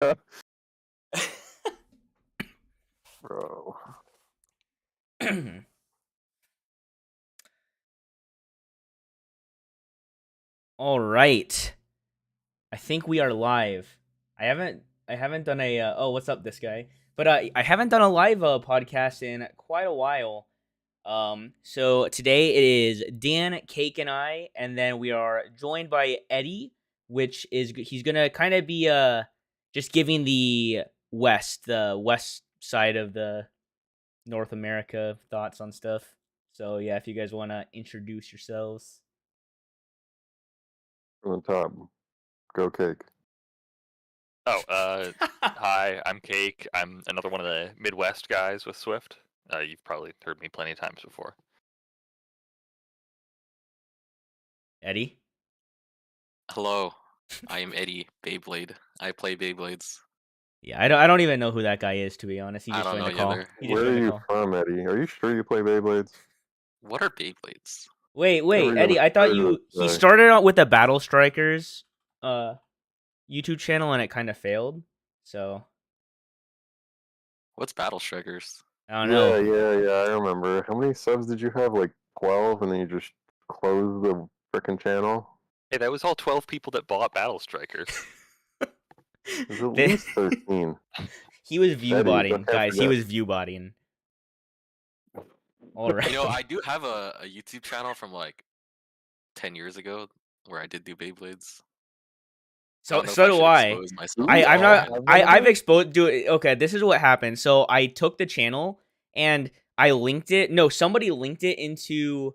Bro. All right. I think we are live. I haven't done a oh, what's up this guy? But I haven't done a live podcast in quite a while. So today it is Dan, Cake and I, and then we are joined by Eddiehh, which is he's going to kind of be just giving the west side of the North America thoughts on stuff. So yeah, if you guys want to introduce yourselves. From the top. Go Cake. Oh, hi, I'm Cake. I'm another one of the Midwest guys with Swift. You've probably heard me plenty of times before. Eddiehh? Hello, I am Eddiehh, Beyblade. I play Beyblades. Yeah, I don't even know who that guy is, to be honest. He I just don't joined know the call. either. He just Where are joined the you call. from, Eddie? Are you sure you play Beyblades? What are Beyblades? Wait, Never even Eddiehh, I thought heard of he it. started out with the Battle Strikers YouTube channel and it kind of failed. So, What's Battle Strikers? I don't know. Yeah, I remember. How many subs did you have? Like 12, and then you just closed the frickin' channel? Hey, that was all 12 people that bought Battle Strikers. There's at They- least 13. He was view Eddie, botting, don't guys. He forget. was view botting. All right. You know, I do have a YouTube channel from like 10 years ago where I did do Beyblades. So don't know if so do should I. expose myself. I'm not. Have one of I've those? exposed. Okay, this is what happened. So I took the channel and I linked it. No, somebody linked it into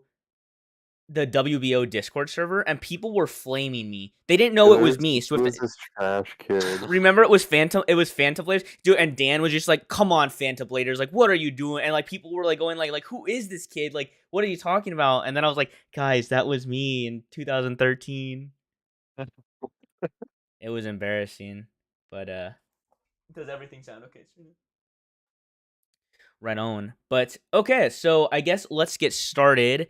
the WBO Discord server, and people were flaming me. They didn't know it was me. Who Swift. is this trash kid? Remember, it was Phantom. It was Phantom Bladers, dude. And Dan was just like, "Come on, Phantom Bladers! Like, what are you doing?" And like, people were like going like, "Who is this kid? Like, what are you talking about?" And then I was like, "Guys, that was me in 2013." It was embarrassing, but does everything sound okay? Right on. But okay, so I guess let's get started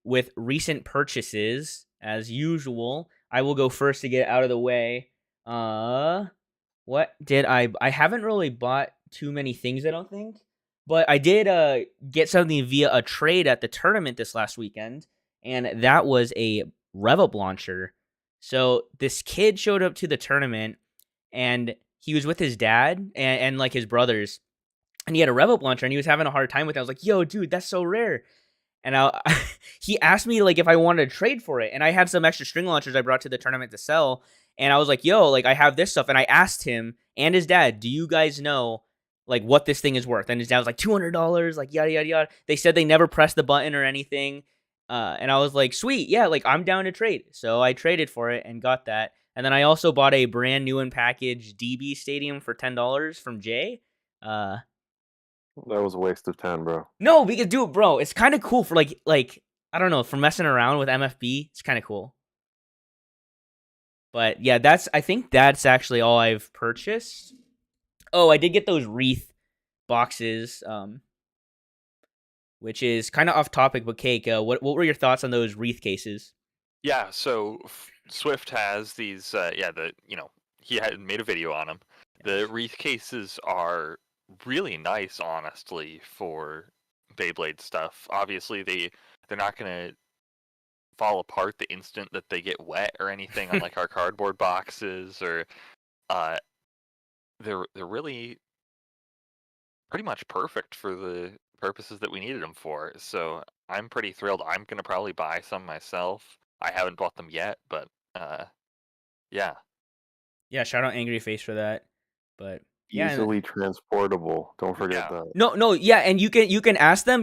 with recent purchases. As usual, I will go first to get out of the way. What did I haven't really bought too many things, I don't think. But I did get something via a trade at the tournament this last weekend, and that was a Rev Up launcher. So this kid showed up to the tournament and he was with his dad and like his brothers, and he had a Rev Up launcher and he was having a hard time with it. I was like, "Yo, dude, that's so rare." And he asked me like if I wanted to trade for it, and I had some extra string launchers I brought to the tournament to sell, and I was like, "Yo, like I have this stuff," and I asked him and his dad, "Do you guys know like what this thing is worth?" And his dad was like, $200, like yada yada yada. They said they never pressed the button or anything, and I was like, "Sweet, yeah, like I'm down to trade." So I traded for it and got that, and then I also bought a brand new and packaged DB Stadium for $10 from Jay. That was a waste of 10, bro. No, because dude, bro, it's kind of cool for like I don't know, for messing around with MFB. It's kind of cool. But yeah, I think that's actually all I've purchased. Oh, I did get those wreath boxes, which is kind of off topic, but Cake, what were your thoughts on those wreath cases? Yeah, so Swift has these, he had made a video on them. The wreath cases are really nice, honestly, for Beyblade stuff. Obviously, they're not going to fall apart the instant that they get wet or anything, unlike our cardboard boxes, or they're really pretty much perfect for the purposes that we needed them for. So I'm pretty thrilled. I'm gonna probably buy some myself. I haven't bought them yet, but yeah. Yeah, shout out Angry Face for that. But yeah, Easily transportable. Don't forget Yeah. that. no, yeah, and you can ask them.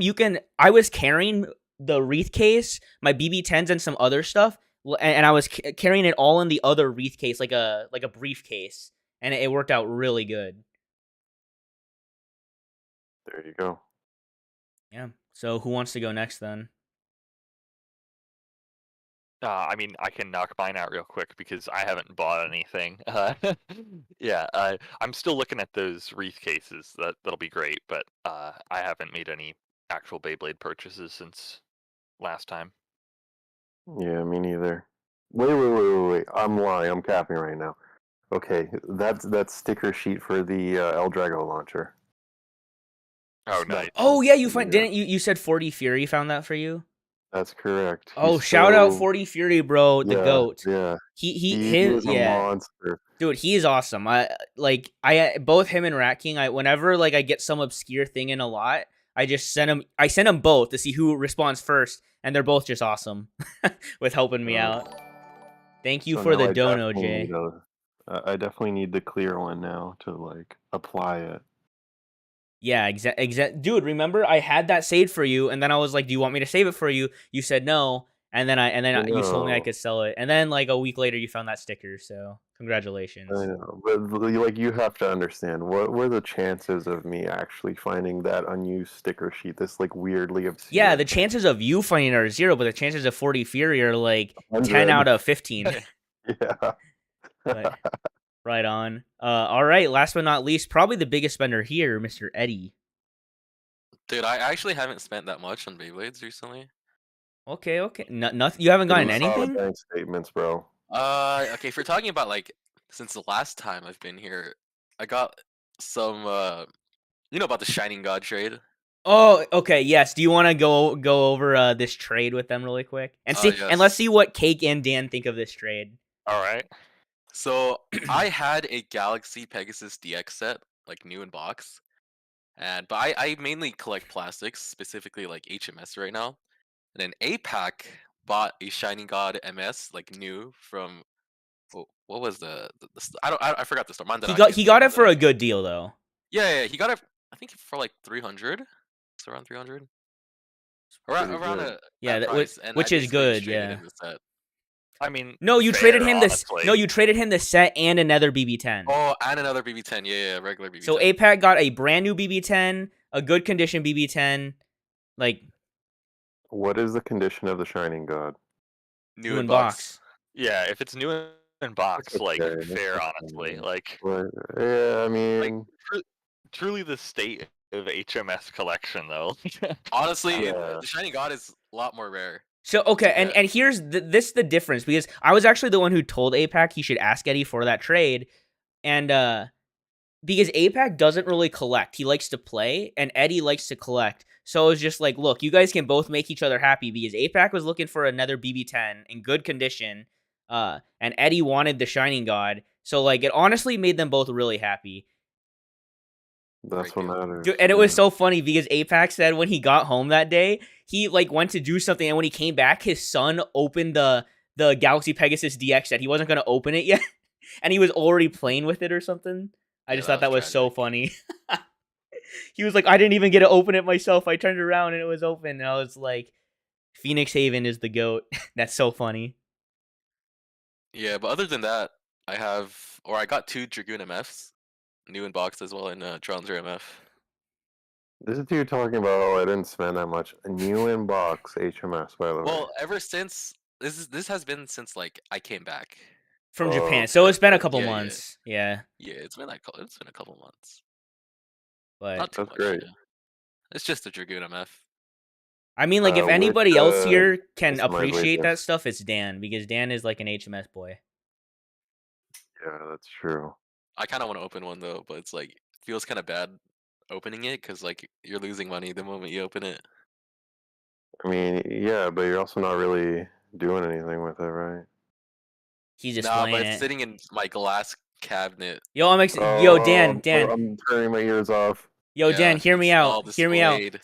I was carrying the wreath case, my BB10s, and some other stuff, and I was carrying it all in the other wreath case, like a briefcase, and it worked out really good. There you go. Yeah. So who wants to go next then? I mean, I can knock mine out real quick because I haven't bought anything. Yeah, I'm still looking at those wreath cases. That'll be great, but I haven't made any actual Beyblade purchases since last time. Yeah, me neither. Wait. I'm lying. I'm capping right now. Okay, that's sticker sheet for the El Drago launcher. Oh, That- nice. Oh yeah, you yeah, didn't you said 40 Fury found that for you? That's correct. Oh, He's shout out so 40 Fury, bro, the yeah, goat. yeah. He He his is a yeah. monster. Dude, he is awesome. Both him and Rat King, whenever like I get some obscure thing in a lot, I send them both to see who responds first, and they're both just awesome with helping me out. Thank you So for now the I dono, definitely Jay. need I definitely need the clear one now to like apply it. Yeah, dude, remember I had that saved for you, and then I was like, "Do you want me to save it for you?" You said no, and then you told me I No, could sell it, and then like a week later, you found that sticker. So I congratulations. know, but like you have to understand what were the chances of me actually finding that unused sticker sheet? This like weirdly obscure. Yeah, the chances of you finding it are 0, but the chances of 40 Fury are like 10 100. out of 15. Yeah. But right on. All right. Last but not least, probably the biggest spender here, Mr. Eddieh. Dude, I actually haven't spent that much on Beyblades recently. Okay. Nothing. You haven't gotten We saw the anything. bank statements, bro. Okay, if we're talking about like since the last time I've been here, I got some you know about the Shining God trade? Oh, okay. Yes. Do you want to go over this trade with them really quick and see and let's Yes. see what Cake and Dan think of this trade. All right. So I had a Galaxy Pegasus DX set, like new in box. But I mainly collect plastics, specifically like HMS right now. And then APAC bought a Shining God MS, like new from what was I forgot the store. He got it for a good deal though. Yeah, he got it. I think for like 300. It's around 300. Around Pretty around good. Yeah, that price, and I which is basically just good. traded Yeah. him the set. I mean, No, you fair, traded him honestly. No, you traded him the set and another BB10. Oh, and another BB10. Yeah, regular BB10. So APAC got a brand new BB10, a good condition BB10, like What is the condition of the Shining God? new in box. Yeah, if it's new in box, That's like okay, that's fair, okay. honestly, like But, yeah, I mean, truly the state of HMS collection, though. Honestly, Yeah. the Shining God is a lot more rare. So okay, to get. and here's the difference because I was actually the one who told APAC he should ask Eddieh for that trade, and because APAC doesn't really collect, he likes to play, and Eddieh likes to collect. So it was just like, look, you guys can both make each other happy because APAC was looking for another BB10 in good condition, and Eddieh wanted the Shining God. So like, it honestly made them both really happy. that's Great what deal. matters. Dude, and it was so funny because APAC said when he got home that day, he like went to do something, and when he came back, his son opened the Galaxy Pegasus DX set. He wasn't gonna open it yet, and he was already playing with it or something. I Yeah, just that thought that was was so tragic. funny. He was like, I didn't even get to open it myself. I turned around and it was open, and I was like, Phoenix Haven is the goat. That's so funny. Yeah, but other than that, I got 2 Dragoon MFs, new in box as well, in Tronzer MF. This is you talking about. Oh, I didn't spend that much. A new in box HMS, by the way. Well, ever since this has been since like I came back. From Oh, Japan. So it's been a couple Yeah, months. Yeah. Yeah, it's been a couple months. But Not too That's much. great. Yeah. It's just a Dragoon MF. I mean, like, if Which, anybody else here can customized appreciate that lasers. stuff, it's Dan, because Dan is like an HMS boy. Yeah, that's true. I kind of want to open one though, but it's like feels kind of bad opening it because like you're losing money the moment you open it. I mean, yeah, but you're also not really doing anything with it, right? He's just Nah, but playing it's it. sitting in my glass cabinet. Yo, Oh, Dan, I'm turning my ears off. Yo, Yeah, Dan, hear me it's all out. Hear me out. displayed.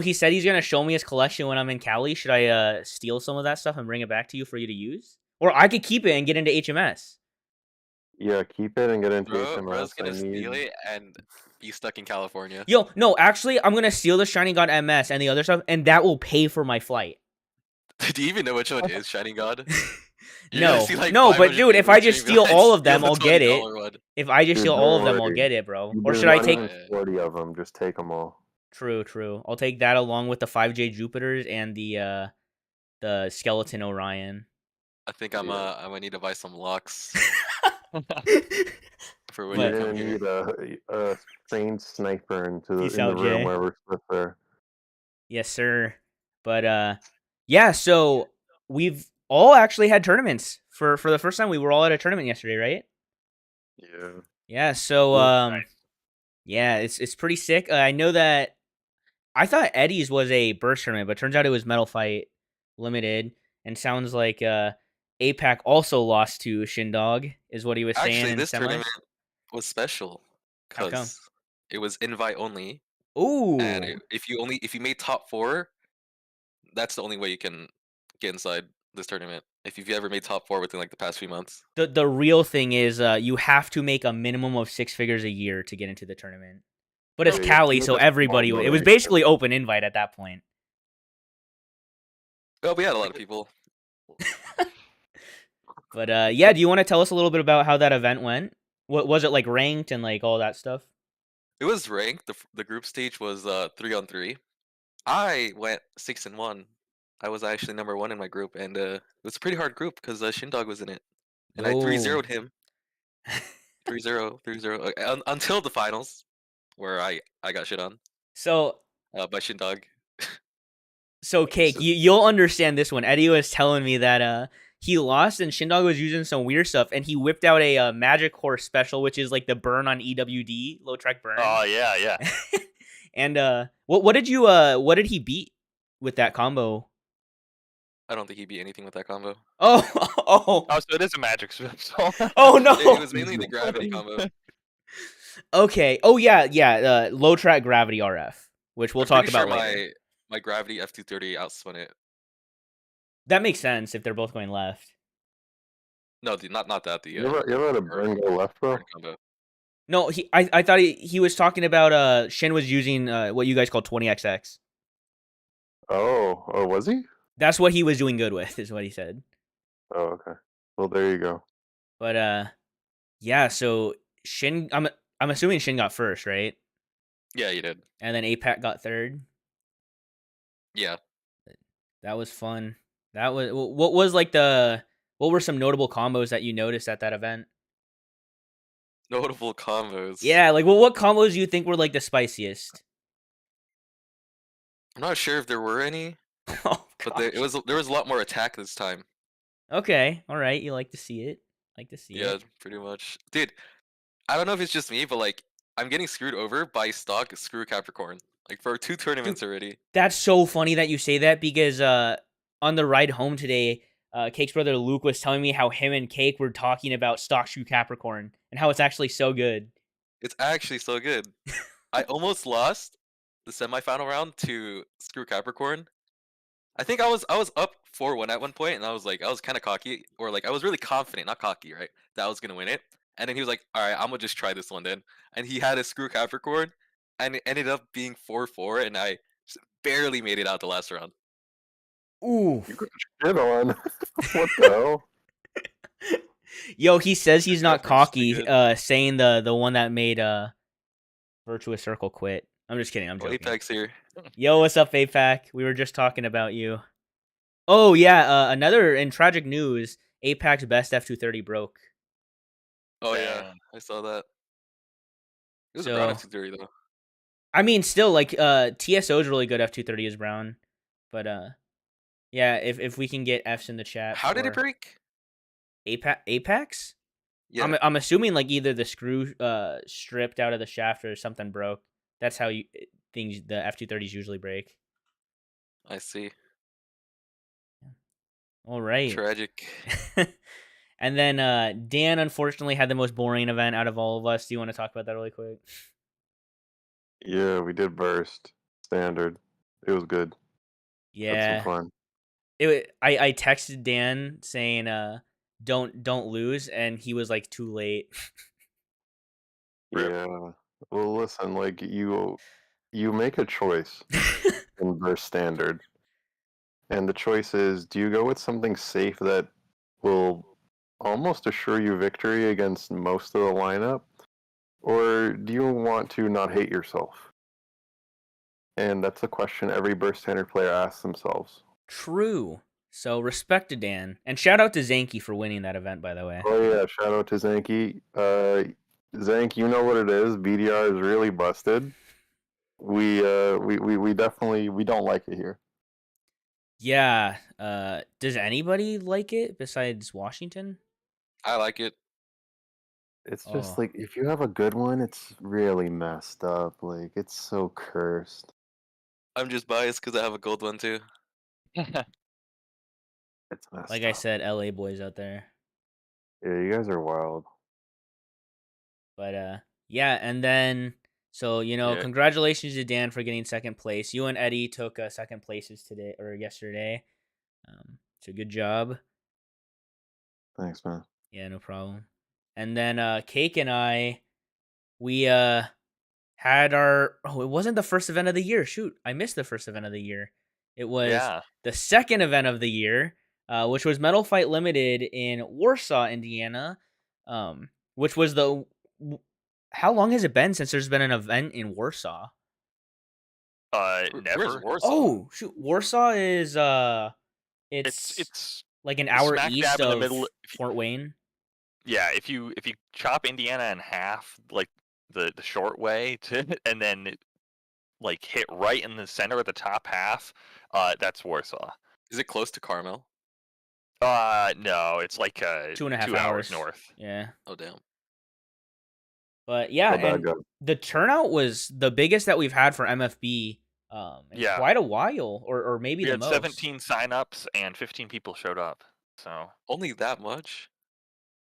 He said he's gonna show me his collection when I'm in Cali. Should I steal some of that stuff and bring it back to you for you to use? Or I could keep it and get into HMS. Yeah, keep it and get into Bro's HMS. gonna I steal need. it and be stuck in California. Yo, no, actually, I'm gonna steal the Shining God MS and the other stuff, and that will pay for my flight. Do you even know which one is Shining God? You're No, gonna see, like, no, but 500 dude, if people I just streaming, steal all of steal them, the I'll get it. $20 one. If I just Dude, steal all of don't them, I'll worry. get it, bro. Or There's should I not take? even 40 of them. Just take them all. True. I'll take that along with the 5J Jupiters and the Skeleton Orion. I think Yeah. I'm gonna need to buy some locks for when But- you You're come gonna here. need a trained sniper in Peace the out, room Jay. where we're supposed there. Yes, sir. But yeah. So we've all actually had tournaments for the first time. We were all at a tournament yesterday, right? Yeah. Yeah, so Nice. yeah, it's pretty sick. I know that I thought Eddie's was a burst tournament, but turns out it was Metal Fight Limited, and sounds like APAC also lost to Shindog, is what he was saying Actually, in this tournament semis. was special How come? because it was invite only, and Ooh, if you made top 4, that's the only way you can get inside this tournament. If you've ever made top 4 within like the past few months. the real thing is you have to make a minimum of 6 figures a year to get into the tournament. But it's Yeah, you have to Cali, make so a small everybody it was donation. basically open invite at that point. Oh, we had a lot of people. But yeah, do you want to tell us a little bit about how that event went? What was it like ranked and like all that stuff? It was ranked. The group stage was 3-on-3. I went 6-1. I was actually number 1 in my group, and it was a pretty hard group because Shindog was in it, and I Oh. 3-0'd him. 3-0, 3-0 until the finals, where I got shit on So by Shindog. so It's Cake, just you'll understand this one. Eddie was telling me that he lost and Shindog was using some weird stuff, and he whipped out a Magic Horse special, which is like the burn on EWD, low track burn. Oh yeah, yeah. And what did he beat with that combo? I don't think he beat anything with that combo. Oh oh Oh, so it is a magic special. oh It no. was mainly the gravity combo. Okay. Oh yeah. Low track gravity RF, which we'll I'm talk pretty sure about later. my gravity F230 outspun it. That makes sense if they're both going left. No, not that. The You ever had a burn go left, bro? burn combo. No, I thought he was talking about Shin was using what you guys call 20XX. Oh, was he? That's what he was doing good with, is what he said. Oh, okay. Well, there you go. But yeah, so Shin I'm assuming Shin got first, right? Yeah, you did. And then APAC got third. Yeah. That was fun. That was what was like what were some notable combos that you noticed at that event? Notable combos. Yeah, like what combos do you think were like the spiciest? I'm not sure if there were any, Oh but gosh. there was a lot more attack this time. Okay, all right. You like to see it. Like to see Yeah, it. pretty much. Dude, I don't know if it's just me, but like I'm getting screwed over by stock screw Capricorn. Like for 2 tournaments already. That's so funny that you say that because on the ride home today, Cake's brother Luke was telling me how him and Cake were talking about Stock Shoe Capricorn and how it's actually so good. It's actually so good. I almost lost the semifinal round to screw Capricorn. I think I was up 4-1 at one point, and I was kind of cocky, or like I was really confident, not cocky, right, that I was gonna win it. And then he was like, "All right, I'm gonna just try this one then." And he had a screw Capricorn, and it ended up being 4-4, and I just barely made it out the last round. Ooh. You got shit on. What the hell? Yo, he says he's not Capricorn's too cocky, good. saying the one that made Virtuous Circle quit. I'm just kidding, I'm Oh, joking. Apex here. Yo, what's up, APAC? We were just talking about you. Oh yeah, another in tragic news, APAC's best F230 broke. Oh yeah, Dang. I saw that. It was a brown So F230 though. I mean, still like TSO is really good. F230 is brown, but yeah. If we can get Fs in the chat How did it for break? Apex, Yeah, I'm assuming like either the screw stripped out of the shaft or something broke. That's how things the F230s usually break. I see. All right. Tragic. And then Dan unfortunately had the most boring event out of all of us. Do you want to talk about that really quick? Yeah, we did burst. Standard. It was good. Had Yeah. some fun. I texted Dan saying don't lose, and he was like too late. Rip. Yeah. Well, listen, like you make a choice in burst standard, and the choice is: do you go with something safe that will almost assure you victory against most of the lineup, or do you want to not hate yourself? And that's a question every burst standard player asks themselves. True. So respect to Dan, and shout out to Zanky for winning that event. By the way. Oh yeah, shout out to Zanky. Zank, you know what it is. BDR is really busted. We definitely we don't like it here. Yeah. Does anybody like it besides Washington? I like it. It's just Oh, like if you have a good one, it's really messed up. Like it's so cursed. I'm just biased because I have a gold one too. It's like messed I up. said, LA boys out there. Yeah, you guys are wild. But yeah, and then so Yeah. congratulations to Dan for getting second place. You and Eddieh took second places today or yesterday. So good job. Thanks, man. Yeah, no problem. And then Cake and I, we had it wasn't the first event of the year. Shoot, I missed the first event of the year. It was Yeah. the second event of the year, which was Metal Fight Limited in Warsaw, Indiana. Which was how long has it been since there's been an event in Warsaw? Where's Never. Warsaw? Oh shoot, Warsaw is It's it's it's like an hour smack east dab in the of middle. Fort Wayne. Yeah, if you chop Indiana in half, like the short way to, and then like hit right in the center of the top half, that's Warsaw. Is it close to Carmel? No, it's like 2.5 2 hours hours. north. Yeah. Oh damn. But yeah, How'd that and go? the turnout was the biggest that we've had for MFB in Yeah, quite a while, or maybe we the had most. 17 signups and 15 people showed up. So Only that much?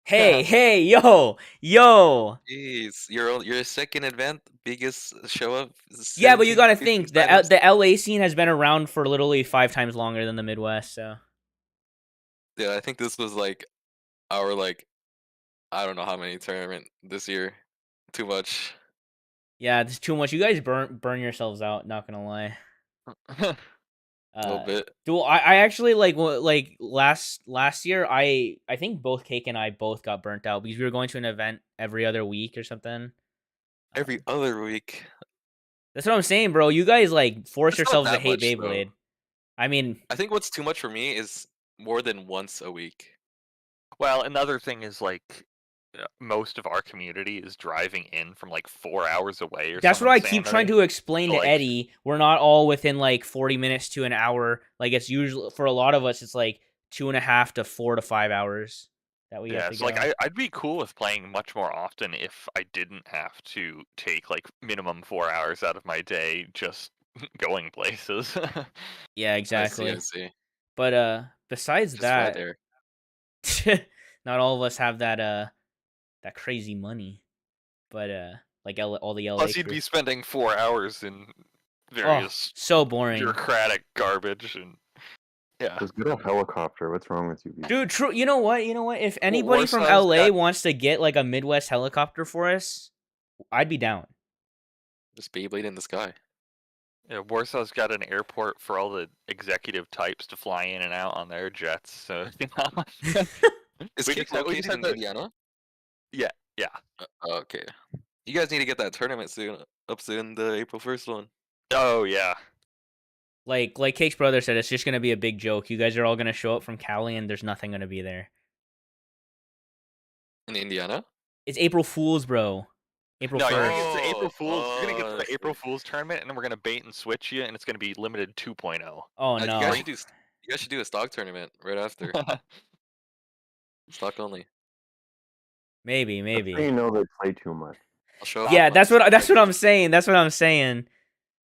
Hey, hey, yo. Jeez, your second event, biggest show up, Yeah, but you 17, got to 15 think signups. the LA scene has been around for literally 5 times longer than the Midwest. So Yeah, I think this was like our I don't know how many tournament this year. Too much. yeah, it's too much. You guys burn yourselves out. Not gonna lie. A little bit. Dude, I actually like last year. I think both Cake and I both got burnt out because we were going to an event every other week or something. Every other week. That's what I'm saying, bro. You guys like force It's not yourselves to that hate much though. Beyblade. I mean, I think what's too much for me is more than once a week. well, another thing is like most of our community is driving in from like 4 hours away or that's some what I keep trying insanity. to explain So to like, Eddieh. We're not all within like 40 minutes to an hour. Like it's usually for a lot of us, it's like 2.5 to 4 to 5 hours that we have yeah, to so like go. I'd be cool with playing much more often if I didn't have to take like minimum 4 hours out of my day just going places. Yeah, I see, I exactly. see. But besides Just right that, there. not all of us have that crazy money. But like all the LA Plus, you'd crew. be spending 4 hours in Oh, various so boring. bureaucratic garbage and yeah. Just get a helicopter. What's wrong with you people? Dude, true. You know what? If anybody from Warsaw's LA got wants to get like a Midwest helicopter for us, I'd be down. just Beyblade in the sky. Yeah, Warsaw's got an airport for all the executive types to fly in and out on their jets. So Is we Cake just had located in the Indiana? yeah. Okay. You guys need to get that tournament soon. Up soon, the April 1st one. Oh yeah. like Cake's brother said, it's just gonna be a big joke. You guys are all gonna show up from Cali, and there's nothing gonna be there. In Indiana? It's April Fool's, bro. April No, you're gonna 1st. get to the April Oh, Fools. You're gonna get to I the April see. Fools tournament, and then we're gonna bait and switch you, and it's gonna be limited 2.0. Oh You no. guys should do. You guys should do a stock tournament right after. Stock only. Maybe, That's how you maybe. know they play too much. I'll show up. Yeah, with my that's what Pegasus. I'm saying. That's what I'm saying.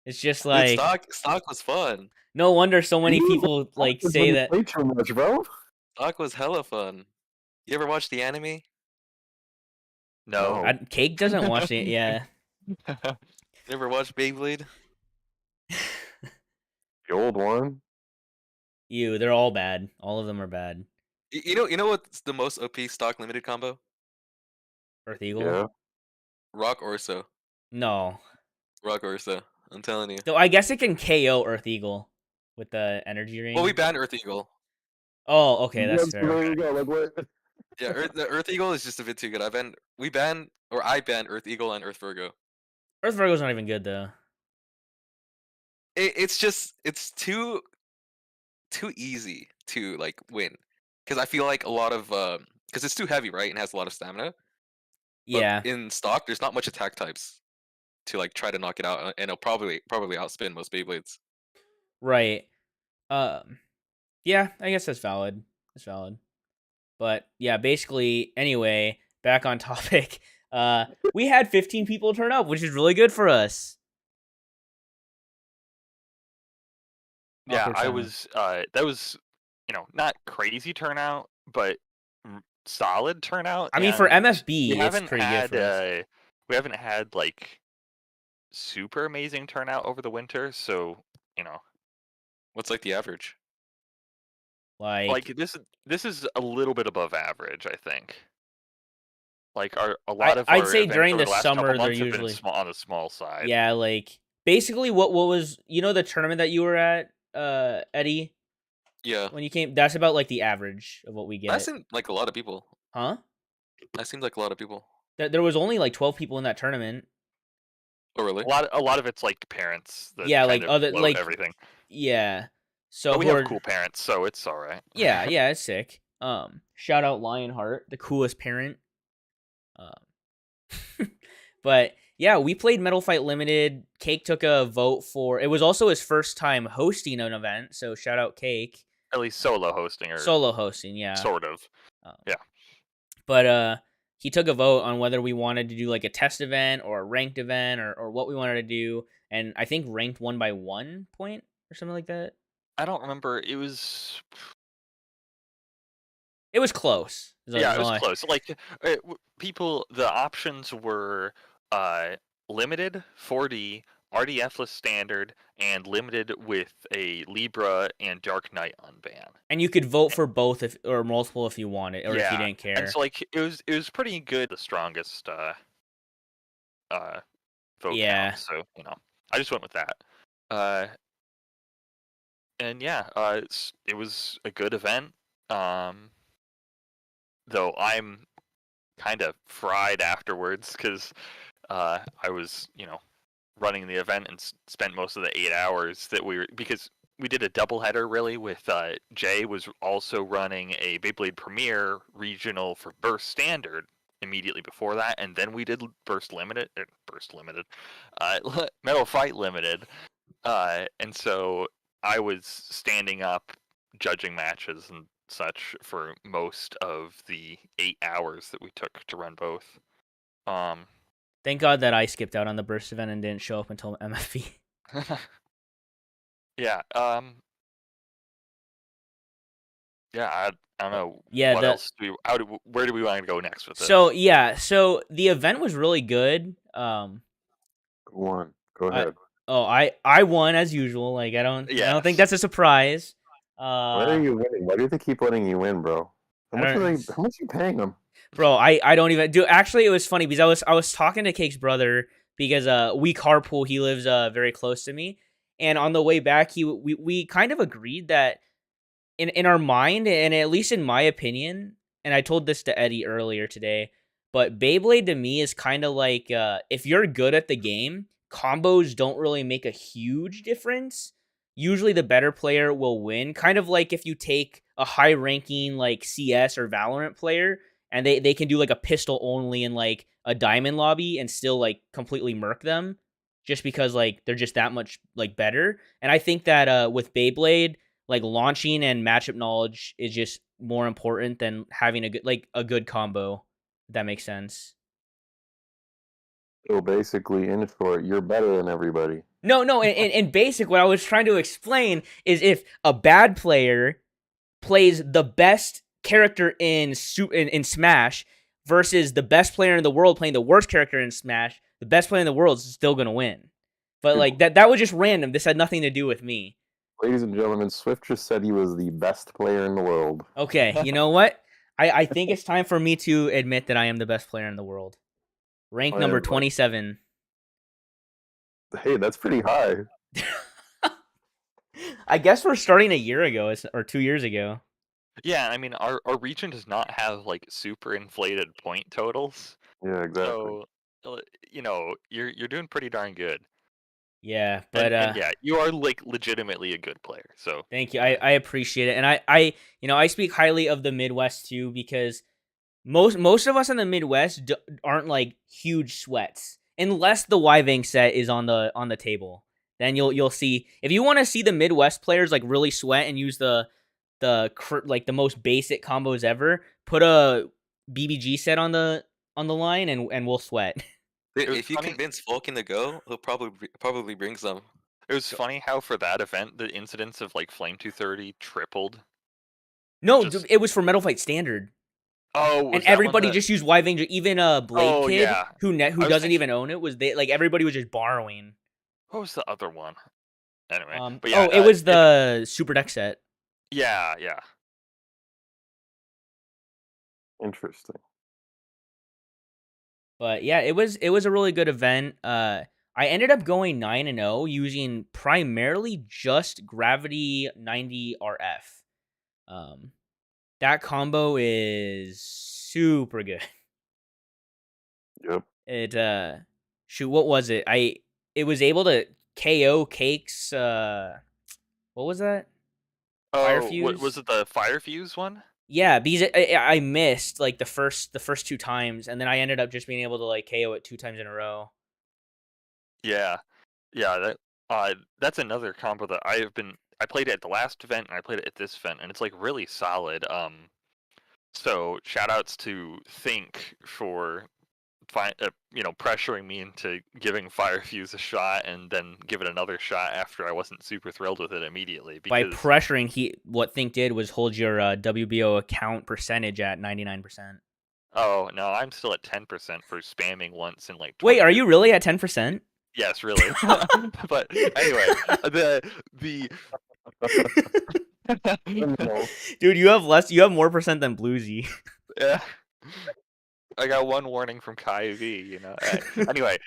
It's just Dude, like stock was fun. no wonder so many You people like happens say when you that. play too much, bro. Stock was hella fun. You ever watch the anime? No. Cake doesn't watch it. Yeah. You ever watch Beyblade? The old one. Ew, they're all bad. All of them are bad. You know what's the most OP stock limited combo? Earth Eagle? Yeah. Rock Orso. No. Rock Orso. I'm telling you. Though I guess it can KO Earth Eagle with the energy ring. Well, we banned Earth Eagle. Oh, okay, that's Yeah, fair. there you go. Like what? Yeah, the Earth Eagle is just a bit too good. I banned Earth Eagle and Earth Virgo. Earth Virgo's not even good though. It's too easy to like win, because I feel like a lot of because it's too heavy, right, and has a lot of stamina. But Yeah. in stock, there's not much attack types to like try to knock it out, and it'll probably outspin most Beyblades. Right. Yeah, I guess that's valid. That's valid. But yeah, basically, anyway, back on topic. We had 15 people turn up, which is really good for us. Yeah, Awkward I silence. was that was not crazy turnout, but solid turnout. I mean, for And MFB, it's pretty good for us. we haven't had like super amazing turnout over the winter, so What's like the average? Like, like this is a little bit above average, I think. Like a lot of I'd our say events during over the the last couple summer they're months have been usually small on the small side. yeah, like basically what was the tournament that you were at, Eddiehh, Yeah, when you came? That's about like the average of what we that get, seemed like a lot of people. huh? That seems like a lot of people. There was only like 12 people in that tournament. Oh, really? A lot of it's like parents that Yeah, kind like of other float like everything. yeah. So But we who have are cool parents, so it's all right. yeah, yeah, it's sick. Shout out Lionheart, the coolest parent. But yeah, we played Metal Fight Limited. Cake took a vote for it. Was also his first time hosting an event, so shout out Cake. At least solo hosting or Solo hosting, yeah. sort of. Um, Yeah. But he took a vote on whether we wanted to do like a test event or a ranked event or what we wanted to do, and I think ranked won by 1 point or something like that. I don't remember. It was It was close. yeah, Is it was all I- close. Like people, the options were limited 4D, RDF-less standard, and limited with a Libra and Dark Knight unban. And you could vote for both if or multiple if you wanted or if you Yeah, didn't and care. so like it was pretty good. The strongest vote Yeah. count. So I just went with that. Uh, and yeah, it was a good event. Though I'm kind of fried afterwards because I was, running the event and spent most of the 8 hours that we were because we did a doubleheader really with Jay was also running a Beyblade Premier regional for Burst Standard immediately before that, and then we did Burst Limited, Metal Fight Limited, and so I was standing up judging matches and such for most of the 8 hours that we took to run both. Thank God that I skipped out on the burst event and didn't show up until MFB. Yeah. Yeah. I don't know. Yeah, What else do we? Where do we want to go next with this? So the event was really good. Go on. Go I- ahead. I won as usual. Like I don't think Yes. that's a surprise. Why are you winning? Why do they keep letting you win, bro? How I much don't- How much are you paying them? Bro, I don't even do. Actually, it was funny because I was talking to Cake's brother because we carpool. He lives very close to me, and on the way back, we kind of agreed that in our mind, and at least in my opinion, and I told this to Eddiehh earlier today, but Beyblade to me is kind of like if you're good at the game, combos don't really make a huge difference. Usually the better player will win. Kind of like if you take a high ranking like CS or Valorant player and they can do like a pistol only in like a diamond lobby and still like completely murk them just because like they're just that much like better. And I think that with Beyblade, like launching and matchup knowledge is just more important than having a good combo. If that makes sense. So basically, in short, you're better than everybody. No, in basic, what I was trying to explain is if a bad player plays the best character in Smash versus the best player in the world playing the worst character in Smash, the best player in the world is still gonna win. But like that was just random. This had nothing to do with me. Ladies and gentlemen, Swift just said he was the best player in the world. Okay, you know what? I think it's time for me to admit that I am the best player in the world. Rank number 27. Hey, that's pretty high. I guess we're starting a year ago or 2 years ago. Yeah, I mean our region does not have like super inflated point totals, Yeah, exactly. so you're doing pretty darn good. Yeah, but and yeah, you are like legitimately a good player. So thank you. I appreciate it, and I speak highly of the Midwest too because most of us in the Midwest aren't like huge sweats unless the Wyvang set is on the table. Then you'll see if you want to see the Midwest players like really sweat and use the most basic combos ever. Put a BBG set on the on the line, and we'll sweat. It was If you funny. convince Vulcan to go, he'll probably bring some. It was funny how for that event the incidence of like Flame 230 tripled. No, Just- it was for Metal Fight Standard. Oh, And was that one everybody that? just used Yvanger. Even Blade Oh, Kid, yeah. who I was doesn't thinking- even own it, was they like everybody was just borrowing. What was the other one? Anyway, but oh, yeah, it was the Super Deck set. yeah. Interesting. But yeah, it was a really good event. I ended up going 9-0 using primarily just Gravity 90 RF. That combo is super good. Yep. It shoot, what was it? It was able to KO Cake's what was that? Fire Oh, Fuse? was it the Fire Fuse one? Yeah, because I missed like the first 2 times, and then I ended up just being able to like KO it 2 times in a row. Yeah. That's another combo that I played it at the last event and I played it at this event, and it's like really solid. So shout outs to Think for pressuring me into giving Fire Fuse a shot and then give it another shot after I wasn't super thrilled with it immediately. By Because pressuring, what Think did was hold your WBO account percentage at 99%. oh no, I'm still at 10% for spamming once in like. Wait, are you 20 really at 10%? Yes, really. But anyway, the No. Dude, you have more percent than Bluesy. yeah. I got one warning from Kai V, Anyway,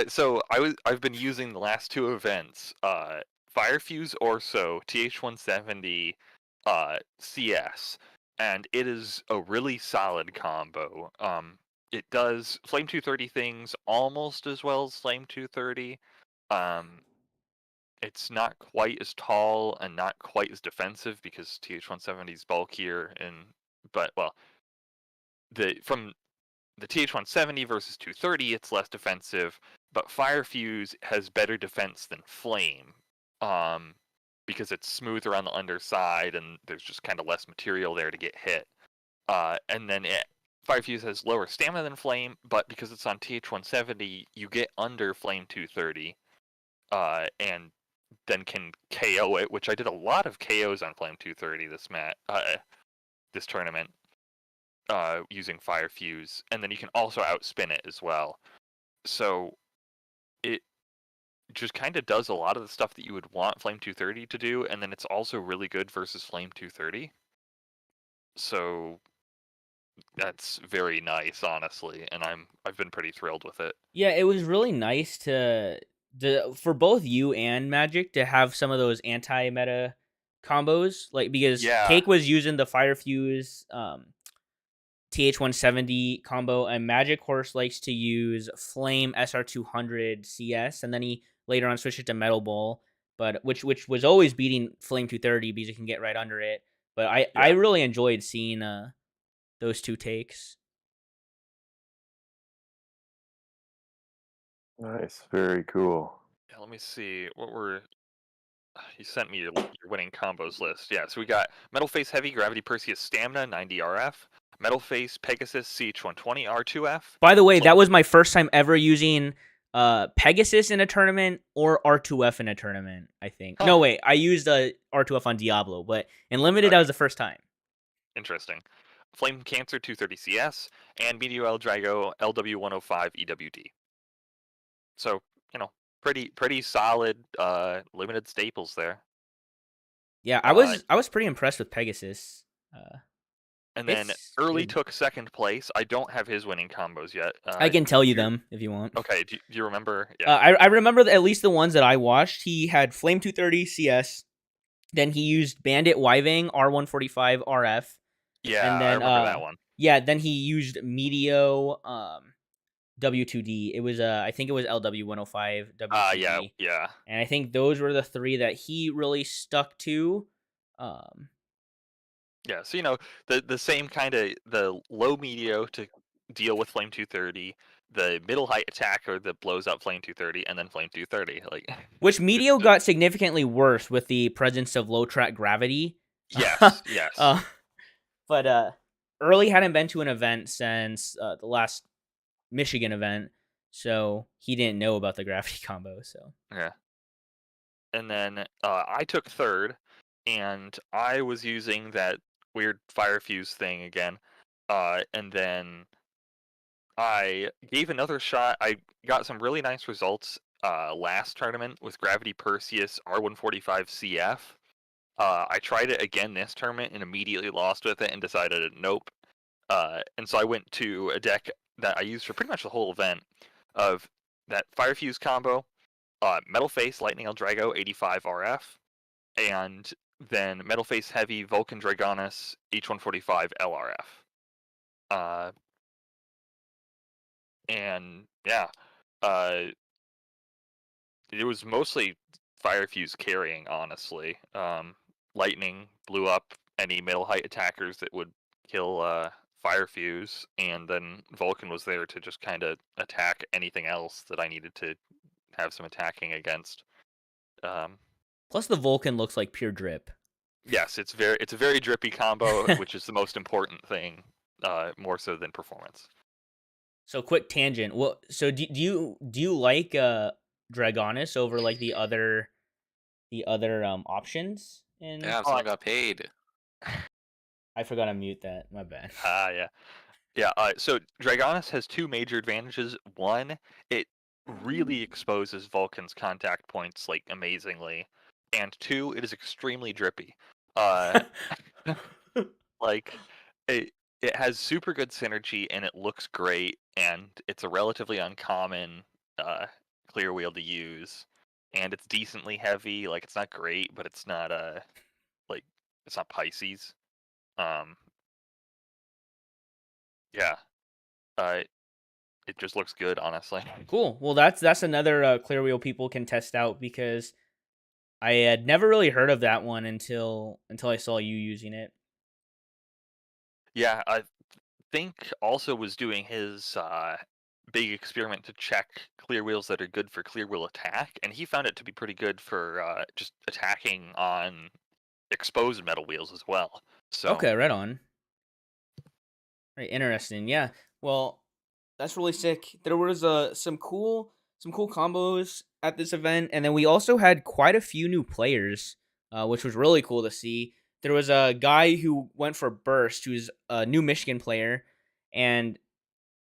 so I've been using the last 2 events, Fire Fuse Orso, TH170, CS, and it is a really solid combo. It does Flame 230 things almost as well as Flame 230. It's not quite as tall and not quite as defensive because TH170 is bulkier, from the TH170 versus 230, it's less defensive, but Fire Fuse has better defense than Flame, because it's smoother on the underside and there's just kind of less material there to get hit. And then Fire Fuse has lower stamina than Flame, but because it's on TH170, you get under Flame 230, and then can KO it, which I did a lot of KOs on Flame 230 this tournament. Using Fire Fuse, and then you can also outspin it as well. So it just kind of does a lot of the stuff that you would want Flame 230 to do, and then it's also really good versus Flame 230. So that's very nice, honestly, and I've been pretty thrilled with it. Yeah, it was really nice for both you and Magic to have some of those anti-meta combos, like because Yeah. Cake was using the Fire Fuse TH170 combo, and Magic Horse likes to use Flame SR200 CS, and then he later on switched it to Metal Ball, but which was always beating Flame 230 because it can get right under it. But I really enjoyed seeing those 2 takes. Nice. Very cool. Yeah, let me see you sent me your winning combos list. Yeah, so we got Metal Face Heavy Gravity Perseus Stamina 90 RF, Metal Face Pegasus CH120 R2F. By the way, that was my first time ever using Pegasus in a tournament or R2F in a tournament, I think. Huh. No, wait, I used R2F on Diablo, but in Limited, that was the first time. Interesting. Flame Cancer 230 CS, and Meteor El Drago LW105 EWD. So, pretty solid limited staples there. Yeah, I was pretty impressed with Pegasus. And then it's Early good. took second place. I don't have his winning combos yet. I can tell you them if you want. Okay, do you remember? Yeah. I remember at least the ones that I watched. He had Flame 230 CS. Then he used Bandit Wyvang R145 RF. Yeah, and then, I remember that one. Yeah, then he used Meteo W2D. It was I think it was LW105 W2D. Yeah. And I think those were the 3 that he really stuck to. Yeah, so the same kind of the low Meteo to deal with Flame 230, the middle height attacker that blows up Flame 230, and then Flame 230. Which Meteo got significantly worse with the presence of low track gravity. Yes. But Early hadn't been to an event since the last Michigan event, so he didn't know about the gravity combo. So Yeah. And then I took third, and I was using that weird fire fuse thing again. And then I gave another shot. I got some really nice results last tournament with Gravity Perseus R145 CF. I tried it again this tournament and immediately lost with it and decided nope. And so I went to a deck that I used for pretty much the whole event of that Fire Fuse combo, Metal Face Lightning Eldrago 85 RF, and then Metal Face Heavy Vulcan Dragonus H145 LRF. And yeah, uh, it was mostly Fire Fuse carrying, honestly. Lightning blew up any middle height attackers that would kill Fire Fuse, and then Vulcan was there to just kind of attack anything else that I needed to have some attacking against. plus the Vulcan looks like pure drip. Yes, it's a very drippy combo, which is the most important thing, more so than performance. So quick tangent. Well, so do you like Dragonus over like the other options? In Damn, someone got paid. I forgot to mute that. My bad. Yeah. Yeah, so Dragonus has two major advantages. One, it really exposes Vulcan's contact points like amazingly, and two, it is extremely drippy. Uh, like it has super good synergy and it looks great, and it's a relatively uncommon clear wheel to use, and it's decently heavy. Like it's not great, but it's not like it's not Pisces. Yeah. Uh, it just looks good, honestly. Cool. Well, that's another clear wheel people can test out because I had never really heard of that one until I saw you using it. Yeah, I think also was doing his big experiment to check clear wheels that are good for clear wheel attack, and he found it to be pretty good for just attacking on exposed metal wheels as well. So Okay, right on. Very interesting. Yeah. Well, that's really sick. There was some cool combos at this event, and then we also had quite a few new players, which was really cool to see. There was a guy who went for Burst, who's a new Michigan player, and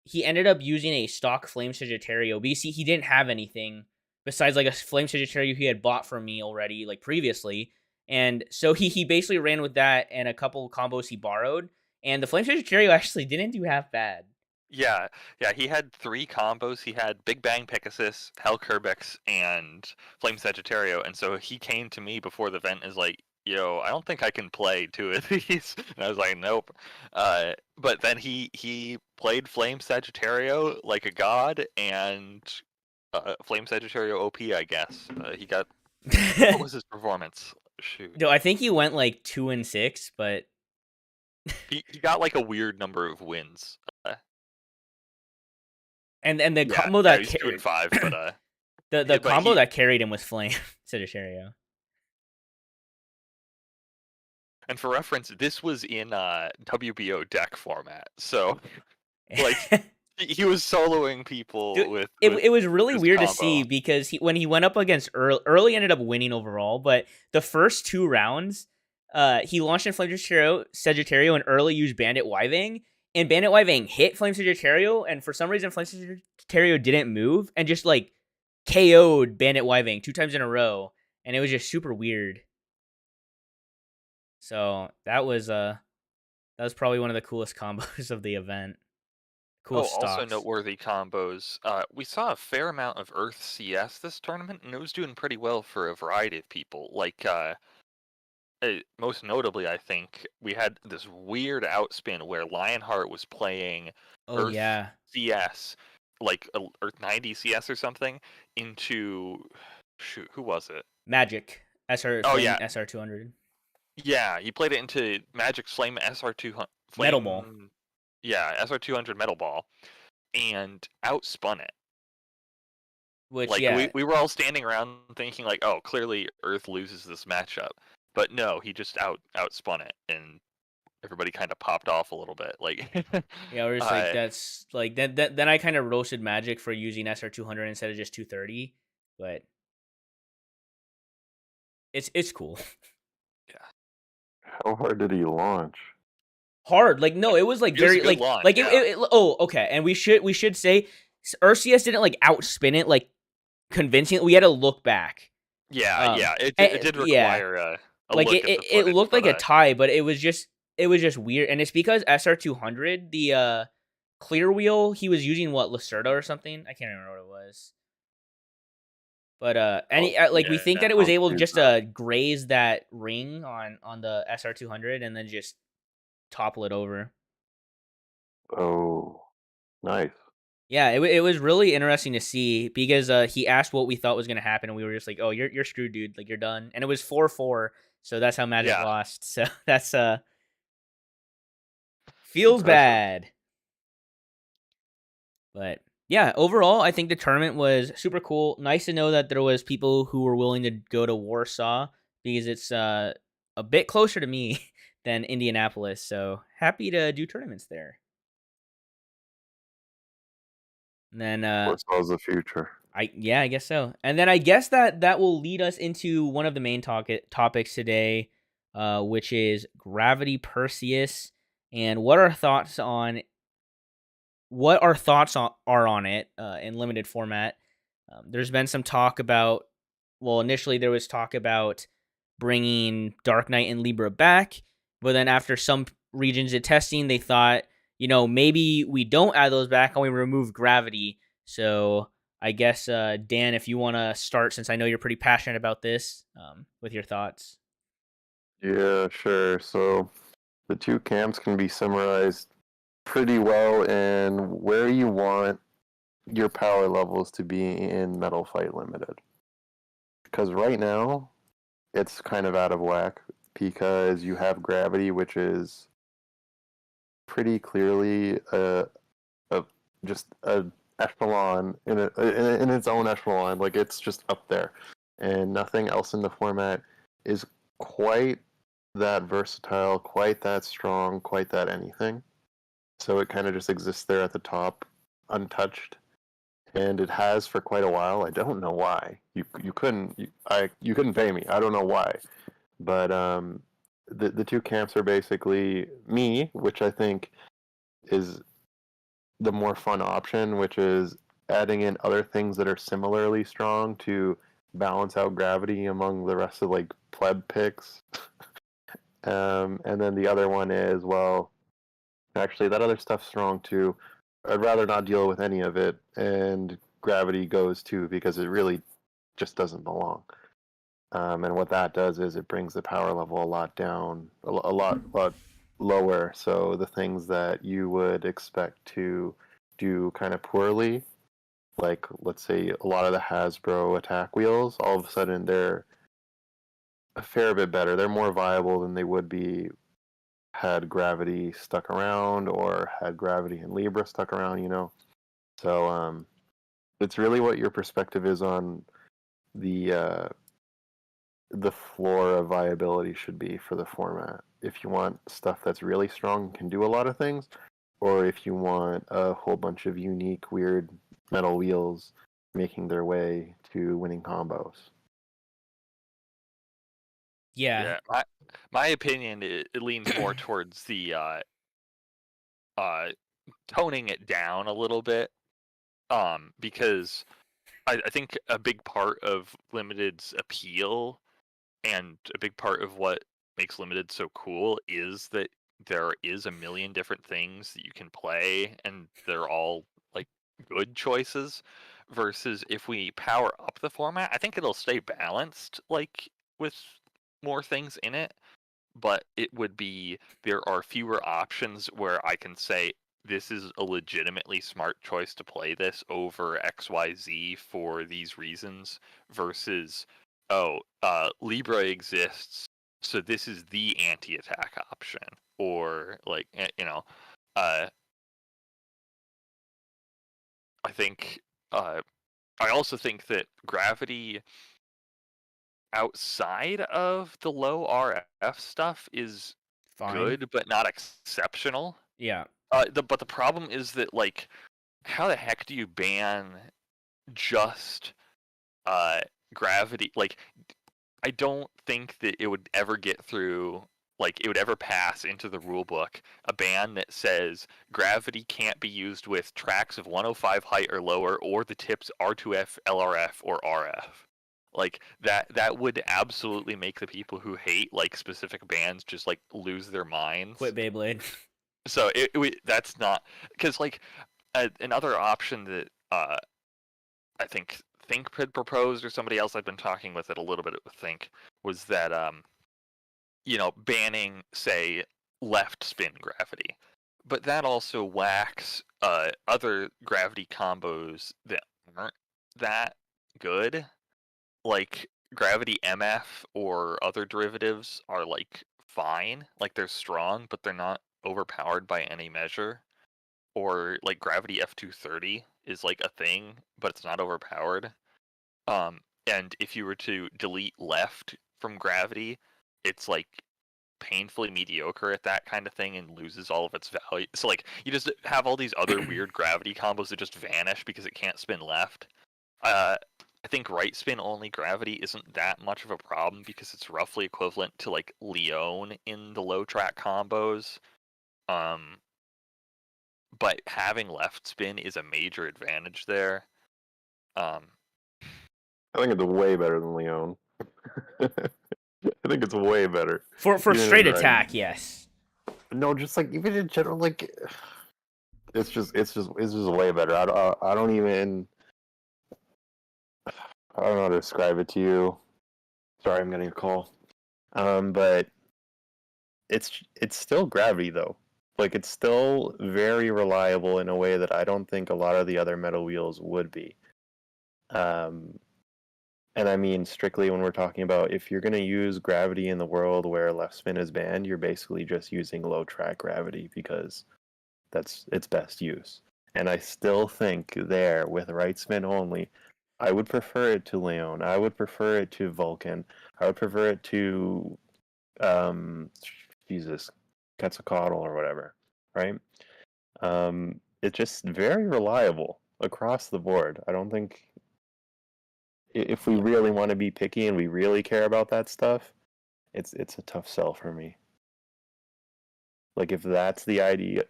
he ended up using a stock Flame Sagittario. But you see, he didn't have anything besides like a Flame Sagittario he had bought from me already, like previously. And so he basically ran with that and a couple combos he borrowed. And the Flame Sagittario actually didn't do half bad. yeah, he had three combos. He had Big Bang Pegasus, Hell Kerbex, and Flame Sagittario. And so he came to me before the event is like, yo, I don't think I can play two of these. And I was like, nope. But then he played Flame Sagittario like a god, and Flame Sagittario OP, I guess. He got what was his performance? Shoot, No, I think he went like 2-6, but he got like a weird number of wins. and the Yeah, combo yeah, that he's 2-5, but the but combo he that carried him was Flame Sagittario. and for reference, this was in WBO deck format, so like he was soloing people Dude, with it was really his weird to combo. see because when he went up against Early ended up winning overall, but the first two rounds, he launched in Flame Sagittario and Early used Bandit Wyvang, and Bandit Wyvang hit Flame Sagittario, and for some reason Flame Sagittario didn't move and just like KO'd Bandit Wyvang 2 times in a row, and it was just super weird. So that was probably one of the coolest combos of the event. Coolest Also stocks. noteworthy combos. We saw a fair amount of Earth CS this tournament, and it was doing pretty well for a variety of people. Like, most notably, I think we had this weird outspin where Lionheart was playing Oh Earth yeah. CS, like Earth 90 CS or something, into shoot, who was it? Magic SR Oh Flame yeah, SR200 yeah. He played it into Magic's Flame SR200 Metal Ball, Flame, yeah, SR200 Metal Ball, and outspun it. which Like yeah, we were all standing around thinking like, oh, clearly Earth loses this matchup, but no, he just outspun it, and everybody kind of popped off a little bit. Like, Yeah, we're just like uh, that's like then I kind of roasted Magic for using SR200 instead of just 230, but it's cool. yeah, How hard did he launch? Hard, like no, it was like it was a very good like launch. like Yeah, oh okay, and we should say Ursius didn't like outspin it like convincingly. We had to look back. yeah. It did Yeah, require a like look at the it footage looked for like a that. tie, but it was just weird, and it's because SR200 the clear wheel he was using what Lacerda or something. I can't remember what it was. But Oh, any like we think yeah. that it was I'll able to choose just that. graze that ring on the SR200 and then just topple it over. Oh, nice. Yeah, it was really interesting to see because he asked what we thought was gonna happen and we were just like, oh, you're screwed, dude. Like you're done. And it was 4-4, so that's how Magic Yeah, lost. So that's feels Impressive. bad. But yeah, overall, I think the tournament was super cool. Nice to know that there was people who were willing to go to Warsaw because it's a bit closer to me than Indianapolis. So happy to do tournaments there. And then Warsaw's the future. I guess so. And then I guess that will lead us into one of the main topics today, which is Gravity Perseus and what our thoughts are on it in limited format. There's been some talk about, well, initially there was talk about bringing Dark Knight and Libra back, but then after some regions of testing, they thought, maybe we don't add those back and we remove Gravity. So I guess, Dan, if you want to start, since I know you're pretty passionate about this, with your thoughts. Yeah, sure. So the two camps can be summarized pretty well in where you want your power levels to be in Metal Fight Limited. Because right now, it's kind of out of whack because you have Gravity, which is pretty clearly a just a echelon in its own echelon. Like it's just up there, and nothing else in the format is quite that versatile, quite that strong, quite that anything. So it kind of just exists there at the top, untouched, and it has for quite a while. I don't know why. You couldn't you couldn't pay me. I don't know why, but the two camps are basically me, which I think is the more fun option, which is adding in other things that are similarly strong to balance out Gravity among the rest of like pleb picks. And then the other one is, well, actually that other stuff's strong too. I'd rather not deal with any of it, and Gravity goes too because it really just doesn't belong. And what that does is it brings the power level a lot down, a lot lower. So the things that you would expect to do kind of poorly, like let's say a lot of the Hasbro attack wheels, all of a sudden they're a fair bit better. They're more viable than they would be had Gravity stuck around or had Gravity and Libra stuck around. So it's really what your perspective is on the uh, the floor of viability should be for the format. If you want stuff that's really strong and can do a lot of things, or if you want a whole bunch of unique, weird metal wheels making their way to winning combos. Yeah. yeah. My opinion, it leans more towards the uh, toning it down a little bit. Because I think a big part of Limited's appeal and a big part of what makes Limited so cool is that there is a million different things that you can play, and they're all like good choices. Versus if we power up the format, I think it'll stay balanced, like with more things in it. But it would be there are fewer options where I can say this is a legitimately smart choice to play this over XYZ for these reasons versus Libra exists, so this is the anti-attack option, or like uh I think I also think that Gravity outside of the low RF stuff is Fine. good, but not exceptional. Yeah. But the problem is that, like, how the heck do you ban just gravity? Like, I don't think that it would ever get through, like, it would ever pass into the rule book a ban that says gravity can't be used with tracks of 105 height or lower, or the tips R2F, LRF, or RF. Like, that would absolutely make the people who hate, like, specific bans just, like, lose their minds. Quit Beyblade. So that's not, because, like, another option that I think Think had proposed, or somebody else I've been talking with it a little bit with Think, was that banning, say, left spin gravity, but that also whacks other gravity combos that aren't that good. Like, gravity MF or other derivatives are, like, fine, like, they're strong, but they're not overpowered by any measure. Or, like, gravity F230 is, like, a thing, but it's not overpowered. And if you were to delete left from gravity, it's, like, painfully mediocre at that kind of thing and loses all of its value. So, like, you just have all these other weird gravity combos that just vanish because it can't spin left. I think right spin only gravity isn't that much of a problem because it's roughly equivalent to, like, Leon in the low track combos. But having left spin is a major advantage there. I think it's way better than Leon. I think it's way better. For Even straight in right. attack, yes. No, just like even in general, like it's just way better. I don't even. I don't know how to describe it to you. Sorry, I'm getting a call. But it's still gravity though. Like, it's still very reliable in a way that I don't think a lot of the other metal wheels would be. And I mean, strictly when we're talking about, if you're going to use gravity in the world where left spin is banned, you're basically just using low track gravity because that's its best use. And I still think there, with right spin only, I would prefer it to Leon. I would prefer it to Vulcan. I would prefer it to, Jesus, Quetzalcoatl or whatever, right? It's just very reliable across the board. I don't think, if we really want to be picky and we really care about that stuff, it's a tough sell for me. Like, if that's the idea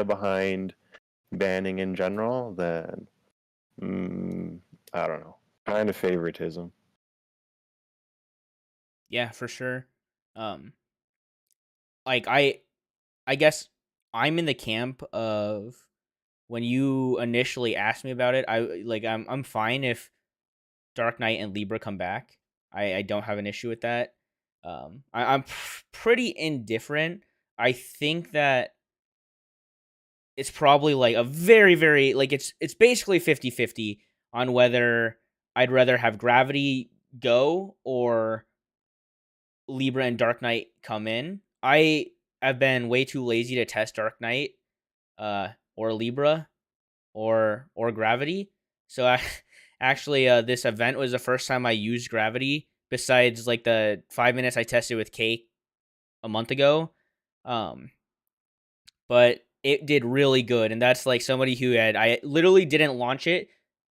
behind banning in general, then I don't know, kind of favoritism. Yeah, for sure. Like, I guess I'm in the camp of, when you initially asked me about it, I'm fine if Dark Knight and Libra come back. I don't have an issue with that. I'm pretty indifferent. I think that it's probably like a very, very, like, it's basically 50-50 on whether I'd rather have Gravity go or Libra and Dark Knight come in. I have been way too lazy to test Dark Knight or Libra or Gravity. So actually, this event was the first time I used Gravity, besides, like, the 5 minutes I tested with Cake a month ago. But it did really good, and that's, like, somebody who I literally didn't launch it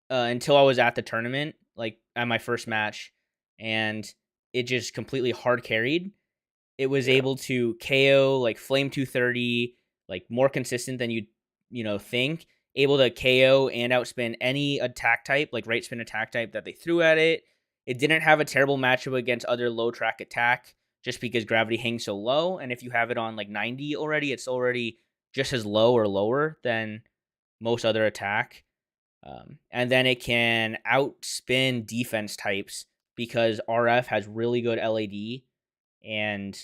until I was at the tournament, like, at my first match, and it just completely hard carried. It was able to KO, like, Flame 230, like, more consistent than you think. Able to KO and outspin any attack type, like right spin attack type, that they threw at it. It didn't have a terrible matchup against other low track attack, just because gravity hangs so low. And if you have it on, like, 90 already, it's already just as low or lower than most other attack. And then it can outspin defense types because RF has really good LAD, and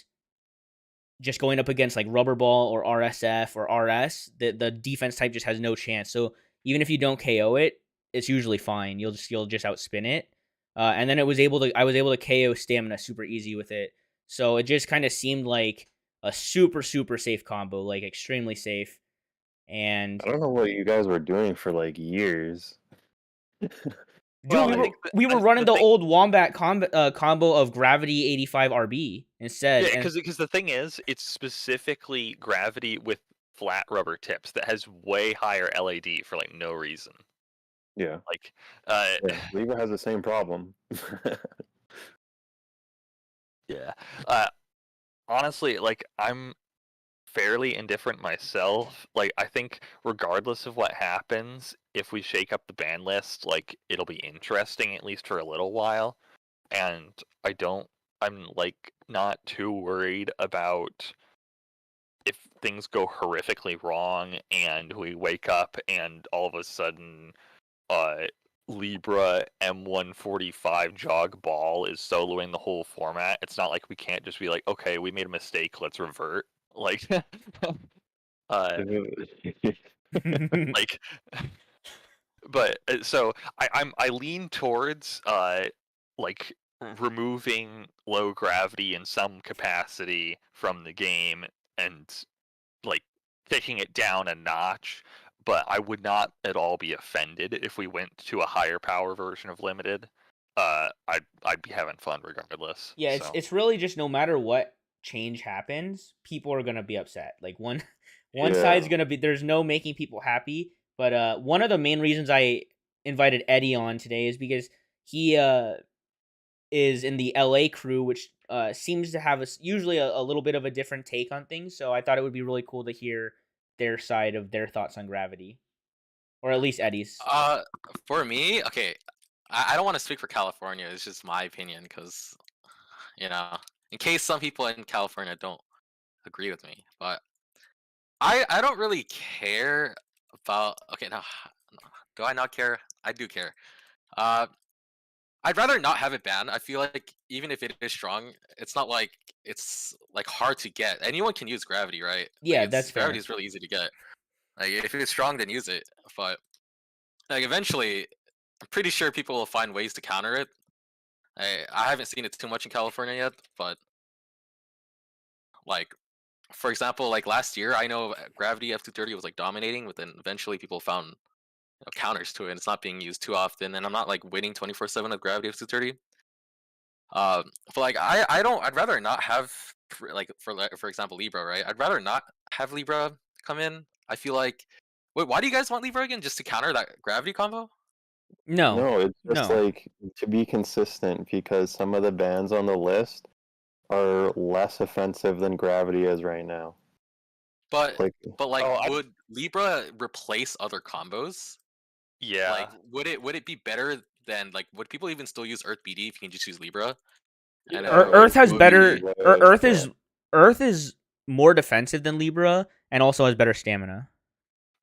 just going up against, like, Rubber Ball or RSF or RS, the defense type just has no chance. So even if you don't KO it, it's usually fine. You'll just outspin it. And then I was able to KO Stamina super easy with it. So it just kind of seemed like a super, super safe combo, like, extremely safe. And I don't know what you guys were doing for, like, years. dude, Well, I think we were running the old Wombat combo of Gravity 85 RB. instead. Yeah, And because the thing is, it's specifically gravity with flat rubber tips that has way higher LAD for like no reason. Yeah. Like, Yeah. Libra has the same problem. yeah. Honestly, like I'm fairly indifferent myself. Like I think regardless of what happens, if we shake up the ban list, like it'll be interesting at least for a little while. And I'm like not too worried about if things go horrifically wrong and we wake up and all of a sudden uh Libra M145 jog ball is soloing the whole format. It's not like we can't just be like, okay, we made a mistake, let's revert. Like uh like but so I lean towards like removing low gravity in some capacity from the game and like taking it down a notch, but I would not at all be offended if we went to a higher power version of limited. I'd be having fun regardless. yeah, So it's really just no matter what change happens, people are gonna be upset. Like one Yeah. side's gonna be there's no making people happy. But one of the main reasons I invited Eddiehh on today is because he is in the LA crew, which seems to have usually a little bit of a different take on things. So I thought it would be really cool to hear their side of their thoughts on gravity, or at least Eddie's. Uh, for me, okay, I don't want to speak for California. It's just my opinion, because in case some people in California don't agree with me, but I don't really care about. Okay, no, do I not care? I do care. Uh, I'd rather not have it banned. I feel like even if it is strong, it's not like it's like hard to get. Anyone can use gravity, right? Like Yeah, that's gravity fair. is really easy to get. Like if it's strong, then use it. But like eventually, I'm pretty sure people will find ways to counter it. I haven't seen it too much in California yet, but like for example, like last year, I know gravity F230 was like dominating, but then eventually people found counters to it, and it's not being used too often. And I'm not like winning 24/7 with gravity F230. But like I don't. I'd rather not have like for example Libra, right? I'd rather not have Libra come in. I feel like. Wait, why do you guys want Libra again? Just to counter that gravity combo? No, No, it's just no. like to be consistent because some of the bans on the list are less offensive than Gravity is right now. But Like, like, oh would Libra replace other combos? yeah. Like, would it be better than like would people even still use Earth BD if you can just use Libra? And yeah, then Earth has it would be better. way better. Earth is more defensive than Libra, and also has better stamina.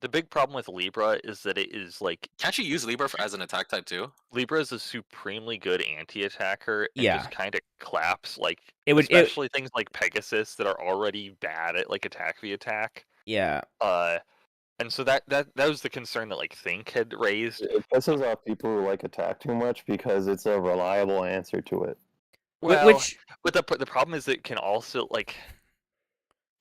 The big problem with Libra is that it is like can't you use Libra as an attack type too? Libra is a supremely good anti-attacker and Yeah, just kind of claps like it would. especially things like Pegasus that are already bad at like attack v attack. Yeah, And so that was the concern that like Think had raised. It pisses off people who like attack too much because it's a reliable answer to it. Well, which but the problem is it can also like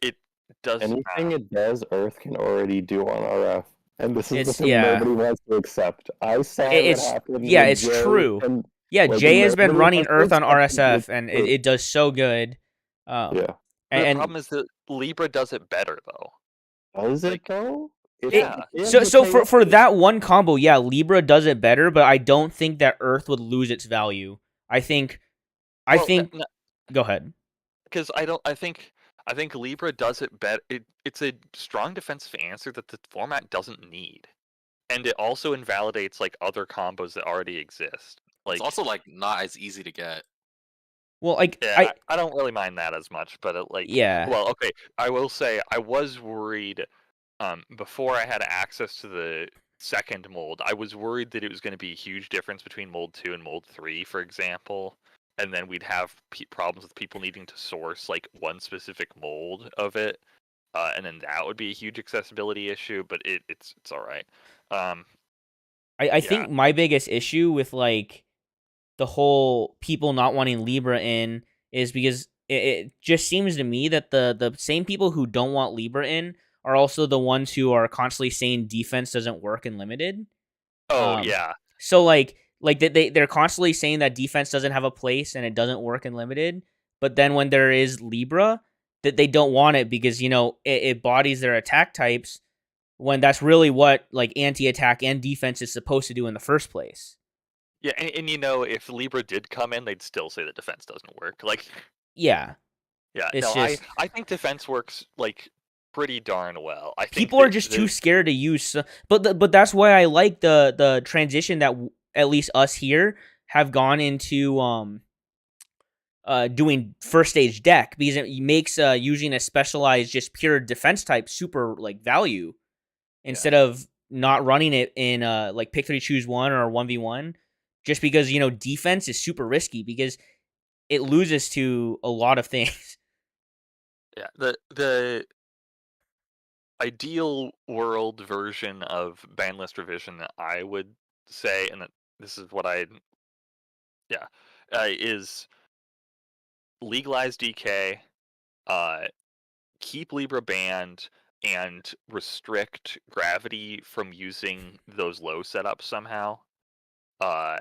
it does Anything it does, Earth can already do on RF. And this is the it's thing yeah. nobody wants to accept. I saw what It's happened yeah, with it's Jay, true. and Yeah, like Jay has been nobody running wants to Earth on accept it, but RSF, it's and true. it does so good. Yeah. the And problem is that Libra does it better though. Does it Like, though? yeah. so for that one combo, yeah, Libra does it better, but I don't think that Earth would lose its value. I think Well, go ahead. because I think Libra does it better. It's a strong defensive answer that the format doesn't need, and it also invalidates like other combos that already exist. Like It's also like not as easy to get. Well, like yeah, I don't really mind that as much, but yeah. well, okay, I will say I was worried before I had access to the second mold. I was worried that it was going to be a huge difference between mold 2 and mold 3, for example, and then we'd have problems with people needing to source like one specific mold of it, and then that would be a huge accessibility issue. But it's all right. I think my biggest issue with like the whole people not wanting Libra in is because it just seems to me that the same people who don't want Libra in are also the ones who are constantly saying defense doesn't work in limited. Oh yeah. So like they're constantly saying that defense doesn't have a place and it doesn't work in limited, but then when there is Libra, that they don't want it because it bodies their attack types when that's really what like anti-attack and defense is supposed to do in the first place. Yeah, and if Libra did come in, they'd still say that defense doesn't work. Like, Yeah, yeah, it's no, just I think defense works like pretty darn well. I think people are that just too scared to use. But that's why I like the transition that at least us here have gone into doing first stage deck, because it makes using a specialized just pure defense type super like value instead of not running it in like pick 3 choose 1 or 1v1, just because defense is super risky because it loses to a lot of things. Yeah, the ideal world version of ban list revision that I would say, and that this is what is legalize DK, keep Libra banned, and restrict gravity from using those low setups somehow. Uh,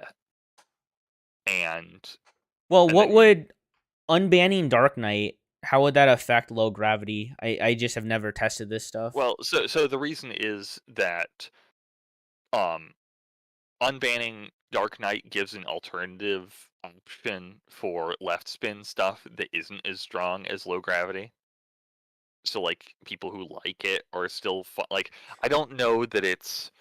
and Well, and what then would unbanning Dark Knight, how would that affect low gravity? I just have never tested this stuff. well, so the reason is that um unbanning Dark Knight gives an alternative option for left spin stuff that isn't as strong as low gravity. So like people who like it are still like, I don't know that it's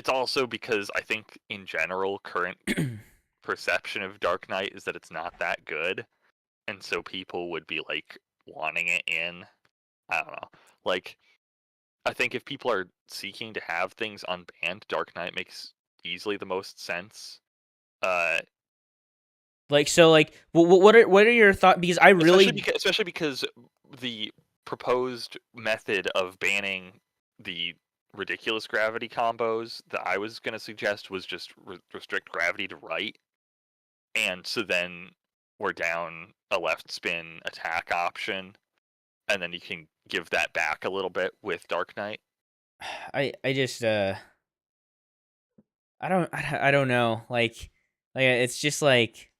also because I think in general current perception of Dark Knight is that it's not that good, and so people would be like wanting it in. I don't know. Like, I think if people are seeking to have things unbanned, Dark Knight makes easily the most sense. Like so, like what are your thoughts? Because I really Especially because the proposed method of banning the ridiculous gravity combos that I was going to suggest was just restrict gravity to right, and so then we're down a left spin attack option, and then you can give that back a little bit with Dark Knight. I just I don't know, like it's just like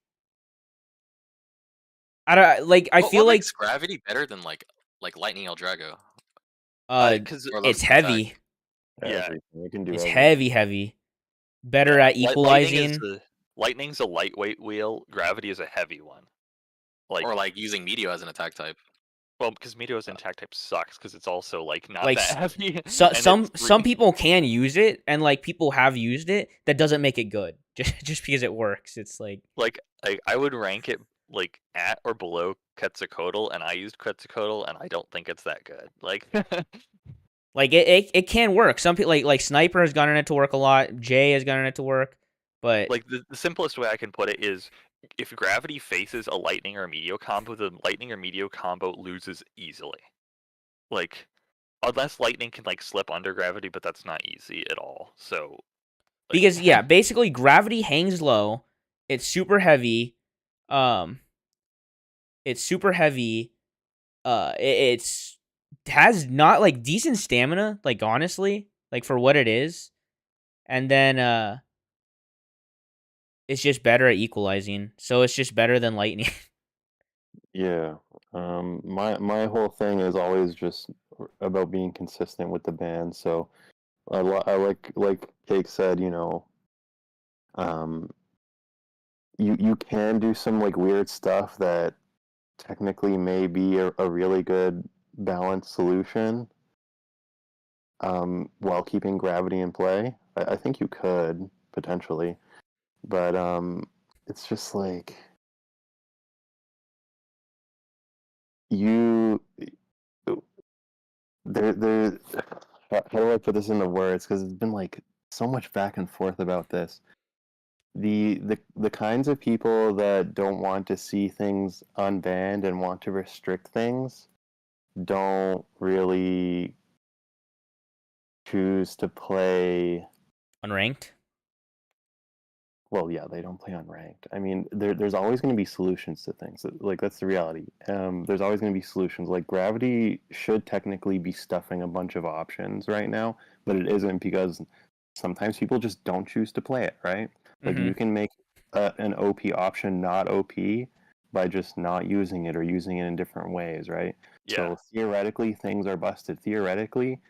I don't like I feel What like makes gravity better than like Lightning Eldrago Because or it's left spin attack? heavy. yeah, Everything. You can do It's everything. heavy. Better at equalizing. Lightning's a lightweight wheel. Gravity is a heavy one. Like, Or like using Meteor as an attack type. well, because Meteor's attack type sucks because it's also like not Like that heavy, so, and it's some people can use it, and like people have used it. That doesn't make it good. Just because it works, it's like like I would rank it like at or below Quetzalcoatl, and I used Quetzalcoatl, and I don't think it's that good. Like, like it can work. Some people like Sniper has gotten it to work a lot. Jay has gotten it to work, but like the simplest way I can put it is, if gravity faces a lightning or a meteor combo, the lightning or meteor combo loses easily. Like, unless lightning can like slip under gravity, but that's not easy at all. So, like, because yeah, basically gravity hangs low. It's super heavy. Um, it's super heavy. It's has not like decent stamina. Like honestly, like for what it is, and then it's just better at equalizing. So it's just better than lightning. Yeah. My whole thing is always just about being consistent with the band. So I like Cake said, um, you can do some like weird stuff that technically may be a really good balanced solution, while keeping gravity in play. I think you could potentially, but it's just like you there. How do I put this into words? Because it's been like so much back and forth about this. The kinds of people that don't want to see things unbanned and want to restrict things don't really choose to play. Unranked. Well, yeah, they don't play unranked. I mean, there's always going to be solutions to things. Like, that's the reality. There's always going to be solutions. Like, gravity should technically be stuffing a bunch of options right now, but it isn't, because sometimes people just don't choose to play it, right? Like, Mm-hmm. you can make an OP option not OP by just not using it or using it in different ways, right? Yeah. So theoretically, things are busted. Theoretically,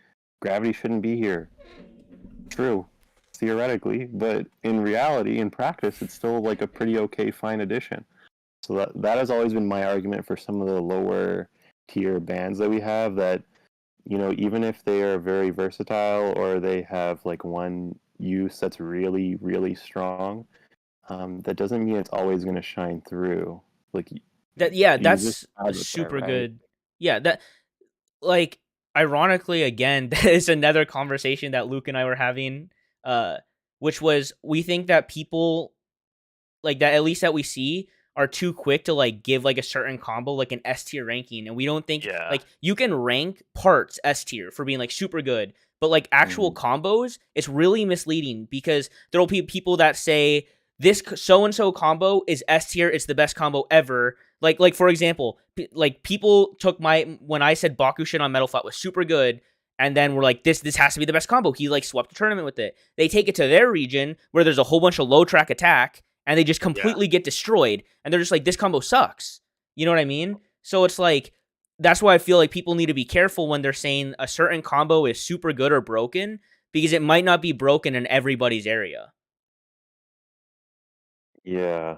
gravity shouldn't be here. True, theoretically, but in reality, in practice, it's still like a pretty okay, fine addition. So that has always been my argument for some of the lower tier bands that we have. That even if they are very versatile or they have like one use that's really really strong, that doesn't mean it's always going to shine through. Like you just That's a have it there, super right? good. Yeah, that like ironically again, that is another conversation that Luke and I were having, uh, which was we think that people like that, at least that we see, are too quick to like give like a certain combo like an S tier ranking, and we don't think Yeah. like you can rank parts S tier for being like super good, but like actual Mhm. combos, it's really misleading because there'll be people that say this so and so combo is S tier, it's the best combo ever. Like for example, like people took my when I said Bakushin on Metal Flat was super good. And then we're like, this has to be the best combo. He like swept the tournament with it. They take it to their region where there's a whole bunch of low track attack, and they just Yeah. completely get destroyed, and they're just like, this combo sucks. You know what I mean? So it's like, that's why I feel like people need to be careful when they're saying a certain combo is super good or broken, because it might not be broken in everybody's area. Yeah.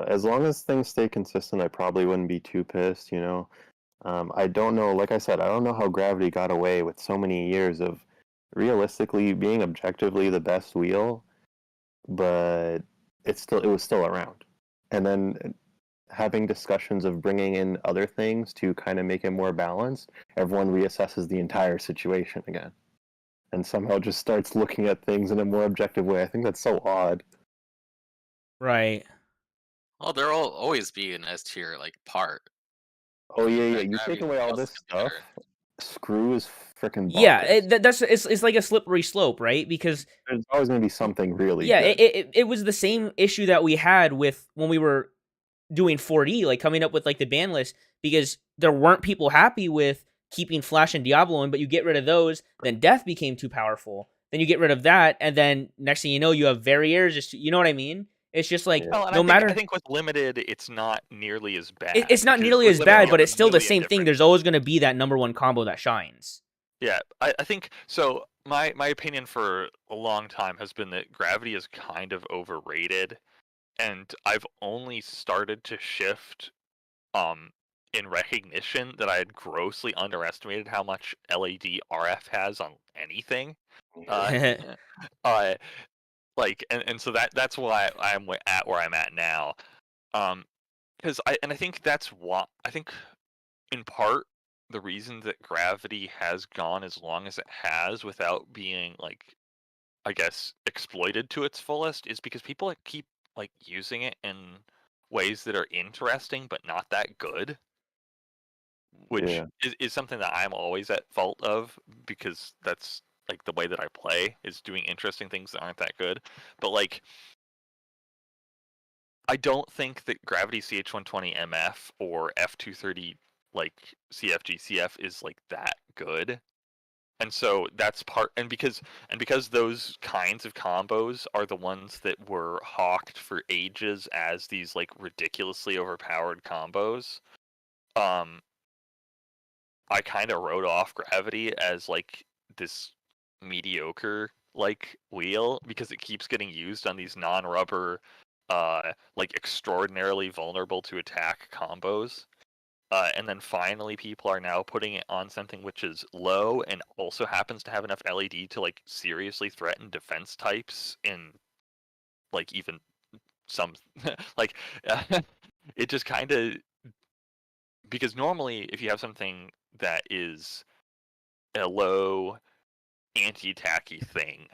As long as things stay consistent, I probably wouldn't be too pissed. I don't know, like I said, I don't know how Gravity got away with so many years of realistically being objectively the best wheel, but it was still around. And then having discussions of bringing in other things to kind of make it more balanced, everyone reassesses the entire situation again and somehow just starts looking at things in a more objective way. I think that's so odd. Right. Well, there'll always be an S tier like part. Oh yeah, yeah. That You take gravity away all also this can be stuff, better. Screw is freaking Yeah, bonkers. that's it's like a slippery slope, right? Because There's always gonna be something really yeah, good. it was the same issue that we had with when we were doing 4D, like coming up with like the ban list, because there weren't people happy with keeping Flash and Diablo in, but you get rid of those, then Death became too powerful. Then you get rid of that, and then next thing you know, you have Varriers. Just you know what I mean? It's just like Yeah. Well, and no I matter think with limited, it's not nearly as bad it's not because nearly with as limited bad, you but have it's a still the million same thing. different. There's always going to be that number one combo that shines. Yeah, I think so. My opinion for a long time has been that Gravity is kind of overrated, and I've only started to shift um in recognition that I had grossly underestimated how much LED RF has on anything. Uh, uh, and so that's why I'm at where I'm at now. Because I think that's why I think in part the reason that Gravity has gone as long as it has without being like I guess exploited to its fullest is because people keep like using it in ways that are interesting but not that good, which Yeah. is something that I'm always at fault of because that's like the way that I play is doing interesting things that aren't that good. But like I don't think that Gravity CH120 MF or F230 like CFG CF is like that good. And so that's part and because those kinds of combos are the ones that were hawked for ages as these like ridiculously overpowered combos, um I kind of wrote off Gravity as like this mediocre like wheel because it keeps getting used on these non-rubber like extraordinarily vulnerable to attack combos. And then finally people are now putting it on something which is low and also happens to have enough LED to like seriously threaten defense types in like even some like it just kind of because normally if you have something that is a low anti-attacky thing.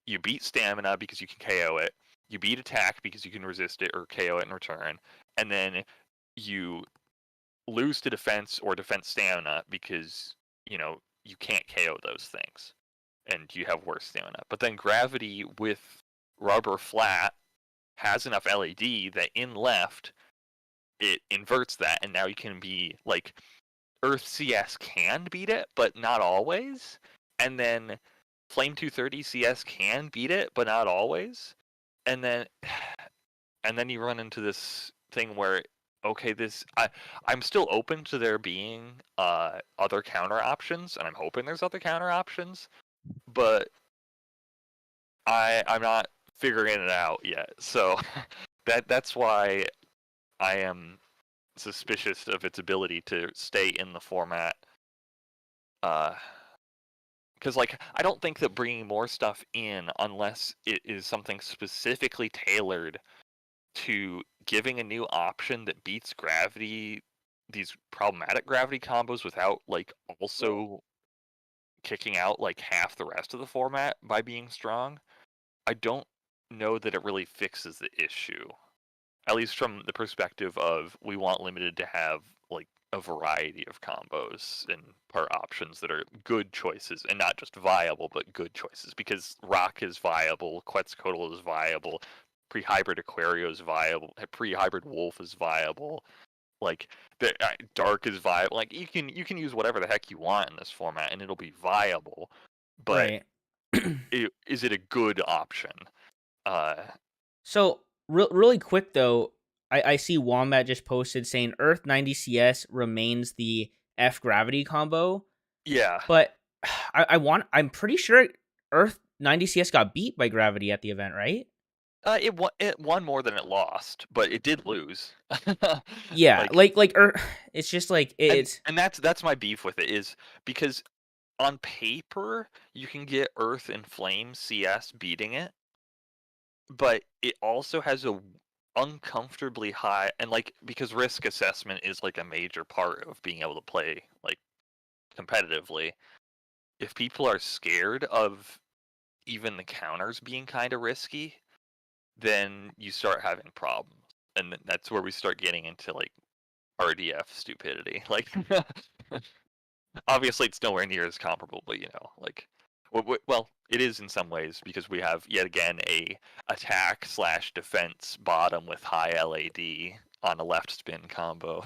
You beat stamina because you can KO it. You beat attack because you can resist it or KO it in return. And then you lose to defense or defense stamina because, you can't KO those things. And you have worse stamina. But then Gravity with rubber flat has enough LED that in left, it inverts that. And now you can be like, Earth CS can beat it, but not always. And then Flame 230 CS can beat it, but not always. And then and then you run into this thing where okay, I'm still open to there being other counter options, and I'm hoping there's other counter options, but I'm not figuring it out yet. So that's why I am suspicious of its ability to stay in the format. Because like I don't think that bringing more stuff in, unless it is something specifically tailored to giving a new option that beats gravity, these problematic gravity combos without like also kicking out like half the rest of the format by being strong, I don't know that it really fixes the issue. At least from the perspective of we want limited to have like a variety of combos and part options that are good choices and not just viable but good choices, because Rock is viable, Quetzalcoatl is viable, pre-hybrid Aquario is viable, pre-hybrid Wolf is viable, like the Dark is viable. Like you can use whatever the heck you want in this format and it'll be viable, but Right. is it a good option? So really quick though, I see Wombat just posted saying Earth 90 CS remains the F gravity combo, Yeah. but I'm pretty sure Earth 90 CS got beat by gravity at the event, right? It won more than it lost, but it did lose. Yeah, Like, like it's just like it's and that's my beef with it, is because on paper you can get Earth and Flame CS beating it, but it also has a uncomfortably high, and like because risk assessment is like a major part of being able to play like competitively. If people are scared of even the counters being kind of risky, then you start having problems, and that's where we start getting into like RDF stupidity. Like, obviously, it's nowhere near as comparable, but like, well, it is in some ways because we have yet again a attack slash defense bottom with high LAD on a left spin combo.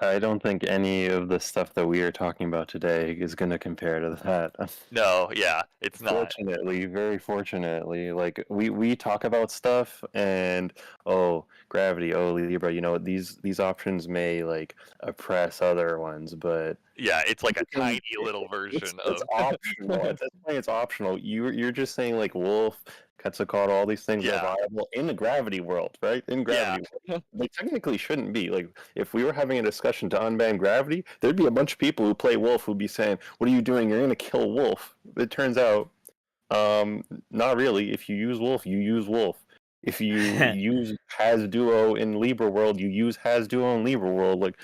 I don't think any of the stuff that we are talking about today is going to compare to that. No, yeah, it's not. Fortunately, very fortunately, like we talk about stuff and oh, gravity, oh, Libra, these options may like oppress other ones, but Yeah, it's like a tiny it- little version it's of. optional. At this point, it's optional. You're just saying like Wolf, Quetzalcoatl, all these things are Yeah, viable in the gravity world, right? In yeah, gravity, they technically shouldn't be. Like if we were having a discussion to unban gravity, there'd be a bunch of people who play Wolf who'd be saying, "What are you doing? You're gonna kill Wolf." It turns out, not really. If you use Wolf, you use Wolf. If you use Has Duo in Libra World, you use Has Duo in Libra World. Like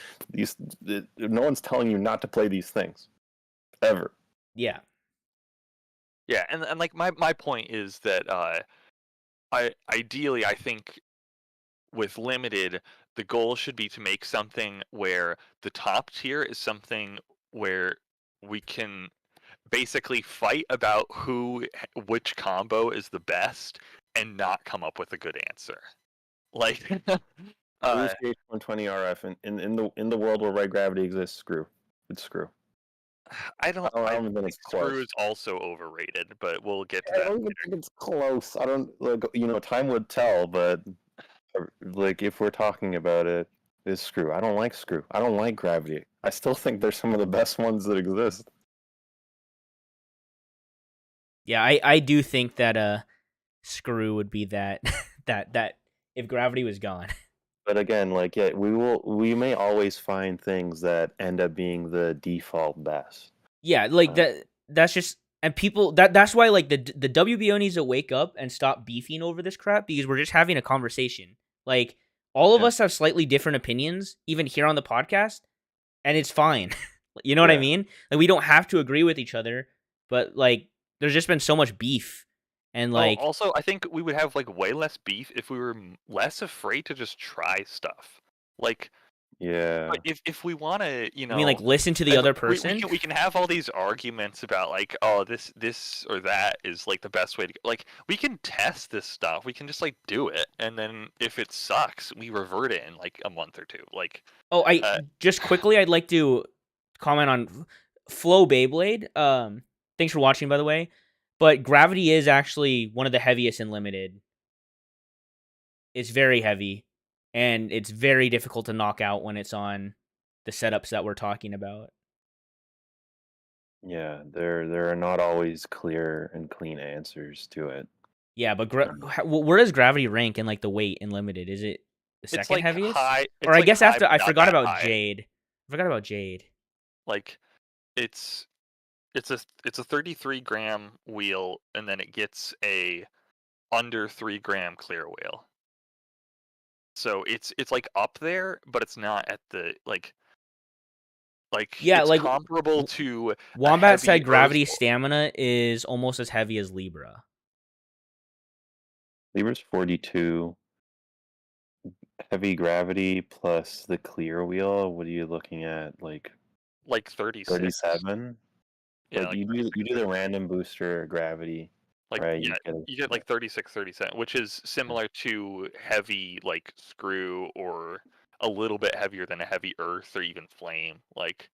no one's telling you not to play these things ever. yeah. yeah, and like my point is that ideally I think with limited, the goal should be to make something where the top tier is something where we can basically fight about which combo is the best and not come up with a good answer. Like, Use uh, H120 RF in the world where right gravity exists. Screw. It's screw. I don't. I I don't even think think it's Screw close. is also overrated, but we'll get to I that. don't even think it's close. I don't like time would tell, but like if we're talking about it, is screw. I don't like screw. I don't like gravity. I still think they're some of the best ones that exist. Yeah, I do think that Screw would be that that if gravity was gone. But again, like yeah, we may always find things that end up being the default best. Yeah, like that's just, and people that's why like the WBO needs to wake up and stop beefing over this crap, because we're just having a conversation. Like all of Yeah. us have slightly different opinions even here on the podcast, and it's fine. You know what I Yeah. mean? Like we don't have to agree with each other, but like there's just been so much beef, and Oh, like also, I think we would have like way less beef if we were less afraid to just try stuff. Like, Yeah. if we want to, you mean like listen to the other person? we can have all these arguments about like, oh, this or that is like the best way to go. Like, we can test this stuff. We can just like do it, and then if it sucks, we revert it in like a month or two. Like, Oh, I uh, just quickly I'd like to comment on Flow Beyblade. Thanks for watching, by the way. But Gravity is actually one of the heaviest in Limited. It's very heavy. and it's very difficult to knock out when it's on the setups that we're talking about. Yeah, there are not always clear and clean answers to it. Yeah, but Um, where does gravity rank in like the weight in limited? Is it the It's second like heaviest? high. Or It's I like guess high, after but I not forgot that about high. Jade. I forgot about Jade. Like it's a 33 gram wheel, and then it gets a under 3 gram clear wheel. So it's like up there, but it's not at the like Yeah, it's like comparable to a Wombat heavy said gravity Earth. stamina is almost as heavy as Libra. Libra's 42. Heavy gravity plus the clear wheel. What are you looking at? Like Like 36. 37? Yeah, Like like you do the random booster gravity, right? yeah, you get like 36, 37, which is similar to heavy like screw, or a little bit heavier than a heavy Earth or even flame. Like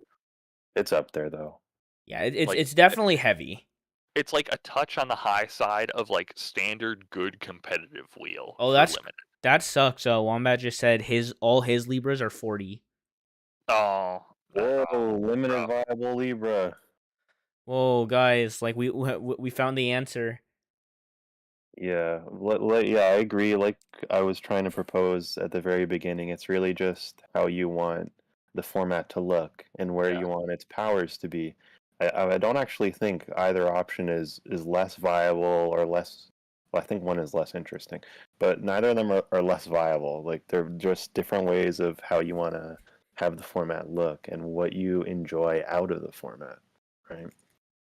It's up there though. Yeah, it's like it's definitely heavy. it's like a touch on the high side of like standard good competitive wheel Oh, for limited. that sucks. Wombat just said all his Libras are 40. Oh, Whoa, limited rough. viable Libra. Whoa, guys! Like we found the answer. Yeah, yeah, I agree. Like I was trying to propose at the very beginning, it's really just how you want the format to look and where Yeah. you want its powers to be. I don't actually think either option is less viable or less. Well, I think one is less interesting, but neither of them are less viable. Like they're just different ways of how you want to have the format look and what you enjoy out of the format, right?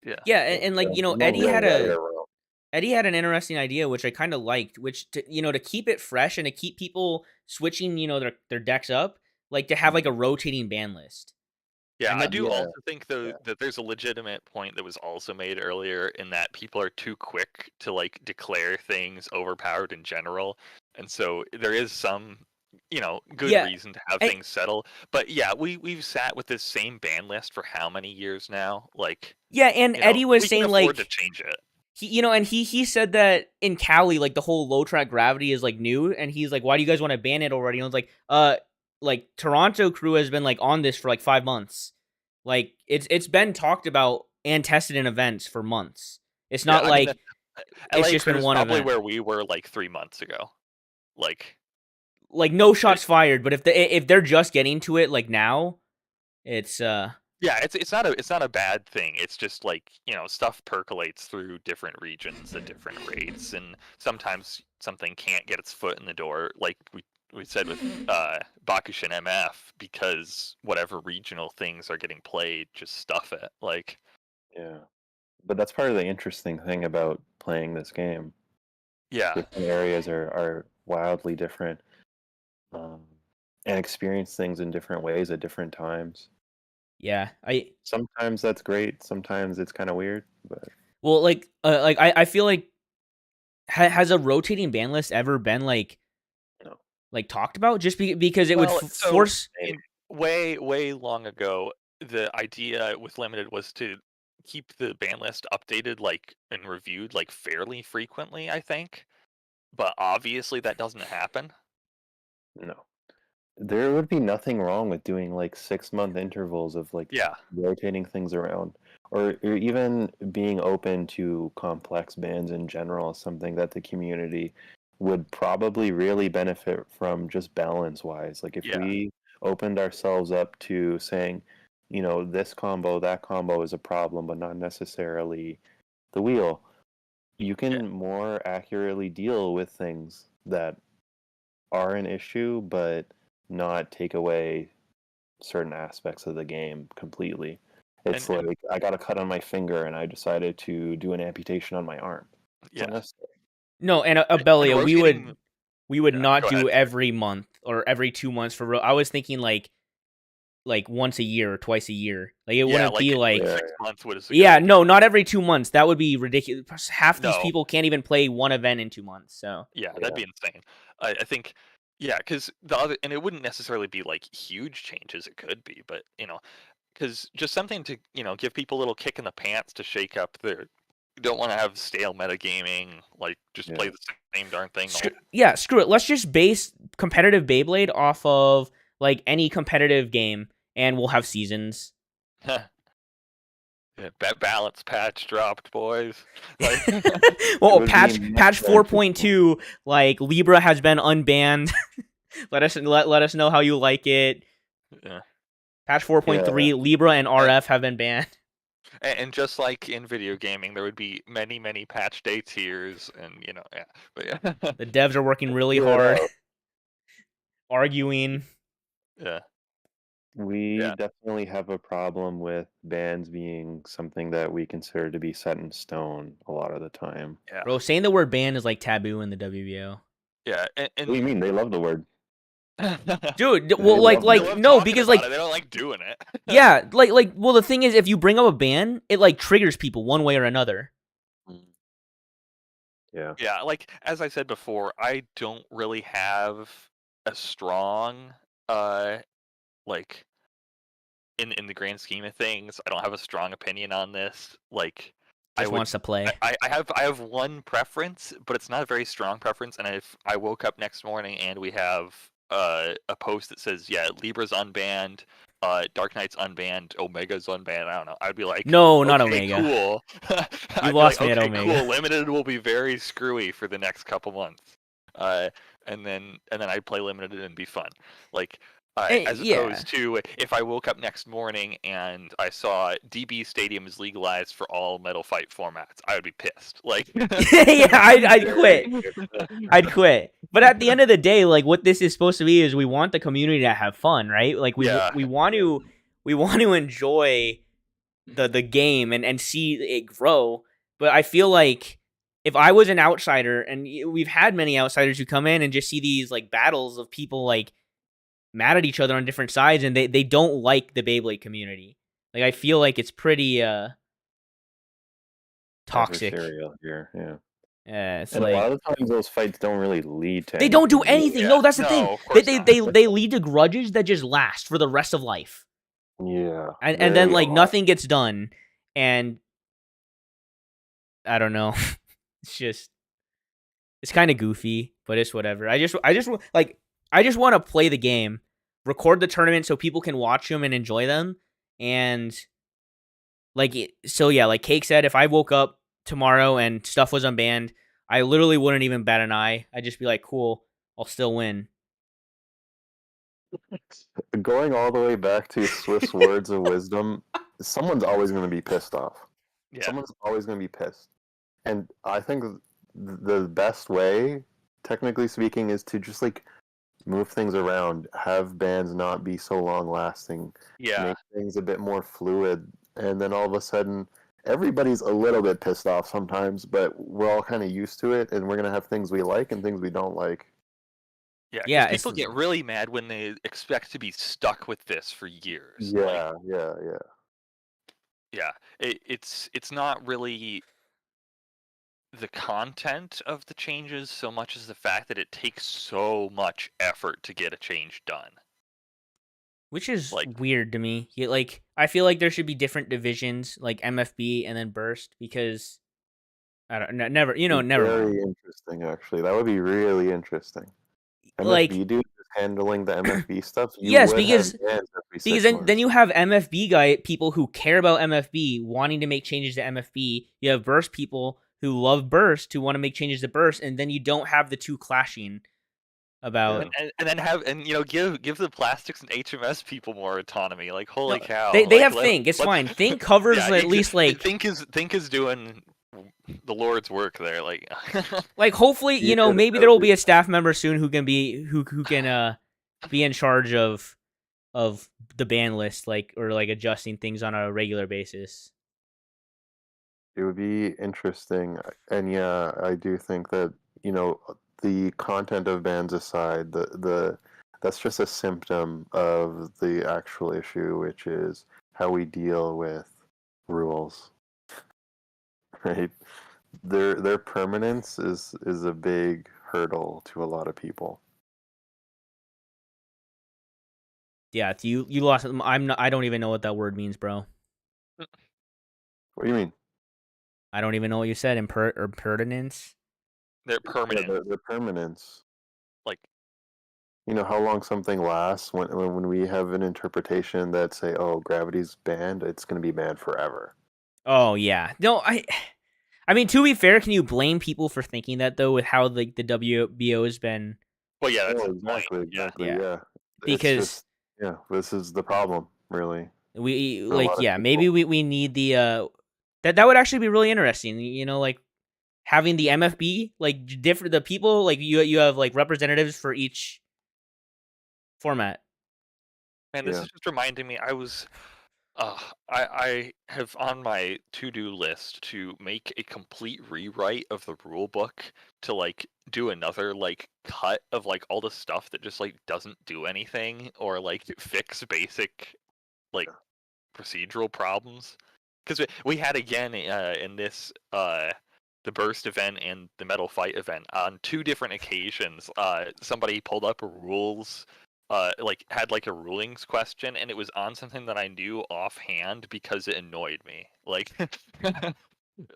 Yeah. Yeah, and like There's no real right or wrong. Eddie had an interesting idea, which I kind of liked, which to keep it fresh and to keep people switching, their decks up, like to have like a rotating ban list. Yeah, And I not, do Yeah, also think though yeah. that there's a legitimate point that was also made earlier in that people are too quick to like declare things overpowered in general. And so there is some, good Yeah, reason to have and, things settle. But yeah, we've sat with this same ban list for how many years now? Like, yeah, and Eddie was we can saying afford to like change it. he said that in Cali, like the whole low track gravity is like new, and he's like, why do you guys want to ban it already? And I was like Toronto crew has been like on this for like 5 months. Like it's been talked about and tested in events for months. It's Yeah, not I mean, like it's LA just Crew been is one probably event. where we were like 3 months ago. Like, Like no shots fired, but if they're just getting to it like now, it's yeah, it's not a bad thing. It's just like, stuff percolates through different regions at different rates, and sometimes something can't get its foot in the door, like we said with Bakushin MF, because whatever regional things are getting played, just stuff it. Like, Yeah. But that's part of the interesting thing about playing this game. yeah, Different areas are wildly different, um, and experience things in different ways at different times. yeah. Sometimes that's great. Sometimes it's kind of weird. But Well, like I feel like has a rotating ban list ever been like no, talked about just because it would well, so force way long ago, the idea with limited was to keep the ban list updated, like, and reviewed like fairly frequently, I think. But obviously that doesn't happen. no. There would be nothing wrong with doing like 6-month intervals of like Yeah, rotating things around, or even being open to complex bands in general, is something that the community would probably really benefit from just balance wise. Like if yeah, we opened ourselves up to saying, this combo, that combo is a problem, but not necessarily the wheel, you yeah. can more accurately deal with things that are an issue, but not take away certain aspects of the game completely. It's And like I got a cut on my finger and I decided to do an amputation on my arm. It's yeah, unnecessary. no, and and Abelia, rotating. we would Yeah, not go ahead. do every month or every 2 months for real. I was thinking like once a year or twice a year. Like it Yeah, wouldn't be like Yeah, like 6 months was a good yeah, idea. no, not every 2 months. That would be ridiculous. Half these No, people can't even play one event in 2 months. So yeah, yeah, that'd be insane. I think, yeah, because the other, and it wouldn't necessarily be like huge changes. It could be, but because just something to give people a little kick in the pants to shake up their. You don't want to have stale metagaming, like just play yeah. the same darn thing. The whole, yeah, screw it. Let's just base competitive Beyblade off of like any competitive game, and we'll have seasons. Yeah, balance patch dropped, boys. Like, Well, would be patch much more 4.2, like Libra has been unbanned. let us know how you like it. yeah. Patch 4.3, Libra and RF have been banned. And just like in video gaming, there would be many, many patch day tiers, and yeah. But yeah, The devs are working really Figure it hard, out. arguing. yeah, We Yeah. definitely have a problem with bans being something that we consider to be set in stone a lot of the time. yeah, Bro, saying the word ban is like taboo in the WBO. yeah. What do you mean? They love the word. Dude, They well, love they it. love no, talking because about like, it. They don't like doing it. yeah, well, the thing is, if you bring up a ban, it like triggers people one way or another. Yeah. Yeah, like as I said before, I don't really have a strong like in the grand scheme of things, I don't have a strong opinion on this. Like I Just would wants to play. I have one preference, but it's not a very strong preference, and if I woke up next morning and we have a post that says, yeah, Libra's unbanned, Dark Knight's unbanned, Omega's unbanned, I don't know. I'd be like, No, not okay, Omega. cool. You I'd be lost like, me at okay, Omega. cool. Limited will be very screwy for the next couple months. And then I'd play limited and be fun. Like as Yeah. opposed to if I woke up next morning and I saw DB Stadium is legalized for all Metal Fight formats, I would be pissed. Like, Yeah, I'd quit. I'd quit. But at the end of the day, like what this is supposed to be is we want the community to have fun, right? Like Yeah. we want to enjoy the game and see it grow. But I feel like if I was an outsider, and we've had many outsiders who come in and just see these like battles of people like mad at each other on different sides, and they don't like the Beyblade community. Like I feel like it's pretty toxic. Adversarial here, yeah. Yeah, it's And like a lot of the times those fights don't really lead to they don't do anything. anything. Yeah. No, that's the No, thing. of course not. They lead to grudges that just last for the rest of life. Yeah. And then they like are. nothing gets done, and I don't know. It's kind of goofy, but it's whatever. I just want to play the game, record the tournament so people can watch them and enjoy them, and like so yeah, like Cake said, if I woke up tomorrow and stuff was unbanned, I literally wouldn't even bat an eye. I'd just be like, cool, I'll still win. Going all the way back to Swift's words of wisdom, someone's always going to be pissed off. Yeah. Someone's always going to be pissed. And I think the best way, technically speaking, is to just like move things around, have bands not be so long lasting, Yeah. make things a bit more fluid, and then all of a sudden everybody's a little bit pissed off sometimes, but we're all kind of used to it, and we're going to have things we like and things we don't like. Yeah, 'cause Yeah, people get really mad when they expect to be stuck with this for years. Yeah, Like, yeah. It's not really the content of the changes so much as the fact that it takes so much effort to get a change done. Which is Like- weird to me. Like I feel like there should be different divisions, like MFB and then Burst, because I don't never never Very mind. interesting, actually. That would be really interesting. Like MFB dude is handling the MFB stuff. You Yes, would because- have bans every 6 because then months. you have MFB people who care about MFB wanting to make changes to MFB. You have Burst people who love Burst who want to make changes to Burst, and then you don't have the two clashing about. Yeah. And then give the plastics and HMS people more autonomy. Like, holy No, cow! They like, have let- Think. It's let's- fine. Think covers Yeah, at least like Think is doing the Lord's work there. Like, hopefully Yeah, maybe there will be a staff member soon who can be who can be in charge of the ban list, like, or like adjusting things on a regular basis. It would be interesting, and yeah, I do think that the content of bans aside, the that's just a symptom of the actual issue, which is how we deal with rules. Right? Their permanence is a big hurdle to a lot of people. Yeah, you lost. I don't even know what that word means, bro. What do you mean? I don't even know what you said. Impertinence. they're Yeah, permanent. the permanence. Like, you know how long something lasts when we have an interpretation that say, oh, gravity's banned, it's going to be banned forever. Oh yeah. No, I mean, to be fair, can you blame people for thinking that though, with how the WBO has been? Well, yeah, that's Oh, the point. exactly, Yeah. yeah. It's Because just, yeah, this is the problem, really, we for a lot of yeah, people. maybe we need the that would actually be really interesting. You know, like having the MFB, like different the people, like you have like representatives for each format. And this Yeah, is just reminding me. I have on my to-do list to make a complete rewrite of the rule book to like do another like cut of like all the stuff that just like doesn't do anything or like fix basic like procedural problems. Because we had again in this the burst event and the metal fight event on two different occasions. Somebody pulled up rules. Like had like a rulings question, and it was on something that I knew offhand because it annoyed me. Like,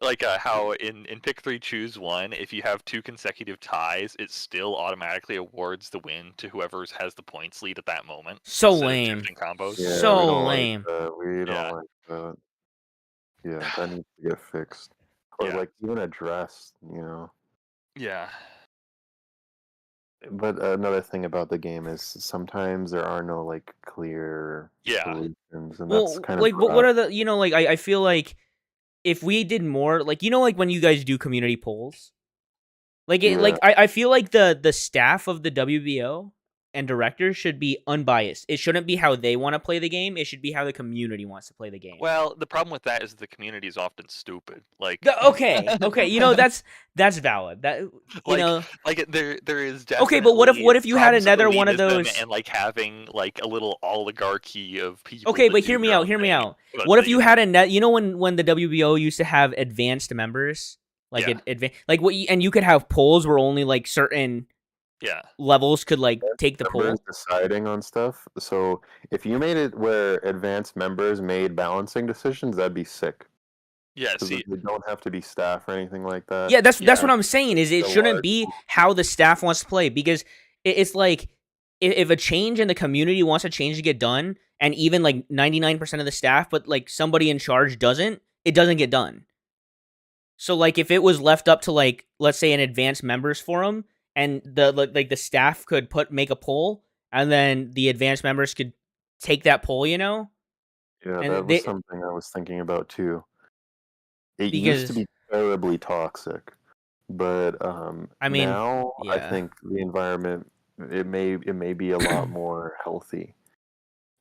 like how in pick three choose one, if you have two consecutive ties, it still automatically awards the win to whoever has the points lead at that moment So instead of lame. shifting combos. yeah, we So don't like lame. that. We don't Yeah, like that. Yeah, that needs to get fixed, or yeah, like even addressed, you know. yeah, But another thing about the game is sometimes there are no like clear yeah. solutions, and that's Well, kind of like what rough. are the like I feel like if we did more like like when you guys do community polls, like Yeah, I feel like the staff of the WBO and directors should be unbiased. It shouldn't be how they want to play the game. It should be how the community wants to play the game. Well, the problem with that is the community is often stupid. Like, Okay, okay, that's valid. That like, there is okay, but definitely what if you had problems with another one of elitism those? and like having like a little oligarchy of people Okay, that but do hear me their out. own Hear me thing. out. But What if you you know, had when the WBO used to have advanced members, like yeah, like and you could have polls where only like certain yeah, levels could like take the members poll. deciding on stuff. So if you made it where advanced members made balancing decisions, that'd be sick. yeah. Because See, they don't have to be staff or anything like that. Yeah, that's yeah, what I'm saying. Is it The shouldn't large be how the staff wants to play because it's like if a change in the community wants a change to get done, and even like 99% of the staff, but like somebody in charge doesn't, it doesn't get done. So like if it was left up to like let's say an advanced members forum and like the staff could make a poll and then the advanced members could take that poll, Yeah, that and was they something I was thinking about too. It used to because be terribly toxic, but I mean, now I yeah. think the environment it may be a lot more healthy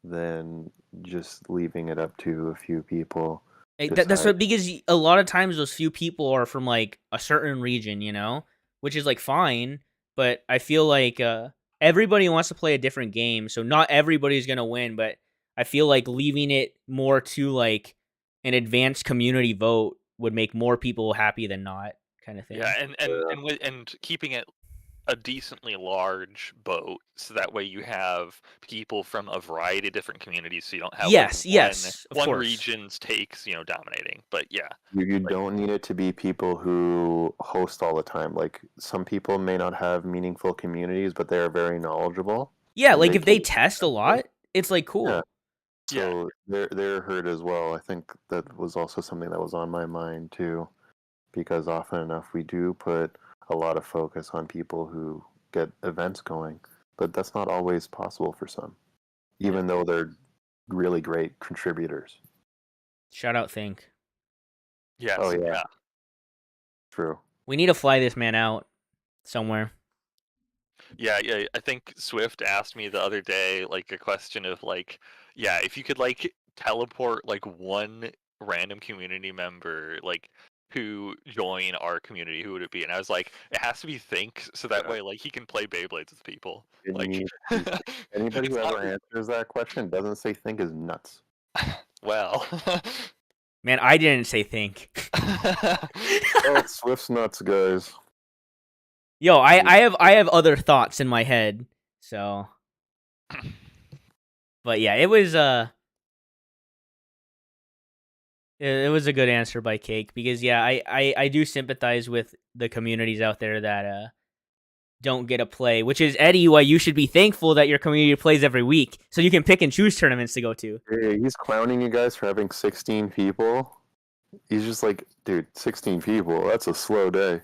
than just leaving it up to a few people That's decide. what because a lot of times those few people are from like a certain region, which is like fine. But I feel like everybody wants to play a different game, so not everybody's gonna win. But I feel like leaving it more to like an advanced community vote would make more people happy than not, kind of yeah, thing. and keeping it a decently large boat, so that way you have people from a variety of different communities, so you don't have like Yes, yes, of one course. region's takes dominating. But yeah, You like don't need it to be people who host all the time. Like some people may not have meaningful communities, but they are very knowledgeable Yeah, and like they if they can. test a lot, it's like Yeah, cool. yeah, so they're heard as well. I think that was also something that was on my mind too, because often enough we do put a lot of focus on people who get events going, but that's not always possible for some, yeah, even though they're really great contributors. Shout out, think Oh yes, yeah, yeah. true. we need to fly this man out somewhere. Yeah, yeah. I think Swift asked me the other day, like a question of like, yeah, if you could like teleport like one random community member, like to join our community, who would it be? And I was like, it has to be Think, so that Yeah, way like he can play Beyblades with people. it Like, needs to be. Anybody it's who not ever answers that question doesn't say think is nuts. well. Man, I didn't say think. Oh, Swift's nuts, guys. Yo, I have other thoughts in my head. So, but yeah, it was a good answer by Cake because yeah, I do sympathize with the communities out there that don't get a play, which is Eddiehh, why you should be thankful that your community plays every week, so you can pick and choose tournaments to go to. Hey, he's clowning you guys for having 16 people. He's just like, dude, 16 people. That's a slow day.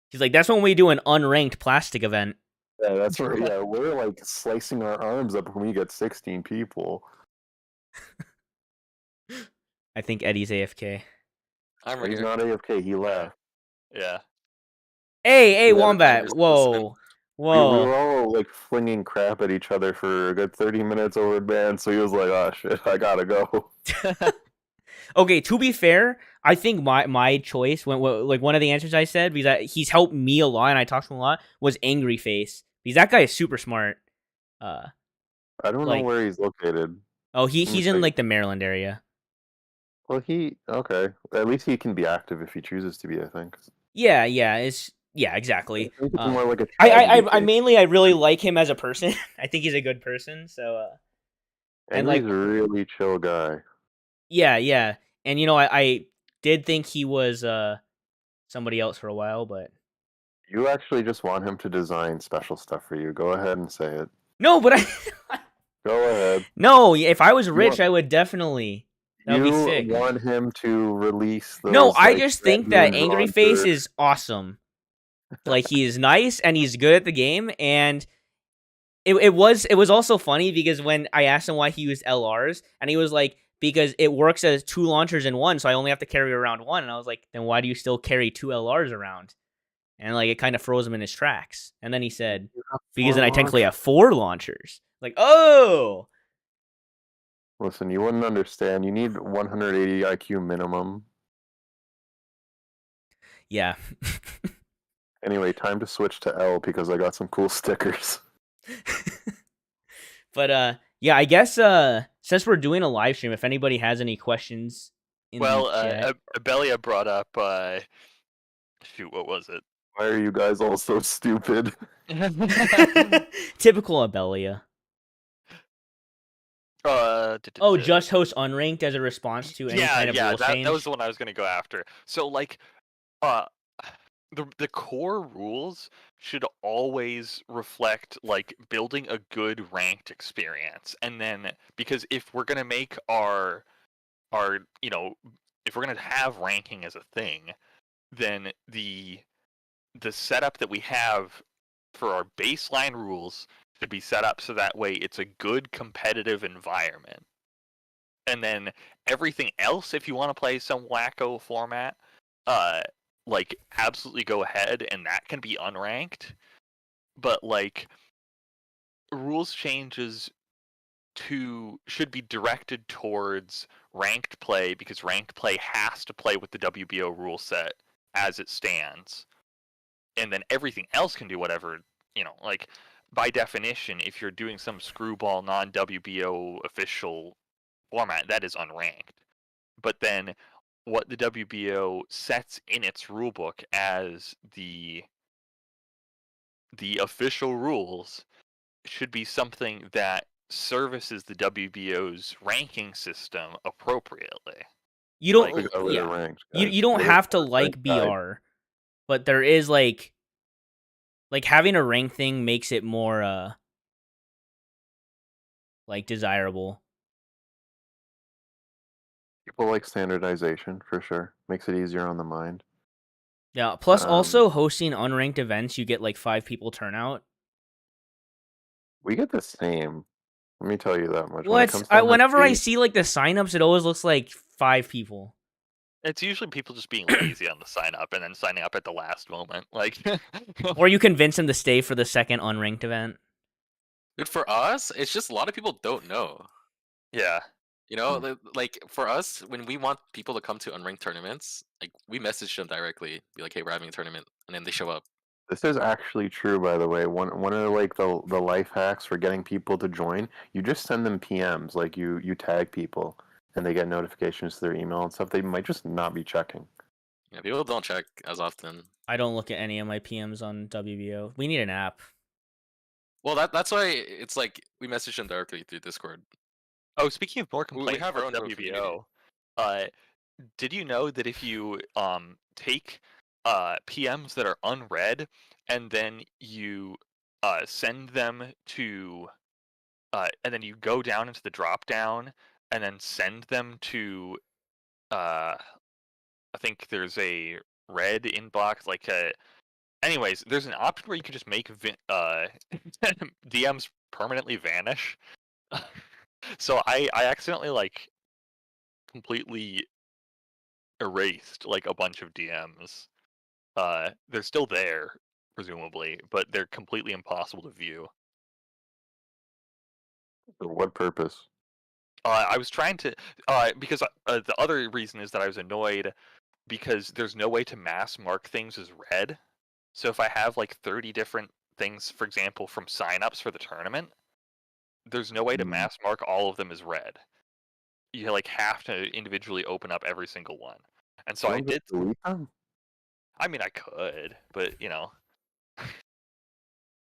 He's like, that's when we do an unranked plastic event. Yeah, that's right. Yeah, we're like slicing our arms up when we get 16 people. I think Eddieh's AFK. I'm right He's here. not AFK. He left. Yeah. Hey, Yeah, Wombat. just Whoa. We Whoa. were all like flinging crap at each other for a good 30 minutes over band, so he was like, oh shit, I gotta go. Okay, to be fair, I think my choice, like one of the answers I said, because he's helped me a lot and I talked to him a lot, was Angry Face. Because that guy is super smart. I don't Like- know where he's located. Oh, me he's in check. like the Maryland area. Well, okay. At least he can be active if he chooses to be, I think. Yeah, exactly. I think it's more like a I tragedy mainly I really like him as a person. I think he's a good person. So and, Angry's like- a really chill guy. yeah, and I did think he was somebody else for a while, but You actually just want him to design special stuff for you. Go ahead and say it. no, but Go ahead. no. If I was rich, want- I would definitely. That would be You sick. want him to release those, No, I like, just think that hand-drawn Angry Face drawings is awesome. Like he is nice and he's good at the game, and it was also funny because when I asked him why he used LRs, and he was like, because it works as 2 launchers in one, so I only have to carry around 1. And I was like, then why do you still carry 2 LRs around? And like it kind of froze him in his tracks. And then he said, because then I technically have 4 launchers. Like, oh, Listen, you wouldn't understand. You need 180 IQ minimum. yeah. Anyway, time to switch to L because I got some cool stickers. But yeah, I guess since we're doing a live stream, if anybody has any questions in Well, the chat. Abelia brought up. Shoot, what was it? Why are you guys all so stupid? Typical Abelia. Oh, just host unranked as a response to any kind of rule change. That was the one I was gonna go after. So like, the core rules should always reflect like building a good ranked experience, and then because if we're gonna make our if we're gonna have ranking as a thing, then the setup that we have for our baseline rules should be set up so that way it's a good competitive environment. And then everything else, if you want to play some wacko format, like absolutely go ahead, and that can be unranked. But like rules changes should be directed towards ranked play, because ranked play has to play with the WBO rule set as it stands. And then everything else can do whatever, like by definition, if you're doing some screwball non-WBO official format, that is unranked. But then what the WBO sets in its rulebook as the official rules should be something that services the WBO's ranking system appropriately. You don't, like, Because we're yeah. ranked, You guys. don't We're have to ranked like guys. BR, but there is like having a rank thing makes it more like desirable. People like standardization for sure. Makes it easier on the mind. Yeah. Plus, also hosting unranked events, you get like 5 people turnout. We get the same. Let me tell you that much. When it What? comes to Whenever I MFB, see like the signups, it always looks like 5 people. It's usually people just being lazy on the sign up and then signing up at the last moment. Like, Or you convince them to stay for the second unranked event. Dude, for us, it's just a lot of people don't know. yeah, You know, like for us, when we want people to come to unranked tournaments, like we message them directly, be like, "Hey, we're having a tournament," and then they show up. this is actually true, by the way. One of like the life hacks for getting people to join, you just send them PMs, like you tag people, and they get notifications to their email and stuff. They might just not be checking. Yeah, people don't check as often. I don't look at any of my PMs on WBO. We need an app. Well, that's why it's like we message them directly through Discord. Oh, speaking of more We complaints have our about own community. WBO, did you know that if you take PMs that are unread and then you send them to, and then you go down into the drop down, and then send them to. I think there's a red inbox, like a. Anyways, there's an option where you can just make DMs permanently vanish. So I accidentally like completely erased like a bunch of DMs. They're still there, presumably, but they're completely impossible to view. For what purpose? I was trying to, because the other reason is that I was annoyed because there's no way to mass mark things as red. So if I have like 30 different things, for example, from signups for the tournament, there's no way to mass mark all of them as red. You like have to individually open up every single one. And so I Don't just did. delete them? I mean, I could, but you know,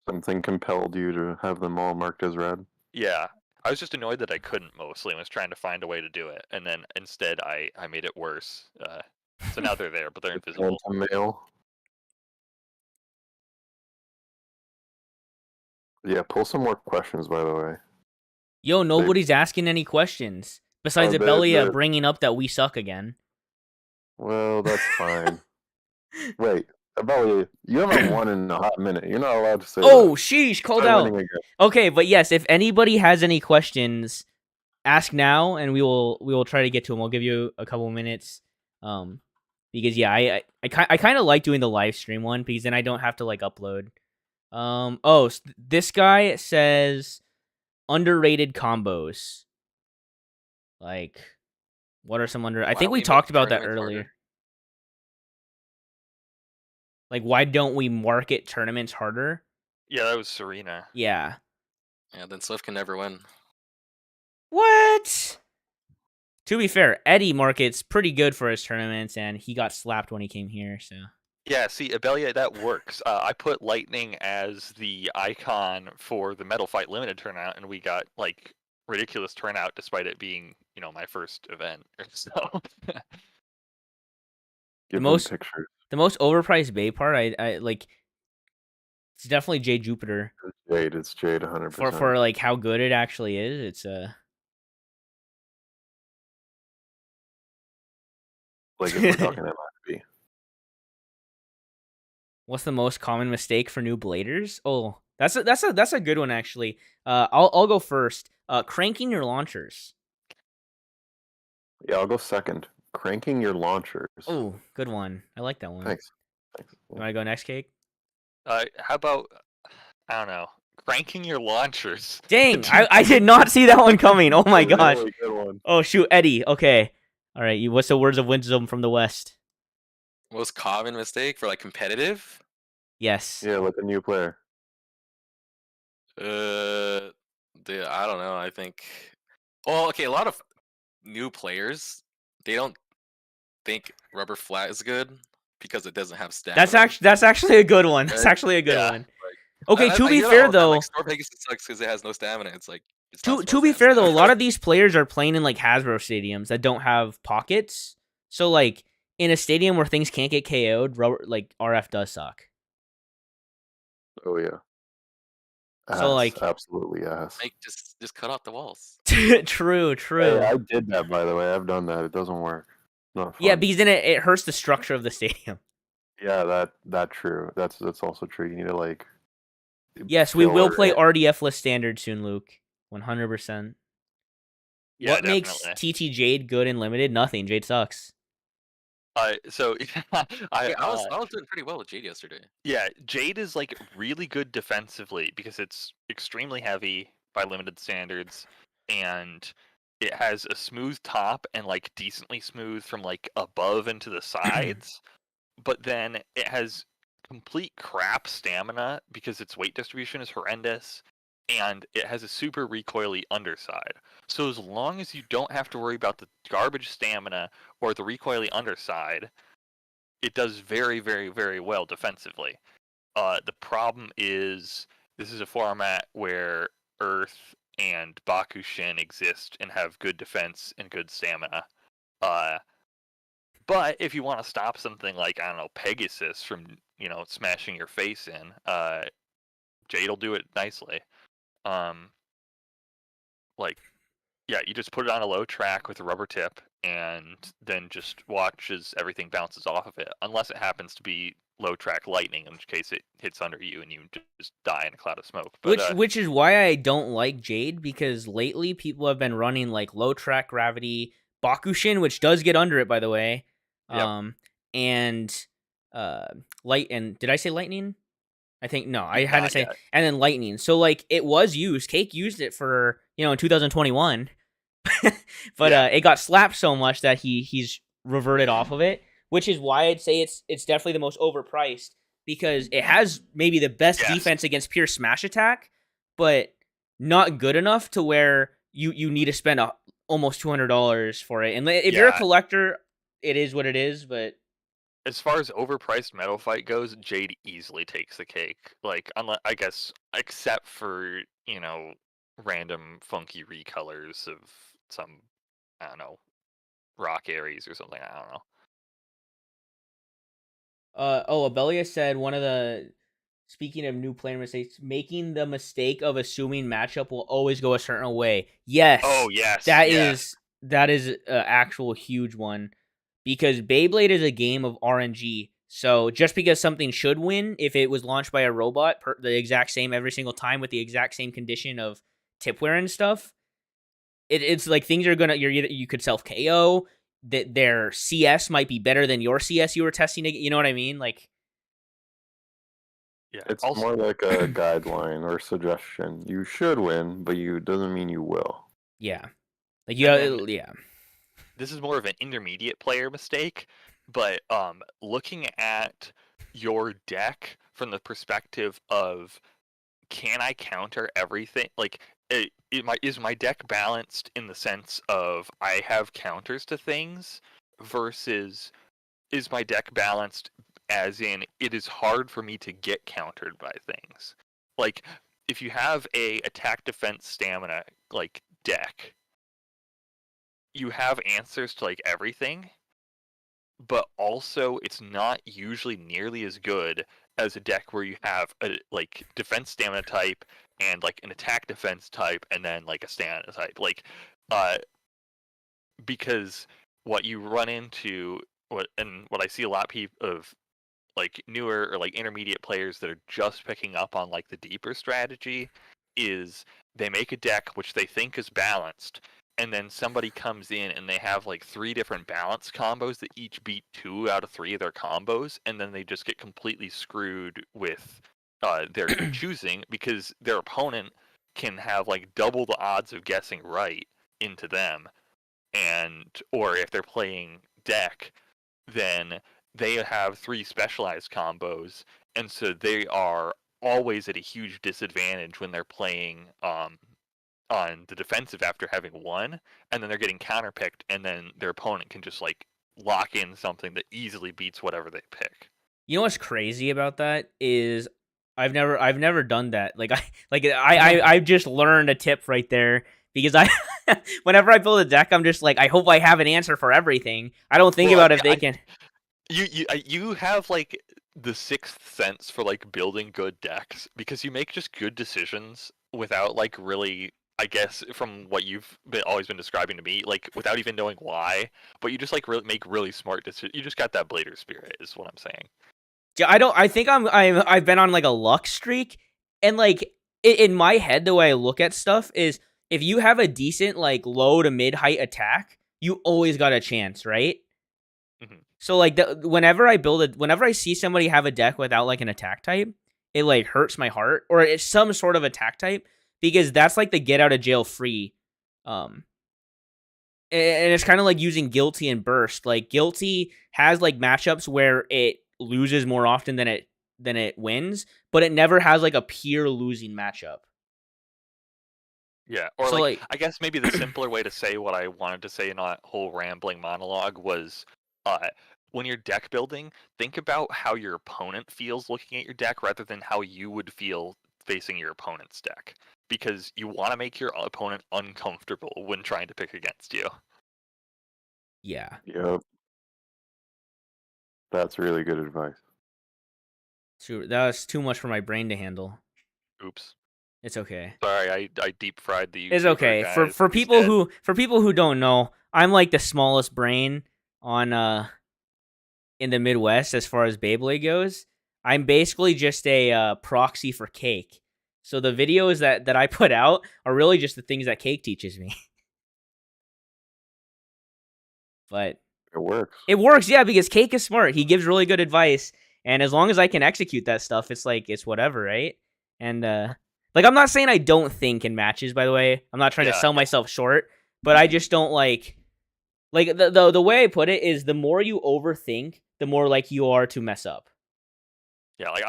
Something compelled you to have them all marked as red? yeah. I was just annoyed that I couldn't mostly and was trying to find a way to do it. And then instead I made it worse. So now they're there, but they're invisible. Phantom mail. Yeah, pull some more questions, by the way. Yo, nobody's asking any questions besides Eddiehh bringing up that we suck again. Well, that's fine. Wait, Abellia, you haven't won in a hot minute. You're not allowed to say Oh, that. sheesh, called Try out. winning again. Okay, but yes, if anybody has any questions, ask now, and we will try to get to them. I'll give you a couple minutes, because yeah, I kind of like doing the live stream one because then I don't have to like upload. This guy says underrated combos. Like, what are some under? I think we talked about that earlier. Like, why don't we market tournaments harder? Yeah, that was Serena. Yeah. Yeah, then Swift can never win. What? To be fair, Eddiehh markets pretty good for his tournaments, and he got slapped when he came here, so. Yeah, see, Abellia, that works. I put Lightning as the icon for the Metal Fight Limited turnout, and we got, like, ridiculous turnout despite it being, you know, my first event. So. Give them pictures. The most overpriced Bay part, I like. It's definitely Jade Jupiter. It's Jade 100%. For like how good it actually is, it's like if we're talking MFB. What's the most common mistake for new bladers? Oh, that's a good one actually. I'll go first. Cranking your launchers. Yeah, I'll go second. Cranking your launchers. Oh, good one. I like that one. Thanks. You want to go next, Cake? How about, I don't know, cranking your launchers? Dang, I did not see that one coming. Oh my gosh. Really good one. Oh shoot, Eddiehh. Okay. All right. What's the words of wisdom from the West? Most common mistake for like competitive? Yes. Yeah, like a new player. I don't know. I think. Well, okay. A lot of new players, they don't think rubber flat is good because it doesn't have stamina. That's actually a good one. That's actually a good one. Okay, to be fair though, like Store Pegasus sucks because it has no stamina. It's like to be fair though, a lot of these players are playing in like Hasbro stadiums that don't have pockets. So like in a stadium where things can't get KO'd, like RF does suck. Oh yeah. So like absolutely ass. Like just cut out the walls. True. Hey, I did that by the way. I've done that. It doesn't work. Not fun. Yeah, because then it hurts the structure of the stadium. Yeah, that true. That's also true. You need to like. Yes, we will play RDF-less standard soon, Luke. 100%. Yeah, what makes TT Jade good and limited? Nothing. Jade sucks. So I was doing pretty well with Jade yesterday. Yeah, Jade is like really good defensively because it's extremely heavy by limited standards, and it has a smooth top and like decently smooth from like above and to the sides. But then it has complete crap stamina because its weight distribution is horrendous, and it has a super recoily underside. So as long as you don't have to worry about the garbage stamina or the recoily underside, it does very, very, very well defensively. The problem is this is a format where Earth and Bakushin exist and have good defense and good stamina. But if you want to stop something like, I don't know, Pegasus from smashing your face in. Jade will do it nicely. Like, yeah, you just put it on a low track with a rubber tip, and then just watch as everything bounces off of it. Unless it happens to be low track lightning, in which case it hits under you and you just die in a cloud of smoke. But Which is why I don't like Jade, because lately people have been running like low track gravity Bakushin, which does get under it, by the way. Yep. And light, and did I say lightning? I think no, I hadn't not say, yet. and then lightning. So like it was used. Cake used it for in 2021, but Yeah. it got slapped so much that he's reverted off of it, which is why I'd say it's definitely the most overpriced, because it has maybe the best Yes. defense against pure smash attack, but not good enough to where you need to spend almost $200 for it. And if you're a Yeah. collector, it is what it is. But As far as overpriced metal fight goes, Jade easily takes the cake. Like, unless, I guess, except for random funky recolors of some, I don't know, rock Aries or something. I don't know. Abelia said one of the, speaking of new player mistakes, making the mistake of assuming matchup will always go a certain way. Yes. Oh yes, that yes. is an actual huge one, because Beyblade is a game of RNG. So just because something should win if it was launched by a robot the exact same every single time with the exact same condition of tipware and stuff, it's like things are gonna you could self KO. That their CS might be better than your CS you were testing. You know what I mean? Like, Yeah. It's Also, more like a guideline or suggestion. You should win, but you doesn't mean you will. yeah, like yeah. This is more of an intermediate player mistake, but looking at your deck from the perspective of, can I counter everything? Like, is my deck balanced in the sense of I have counters to things, versus is my deck balanced as in it is hard for me to get countered by things? Like, if you have a attack, defense, stamina like deck, you have answers to like everything, but also it's not usually nearly as good as a deck where you have a like defense stamina type and like an attack defense type and then like a stamina type. Like, because what you run into, what I see a lot of like newer or like intermediate players that are just picking up on like the deeper strategy, is they make a deck which they think is balanced, and then somebody comes in and they have like 3 different balance combos that each beat 2 out of 3 of their combos, and then they just get completely screwed with their choosing, because their opponent can have like double the odds of guessing right into them, or if they're playing deck, then they have 3 specialized combos, and so they are always at a huge disadvantage when they're playing on the defensive after having won, and then they're getting counterpicked, and then their opponent can just like lock in something that easily beats whatever they pick. You know what's crazy about that is I've never done that. I just learned a tip right there, because I whenever I build a deck, I'm just like, I hope I have an answer for everything. I don't think about if they can. You have like the sixth sense for like building good decks, because you make just good decisions without like really, I guess, from what you've always been describing to me, like without even knowing why, but you just like make really smart decisions. You just got that Blader spirit, is what I'm saying. I think I've been on like a luck streak, and like in my head, the way I look at stuff is, if you have a decent like low to mid height attack, you always got a chance, right? Mm-hmm. So like whenever I see somebody have a deck without like an attack type, it like hurts my heart, or it's some sort of attack type, because that's like the get out of jail free. And it's kind of like using Guilty and Burst. Like Guilty has like matchups where it loses more often than it wins, but it never has like a pure losing matchup. Yeah, or So, like I guess maybe the simpler way to say what I wanted to say in that whole rambling monologue was, when you're deck building, think about how your opponent feels looking at your deck rather than how you would feel facing your opponent's deck, because you want to make your opponent uncomfortable when trying to pick against you. yeah. Yep. That's really good advice. That was too much for my brain to handle. Oops. It's okay. Sorry, I deep fried the YouTuber, It's okay. guys. For He's people dead. who don't know, I'm like the smallest brain on in the Midwest as far as Beyblade goes. I'm basically just a proxy for Cake. So the videos that I put out are really just the things that Cake teaches me. But It works. it works, yeah, because Cake is smart. He gives really good advice, and as long as I can execute that stuff, it's like it's whatever, right? And like I'm not saying I don't think in matches, by the way. I'm not trying to Yeah, sell myself short, but I just don't like the way I put it is the more you overthink, the more like you are to mess up. Yeah, like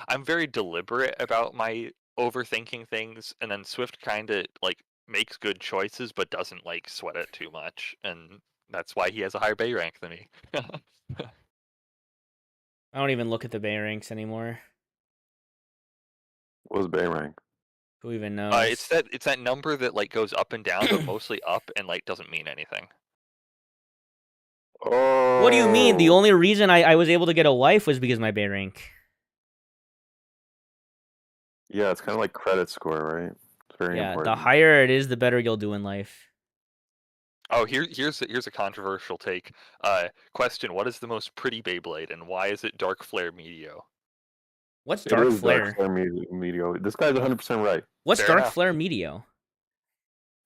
I'm very deliberate about my overthinking things, and then Swift kind of like makes good choices, but doesn't like sweat it too much, and that's why he has a higher Bay rank than me. I don't even look at the Bay ranks anymore. What was Bay rank? Who even knows? It's that number that like goes up and down, but mostly up, and like doesn't mean anything. Oh. What do you mean? The only reason I was able to get a wife was because of my Bay rank. Yeah, it's kind of like credit score, right? It's very Yeah, important. the higher it is, the better you'll do in life. Oh, here's a controversial take. Question: what is the most pretty Beyblade, and why is it Dark Flare Medio? What's It Dark is Flare? Dark Flare Medio. This guy's 100% right. What's Fair Dark enough. Flare Medio?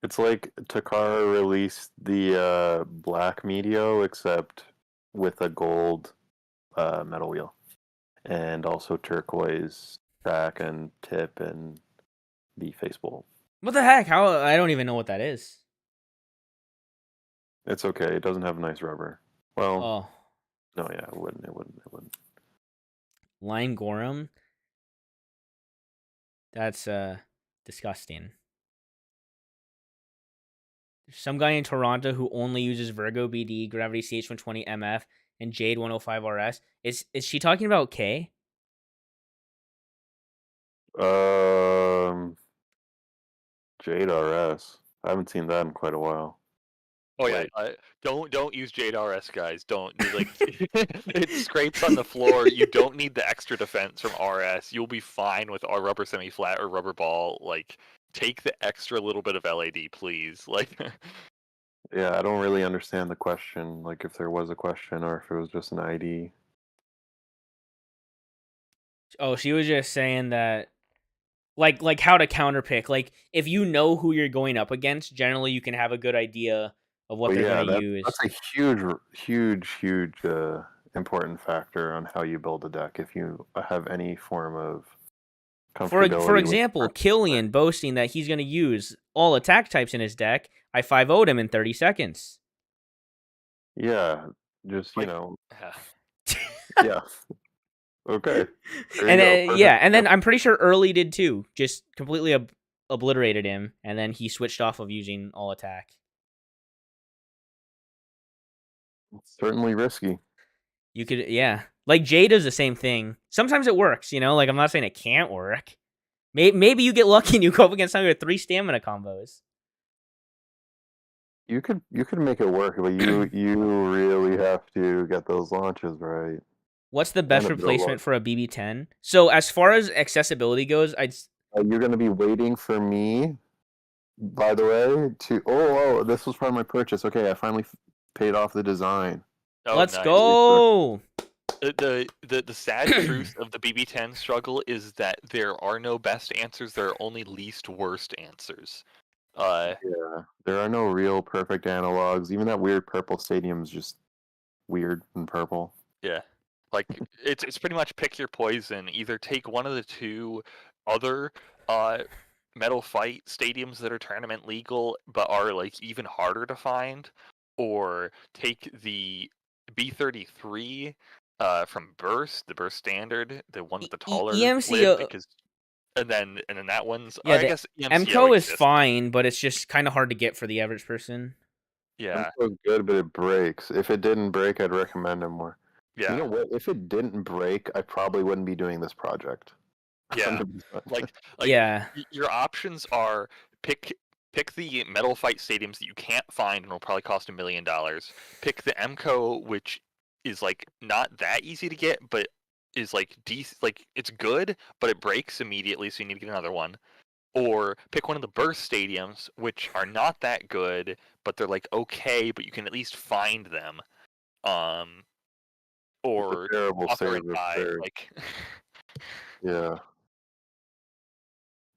It's like Takara released the black Medio, except with a gold metal wheel, and also turquoise back and tip and the face bowl. What the heck? How I don't even know what that is. It's okay. It doesn't have nice rubber. Well, Oh, no, yeah, it wouldn't. Lime Gorham. That's disgusting. There's some guy in Toronto who only uses Virgo BD, Gravity CH120 MF, and Jade 105 RS. Is she talking about K? Jade RS. I haven't seen that in quite a while. Oh Wait. yeah, don't use Jade RS, guys. Don't like it scrapes on the floor. You don't need the extra defense from RS. You'll be fine with our rubber semi flat or rubber ball. Like take the extra little bit of LAD, please. Like Yeah, I don't really understand the question. Like, if there was a question or if it was just an ID. Oh, she was just saying that like how to counterpick. Like if you know who you're going up against, generally you can have a good idea of what But they're yeah, going to use. that's a huge important factor on how you build a deck. If you have any form of comfortability. For with example, the Killian boasting that he's going to use all attack types in his deck. I 5-0'd him in 30 seconds. Yeah, just Like- yeah. Okay. There And you go. then, Perfect. yeah, and then I'm pretty sure Early did too. Just completely obliterated him, and then he switched off of using all attack. It's certainly risky. You could, yeah. Like Jay does the same thing. Sometimes it works, you know. Like I'm not saying it can't work. Maybe you get lucky and you go up against somebody with 3 stamina combos. You could make it work, but you really have to get those launches right. What's the best And a build replacement launch. for a BB10? So as far as accessibility goes, You're gonna be waiting for me, by the way, to this was part of my purchase. Okay, I finally paid off the design. oh, let's nice. go. The sad truth of the BB10 struggle is that there are no best answers. There are only least worst answers. Yeah, there are no real perfect analogs. Even that weird purple stadium's just weird and purple. Yeah, like it's pretty much pick your poison. Either take one of the two other metal fight stadiums that are tournament legal but are like even harder to find, or take the B33 from Burst, the Burst Standard, the one with the taller EMCO lid, because and then that one's Yeah, I guess EMCO MCO is exists. fine, but it's just kind of hard to get for the average person. Yeah, It's good, but it breaks. If it didn't break, I'd recommend it more. yeah. You know what? If it didn't break, I probably wouldn't be doing this project. Yeah. 100%. Like Yeah. your options are pick the metal fight stadiums that you can't find and will probably cost $1 million. Pick the MCO, which is like not that easy to get, but is like like it's good, but it breaks immediately, so you need to get another one. Or pick one of the burst stadiums, which are not that good, but they're like okay, but you can at least find them. It's a Or terrible author state and of die, affairs. like Yeah.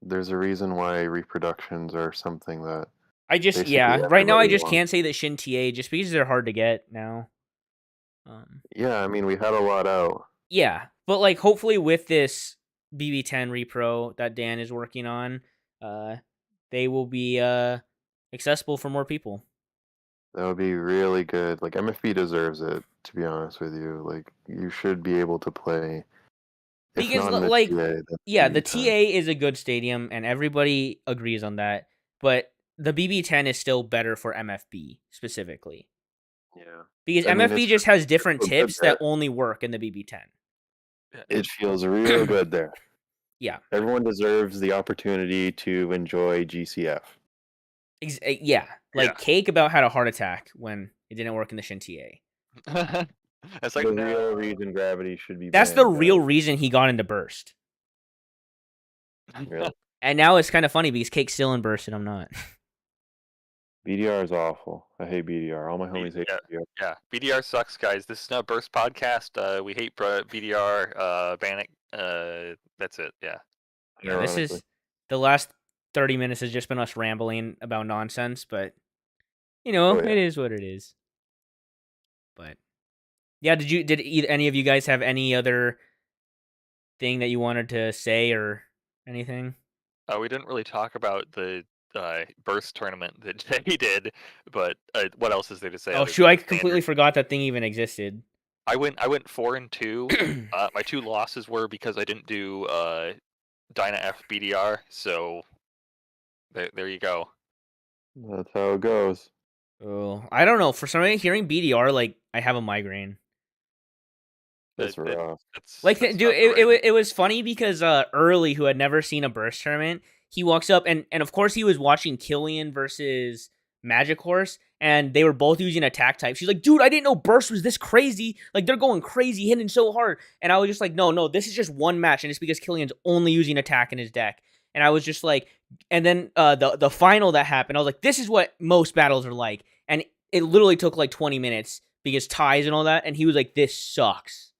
There's a reason why reproductions are something that basically right now I everybody just wants. can't say that Shin TA just because they're hard to get now. Yeah, I mean, we had a lot out. Yeah, but like hopefully with this BB10 repro that Dan is working on, they will be accessible for more people. That would be really good. Like, MFB deserves it, to be honest with you. Like, you should be able to play, if Because not in the like TA, then yeah, the BB10. TA is a good stadium and everybody agrees on that, but the BB10 is still better for MFB specifically. Yeah. Because I mean, MFB just has different feels good tips there. that only work in the BB10. It feels real good there. Yeah. Everyone deserves the opportunity to enjoy GCF. Yeah. Like Cake about had a heart attack when it didn't work in the Shin TA. it's like The no. real reason gravity should be That's banned, the real guys. reason he got into Burst. Really. And now it's kind of funny because Cake's still in Burst and I'm not. BDR is awful. I hate BDR. All my homies hate BDR. Yeah, BDR sucks, guys. This is not Burst Podcast. We hate BDR. Ban it. That's it. Yeah. Yeah, this is the last 30 minutes has just been us rambling about nonsense, but you know, Oh, yeah. it is what it is. But yeah, did any of you guys have any other thing that you wanted to say or anything? We didn't really talk about the Burst tournament that Jay did, but what else is there to say? Oh other shoot, than I the completely standard? forgot that thing even existed. I went 4-2. My 2 losses were because I didn't do Dyna F BDR. So there you go. That's how it goes. Oh, I don't know. For some reason, hearing BDR, like I have a migraine. That's rough. Like, That's dude, not the right- it was funny because Early, who had never seen a Burst tournament, he walks up and of course he was watching Killian versus Magic Horse, and they were both using attack type. She's like, dude, I didn't know Burst was this crazy. Like, they're going crazy, hitting so hard. And I was just like, no, this is just one match, and it's because Killian's only using attack in his deck. And I was just like, and then the final that happened, I was like, this is what most battles are like. And it literally took like 20 minutes because ties and all that, and he was like, this sucks.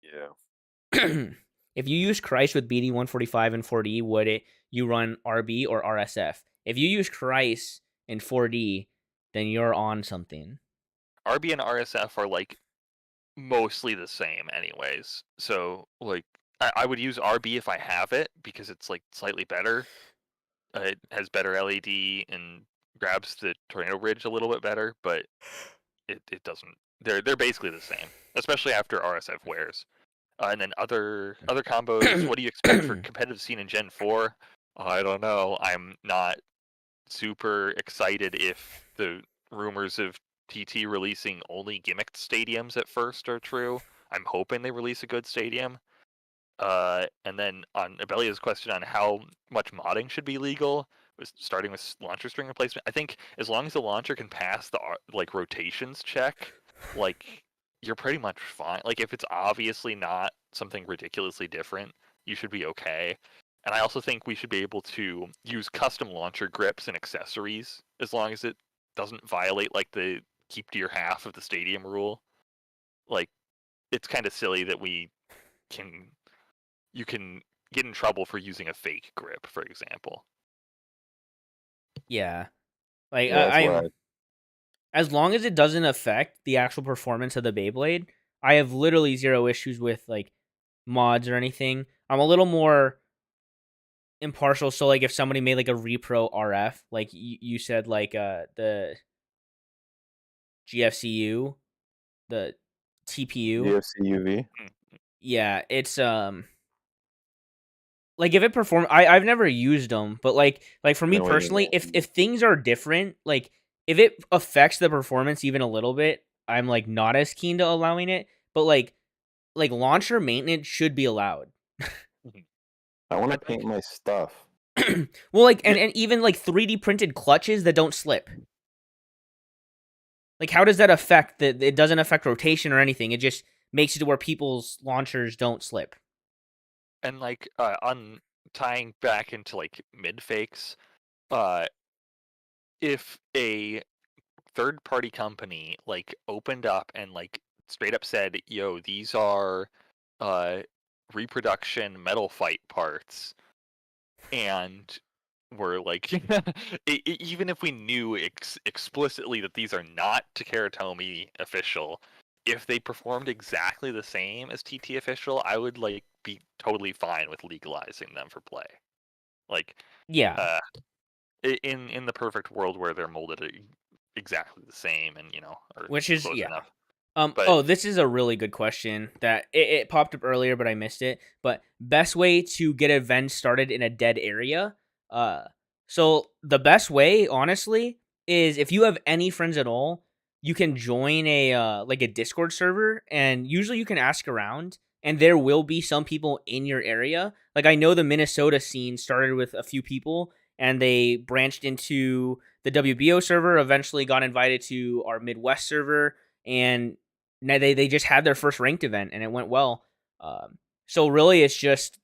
Yeah. If you use Christ with BD 145 and 4D, would you run RB or RSF? If you use Christ in 4D, then you're on something. RB and RSF are like mostly the same anyways. So like I would use RB if I have it because it's like slightly better. It has better LED and grabs the tornado bridge a little bit better, but it doesn't. They're basically the same, especially after RSF wears. And then other combos. What do you expect for competitive scene in Gen 4? I don't know. I'm not super excited if the rumors of TT releasing only gimmicked stadiums at first are true. I'm hoping they release a good stadium. And then on Abelia's question on how much modding should be legal, was starting with launcher string replacement. I think as long as the launcher can pass the like rotations check, like you're pretty much fine. Like if it's obviously not something ridiculously different, you should be okay. And I also think we should be able to use custom launcher grips and accessories as long as it doesn't violate like the keep to your half of the stadium rule. Like it's kind of silly that you can get in trouble for using a fake grip, for example. Yeah. Like Yeah, that's I'm why. as long as it doesn't affect the actual performance of the Beyblade, I have literally zero issues with like mods or anything. I'm a little more impartial, so like if somebody made like a repro RF, like you said, like the GFCU, the TPU, DFCUV. yeah, it's like if it perform, I've never used them, but like for me No, I personally, didn't. if things are different, like if it affects the performance even a little bit, I'm like not as keen to allowing it. But like launcher maintenance should be allowed. I want I to paint my stuff. Well, like and even like 3D printed clutches that don't slip. Like how does that affect that? It doesn't affect rotation or anything. It just makes it to where people's launchers don't slip. And like on tying back into like mid fakes, uh, if a third party company like opened up and like straight up said, "Yo, these are uh reproduction metal fight parts," and were like, even if we knew explicitly that these are not Takara Tomy official, if they performed exactly the same as TT official, I would like be totally fine with legalizing them for play. Like, Yeah. uh, in the perfect world where they're molded exactly the same and are Which is, close yeah. enough. But Oh, this is a really good question that it popped up earlier, but I missed it. But best way to get events started in a dead area. So the best way, honestly, is if you have any friends at all, you can join a like a Discord server, and usually you can ask around, and there will be some people in your area. Like I know the Minnesota scene started with a few people, and they branched into the WBO server. Eventually, got invited to our Midwest server, and now they just had their first ranked event and it went well. So really, it's just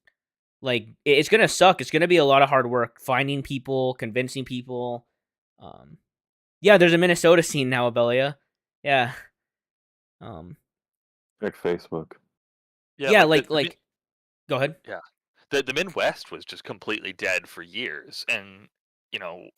like it's gonna suck. It's gonna be a lot of hard work finding people, convincing people. Yeah, there's a Minnesota scene now, Abelia. Yeah. Check Facebook. Yeah, like go ahead. the Midwest was just completely dead for years, and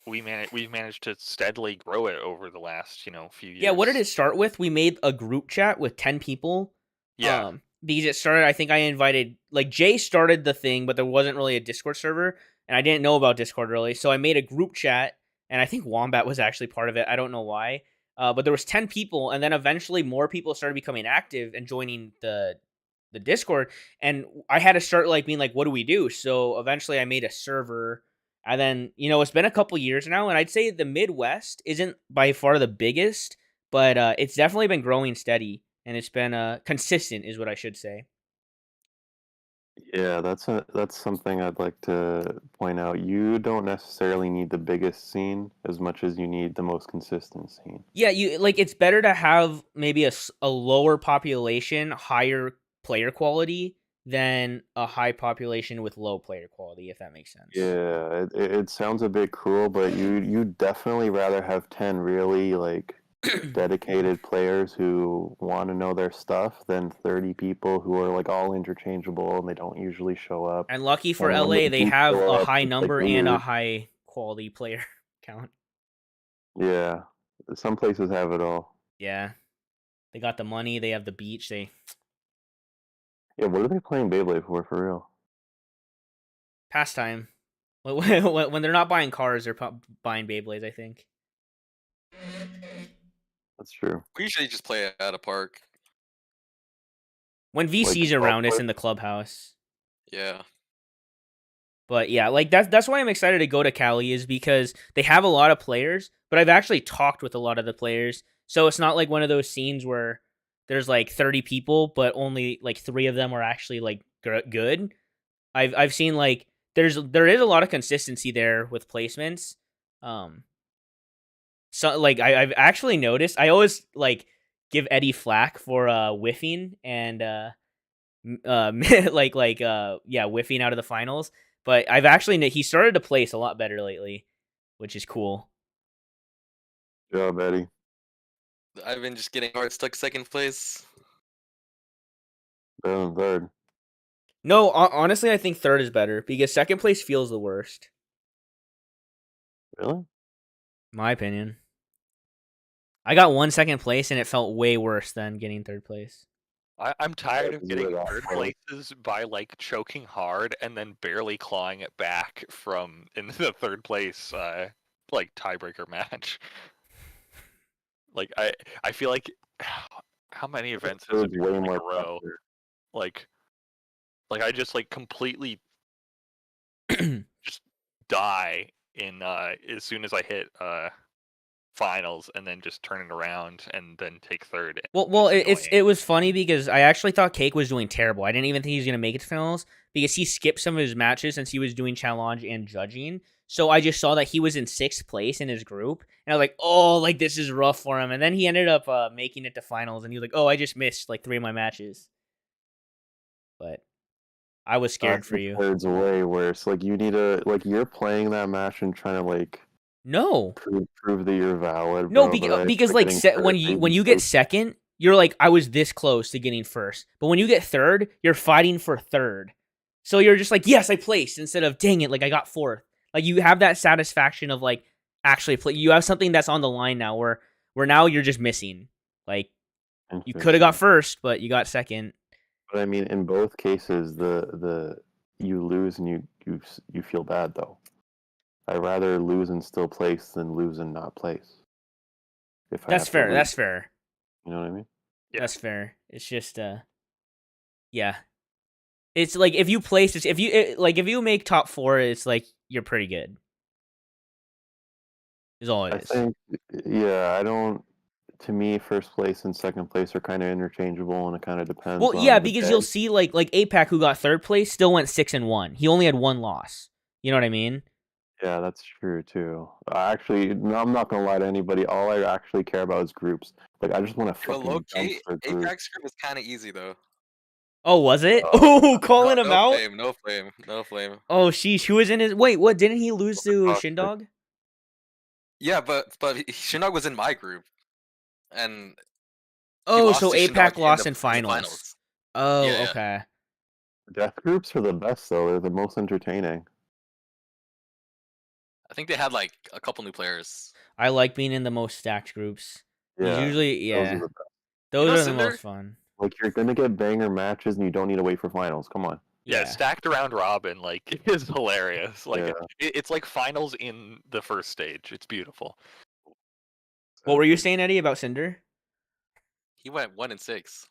we've managed to steadily grow it over the last few years. Yeah, what did it start with? We made a group chat with 10 people. Yeah. Because it started, I think I invited, like, Jay started the thing, but there wasn't really a Discord server, and I didn't know about Discord really, so I made a group chat, and I think Wombat was actually part of it. I don't know why. But there was 10 people, and then eventually more people started becoming active and joining the Discord, and I had to start, like, being like, what do we do? So eventually I made a server, and then, it's been a couple years now, and I'd say the Midwest isn't by far the biggest, but it's definitely been growing steady, and it's been consistent, is what I should say. Yeah, that's something I'd like to point out. You don't necessarily need the biggest scene as much as you need the most consistent scene. Yeah, it's better to have maybe a lower population, higher player quality than a high population with low player quality, if that makes sense. Yeah, it sounds a bit cruel, but you definitely rather have 10 really like dedicated players who want to know their stuff than 30 people who are like all interchangeable and they don't usually show up. And lucky for And when LA, they do have show a up, high it's, like, number and a weird. high quality player count. Yeah, some places have it all. Yeah. They got the money, they have the beach, Yeah, what are they playing Beyblade for real? pastime. When they're not buying cars, they're buying Beyblades, I think. That's true. We usually just play at a park. When VC's Like, around, it's golf in the clubhouse. Yeah. But yeah, like that's why I'm excited to go to Cali, is because they have a lot of players, but I've actually talked with a lot of the players. So it's not like one of those scenes where there's like 30 people, but only like 3 of them are actually like good. I've seen like there is a lot of consistency there with placements. So like I've actually noticed, I always like give Eddiehh flack for whiffing and whiffing out of the finals. But I've actually he started to place a lot better lately, which is cool. Good job, Eddie. I've been just getting hard stuck second place. Better than third. No, honestly, I think third is better because second place feels the worst. Really? My opinion. I got 1 second place and it felt way worse than getting third place. I'm tired Yeah, of 'cause getting you're that third close. places by like choking hard and then barely clawing it back from in the third place like tiebreaker match. Like I feel like how many events has it Third's way been in more a row? pressure. Like I just like completely just die in as soon as I hit finals and then just turn it around and then take third. Well, It's it was funny because I actually thought Cake was doing terrible. I didn't even think he was gonna make it to finals because he skipped some of his matches since he was doing challenge and judging. So I just saw that he was in 6th place in his group, and I was like, oh, like this is rough for him. And then he ended up making it to finals, and he was like, oh, I just missed like 3 of my matches. But I was scared for you. It's way worse. Like you need to like you're playing that match and trying to like No, prove that you're valid. no, bro, but because like when you get second, you're like, I was this close to getting first. But when you get third, you're fighting for third. So you're just like, yes, I placed, instead of dang it, like I got fourth. Like you have that satisfaction of like actually play. You have something that's on the line now, where now you're just missing. Like you could have got first, but you got second. But I mean, in both cases, the you lose and you feel bad though. I'd rather lose and still place than lose and not place. If That's fair. That's fair. You know what I mean? Yeah. That's fair. It's just yeah. It's like if you place if you make top 4, it's like you're pretty good. Is all it is. I think, yeah, I don't. To me, first place and second place are kind of interchangeable, and it kind of depends. Well, yeah, because you'll see like APAC, who got 3rd place, still went 6-1. He only had 1 loss. You know what I mean? Yeah, that's true too. Actually, no, I'm not gonna lie to anybody. All I actually care about is groups. Like, I just want to fucking low-key, dumpster group. Apex group was kind of easy though. Oh, was it? Oh, calling him out. No flame. Oh, sheesh. Who was in his? Wait, what? Didn't he lose to Shindog? Yeah, but Shinnok was in my group, and oh, lost so to APAC Shindog lost in in the finals. Oh, Yeah. okay. Death groups are the best, though. They're the most entertaining. I think they had like a couple new players. I like being in the most stacked groups. Yeah, Usually, those yeah, are the best. those know, are the Cinder? most fun. Like, you're gonna get banger matches, and you don't need to wait for finals. Come on. Yeah, stacked around robin like is hilarious. Like Yeah. it's like finals in the first stage. It's beautiful. What were you saying, Eddie, about Cinder? He went 1-6.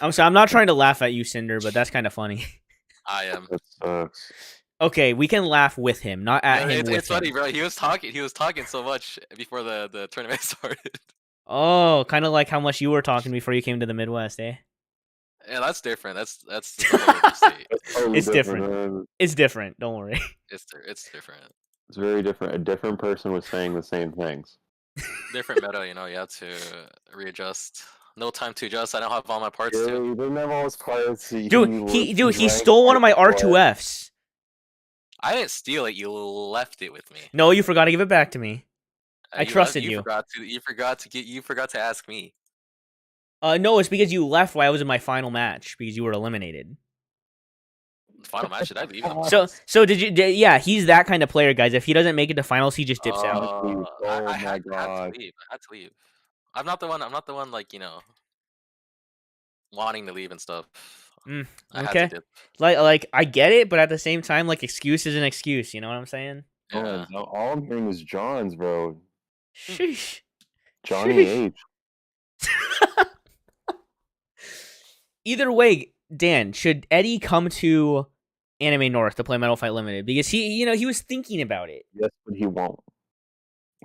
I'm sorry, I'm not trying to laugh at you, Cinder, but that's kind of funny. I am. That sucks. Okay, we can laugh with him, not at him. It's with funny, him. bro. He was talking so much before the tournament started. Oh, kind of like how much you were talking before you came to the Midwest, eh? Yeah, that's different. That's a whole other state. That's totally It's different. man. It's different. Don't worry. It's different. It's very different. A different person was saying the same things. Different meta, you know. You have to readjust. No time to adjust. I don't have all my parts too. You didn't have all his parts. Dude, he stole one of my R2Fs. I didn't steal it. You left it with me. No, you forgot to give it back to me. I trusted you. You forgot to ask me. No, it's because you left while I was in my final match because you were eliminated. Final match? Did I leave him? So did you? Yeah, he's that kind of player, guys. If he doesn't make it to finals, he just dips out. Oh I my had god! to leave. I had to leave. I'm not the one. Like, you know, wanting to leave and stuff. I had Okay, to dip. like I get it, but at the same time, like excuse is an excuse. You know what I'm saying? Yeah. No, all I'm hearing is John's, bro. Sheesh. Johnny Sheesh. H. Either way, Dan, should Eddiehh come to Anime North to play Metal Fight Limited? Because he was thinking about it. Yes, but he won't.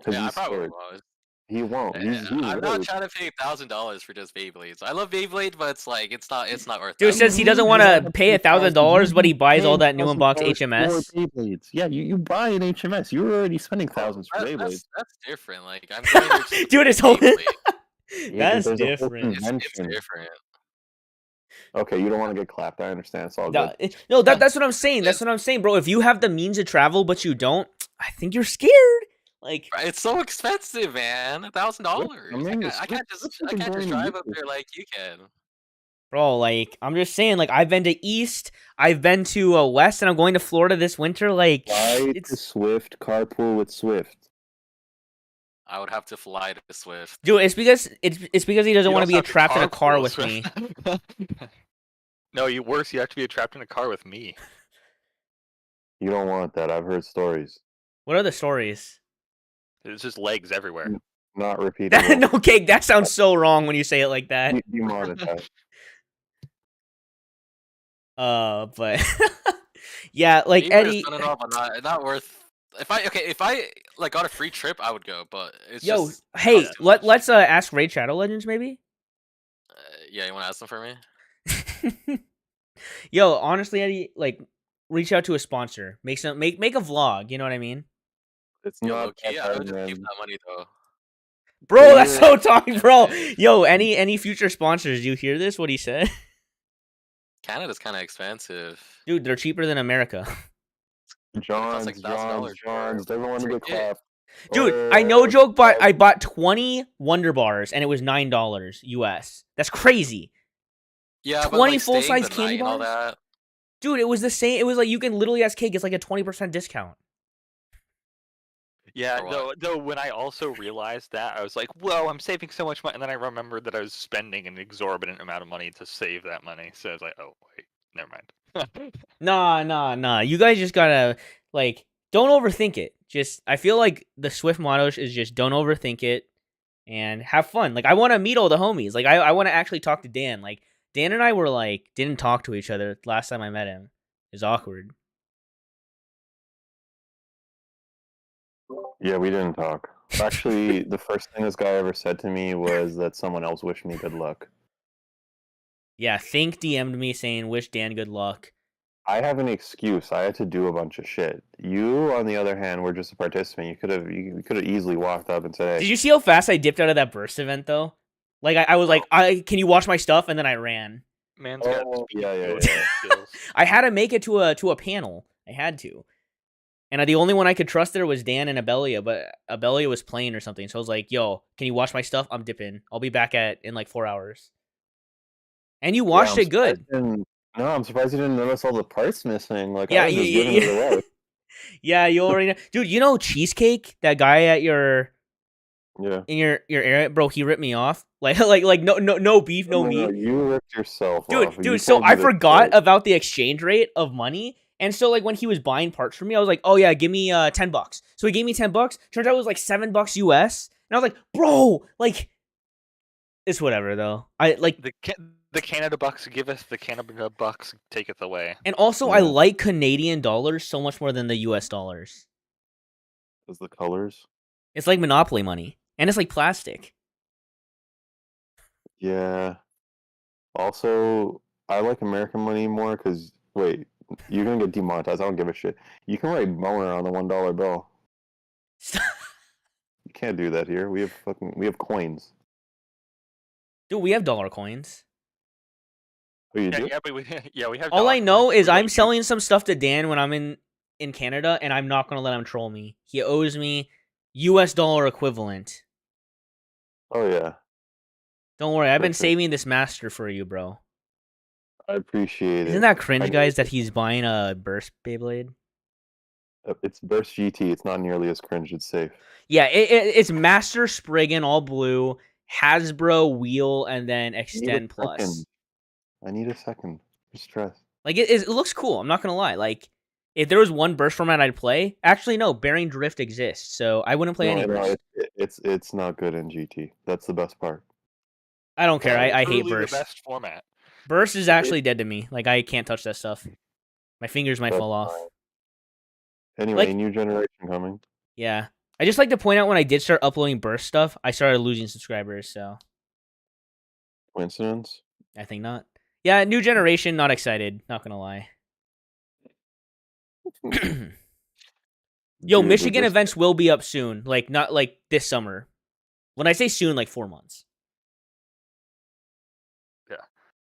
Yeah, I he's probably scared. was. He won't. I'm not trying to pay $1,000 for just Beyblades. I love Beyblade, but it's like it's not worth. Dude that says much. he doesn't want to pay $1,000, but he buys all that new unboxed HMS. Beyblades. Yeah, you buy an HMS. You were already spending thousands for Beyblades. That's different. Like I'm going to Dude, it's whole. Beyblade. That's there's a whole different. It's convention. different. Okay, you don't want to get clapped. I understand. It's all No, good. no, that's what I'm saying. That's what I'm saying, bro. If you have the means to travel, but you don't, I think you're scared. Like, It's so expensive, man. $1,000. I can't just drive up there like you can. bro, like I'm just saying. Like I've been to East, I've been to West, and I'm going to Florida this winter. Like Fly to Swift, carpool with Swift. I would have to fly to Swift. Dude, it's because he doesn't You want to also be have trapped in a car carpool, with so- me. No, worse. You have to be trapped in a car with me. You don't want that. I've heard stories. What are the stories? It's just legs everywhere. Not repeatable. No, Cake, that sounds so wrong when you say it like that. Demonetized. But yeah, like Beaver is Eddie. fun and all, but not worth. If I like got a free trip, I would go. But it's Yo, just hey, costs too much. let's ask Raid Shadow Legends maybe. Yeah, you want to ask them for me? Yo, honestly, Eddie, like reach out to a sponsor. Make a vlog. You know what I mean? It's Yo, not low key, that I hard, would just keep man. that money though. Bro, that's Figure- so talking, bro. Hey. Yo, any future sponsors? Do you hear this? What he said? Canada's kind of expensive. Dude, they're cheaper than America. John's, like $1,000 John's. for Everyone a to ticket. clap. Dude, I no joke, but Oh, I bought 20 Wonder Bars and it was $9 US. That's crazy. Yeah, 20 but like full-size staying the candy night and all bars? that. Dude, it was the same. It was like you can literally ask cake. It's like a 20% discount. Yeah, For what? though when I also realized that, I was like, whoa, I'm saving so much money. And then I remembered that I was spending an exorbitant amount of money to save that money. So I was like, oh, wait, never mind. Nah. You guys just gotta, like, don't overthink it. Just, I feel like the Swift motto is just don't overthink it and have fun. Like, I want to meet all the homies. Like, I want to actually talk to Dan. Like, Dan and I were, like, didn't talk to each other last time I met him. It was awkward. Yeah, we didn't talk. Actually, the first thing this guy ever said to me was that someone else wished me good luck. Yeah, Think DM'd me saying, wish Dan good luck. I have an excuse. I had to do a bunch of shit. You, on the other hand, were just a participant. You could have easily walked up and said, Did "Hey, you see how fast I dipped out of that burst event, though? Like, I was like, can you watch my stuff? And then I ran. Man's got Oh, speed yeah. coding skills. I had to make it to a panel. I had to. And the only one I could trust there was Dan and Abelia, but Abelia was playing or something. So I was like, yo, can you watch my stuff? I'm dipping. I'll be back in like 4 hours. And you watched it good. No, I'm surprised you didn't notice all the parts missing. Like, Yeah, I was just giving it away. Yeah, you already know. Dude, you know Cheesecake? That guy at Yeah. in your area, bro, he ripped me off. Like no beef, no meat. You ripped yourself off. You Dude, so told me I to forgot quit. about the exchange rate of money. And so like when he was buying parts for me, I was like, "Oh yeah, give me $10." So he gave me $10. Turns out it was like $7 US. And I was like, "Bro, like it's whatever though." I like The Canada bucks giveth, the Canada bucks taketh away. and also I Yeah. like Canadian dollars so much more than the US dollars. Because the colors. It's like Monopoly money. And it's like plastic. Yeah. Also, I like American money more because, wait, you're going to get demonetized. I don't give a shit. You can write boner on the $1 bill. You can't do that here. We have coins. Dude, we have dollar coins. Oh, you Yeah, do? yeah, but we have. All dollar I know coins. is We I'm don't selling some stuff to Dan when I'm in Canada, and I'm not gonna let him troll me. He owes me US dollar equivalent. Oh, yeah. Don't worry, I've been Perfect. saving this master for you, bro. I appreciate it. Isn't that cringe, I guys, know that he's buying a Burst Beyblade? it's Burst GT. It's not nearly as cringe. It's safe. Yeah, it's Master Spriggan, all blue, Hasbro wheel, and then Extend Plus. I need a second. Stress. Like it looks cool. I'm not gonna lie. Like if there was one burst format I'd play, actually no, Bearing Drift exists, so I wouldn't play any burst. It's not good in GT. That's the best part. I don't care. I hate truly burst. the best format. Burst is actually dead to me. Like I can't touch that stuff. My fingers might That's fall off. fine. Anyway, Like- new generation coming. Yeah. I just like to point out when I did start uploading burst stuff, I started losing subscribers, so Coincidence? I think not. Yeah, new generation, not excited, not gonna lie. Yo, Dude, Michigan this- events will be up soon. Like not like this summer. When I say soon, like 4 months.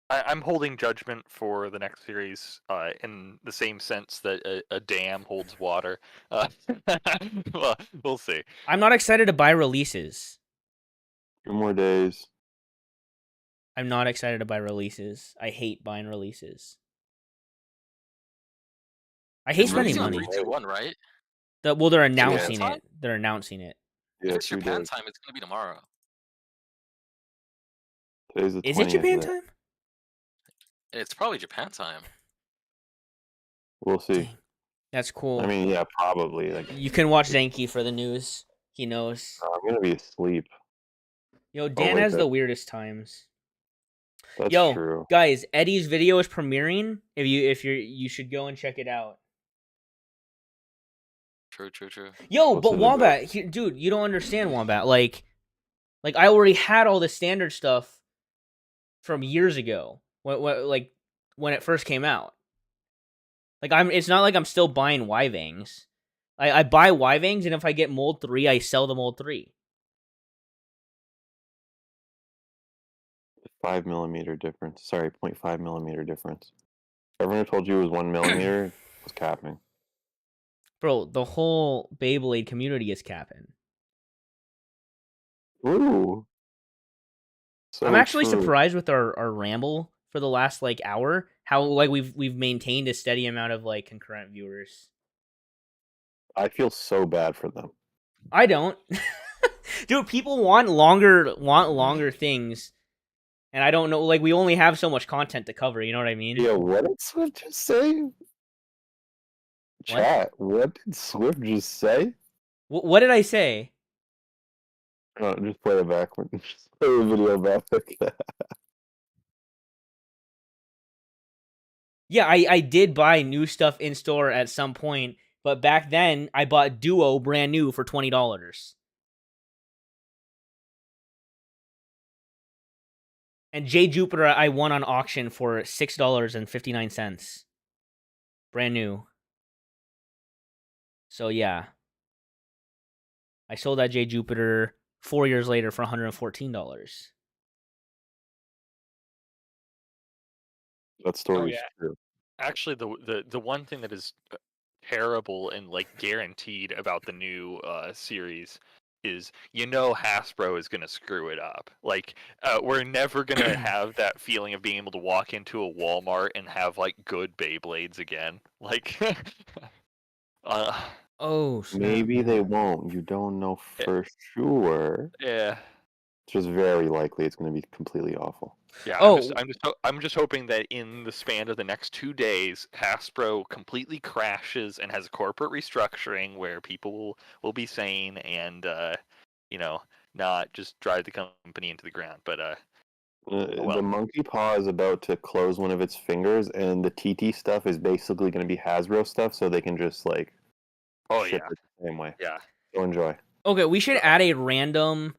I'm holding judgment for the next series in the same sense that a dam holds water. Well, we'll see. I'm not excited to buy releases. 2 more days. I'm not excited to buy releases. I hate buying releases. I hate It's spending releasing money. on 3, 2, 1, right? Well, they're announcing time? it. They're announcing it. If Yeah, it's 2 Japan days. time, it's gonna be tomorrow. Today's the 20th. Is it Japan time? It's probably Japan time. We'll see. Dang. That's cool. I mean, yeah, probably. Like, You can watch Zenki for the news. He knows. I'm gonna be asleep. Yo, Dan wait, has the that- weirdest times. That's Yo, true. guys, Eddie's video is premiering. You should go and check it out. True. Yo, What's but it about? Wombat, dude, you don't understand Wombat. Like I already had all the standard stuff from years ago. When it first came out. Like it's not like I'm still buying Y-Vangs. I buy Y-Vangs, and if I get mold 3, I sell the mold 3. 5 millimeter difference. Sorry, 0.5 millimeter difference. Everyone who told you it was 1 millimeter was capping. Bro, the whole Beyblade community is capping. Ooh. So I'm actually true. surprised with our ramble for the last like hour, how like we've maintained a steady amount of like concurrent viewers. I feel so bad for them. I don't. Dude, people want longer things. And I don't know, like we only have so much content to cover, you know what I mean? Yeah, what did Swift just say? What? Chat, what did Swift just say? What did I say? No, just play it back. Just play the video back. Yeah, I did buy new stuff in store at some point, but back then I bought Duo brand new for $20. And J Jupiter I won on auction for $6.59. Brand new. So yeah. I sold that J Jupiter 4 years later for $114. That story's yeah. true. Actually, the one thing that is terrible and like guaranteed about the new series is Hasbro is gonna screw it up. Like we're never gonna have that feeling of being able to walk into a Walmart and have like good Beyblades again. Like, Oh, snap, Maybe yeah. they won't. You don't know for sure. yeah. It's just very likely it's going to be completely awful. Yeah, Oh. I'm just hoping that in the span of the next 2 days, Hasbro completely crashes and has a corporate restructuring where people will be sane and not just drive the company into the ground. But The monkey paw is about to close one of its fingers, and the TT stuff is basically going to be Hasbro stuff, so they can just like ship it the same way. yeah. So enjoy. Okay, we should add a random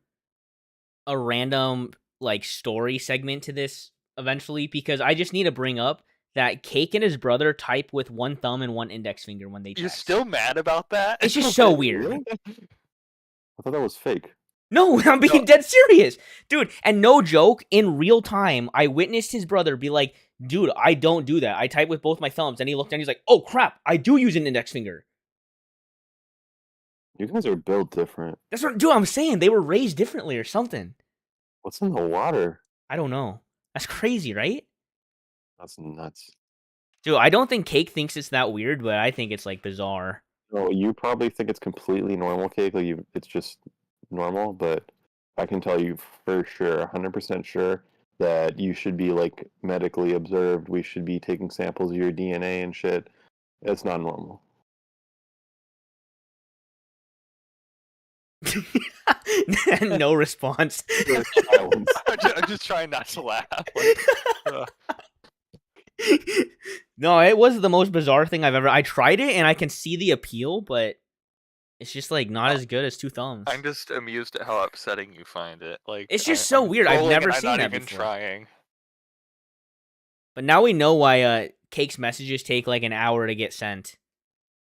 like story segment to this eventually, because I just need to bring up that Cake and his brother type with one thumb and one index finger when they text. You're still mad about that? It's just so weird. Really? I thought that was fake. No, I'm being dead serious. Dude, and no joke, in real time, I witnessed his brother be like, dude, I don't do that. I type with both my thumbs. And he looked down, he's like, oh crap, I do use an index finger. You guys are built different. That's what, dude, I'm saying. They were raised differently or something. What's in the water? I don't know. That's crazy, right? That's nuts. Dude, I don't think Cake thinks it's that weird, but I think it's like bizarre. No, you probably think it's completely normal, Cake. Like it's just normal, but I can tell you for sure, 100% sure, that you should be like medically observed. We should be taking samples of your DNA and shit. It's not normal. No response. I'm just trying not to laugh. Like, No, it was the most bizarre thing I've ever. I tried it and I can see the appeal, but it's just like not as good as two thumbs. I'm just amused at how upsetting you find it. Like It's just so I'm weird. I've scrolling never and I'm seen not that even before. trying. But now we know why Cake's messages take like an hour to get sent.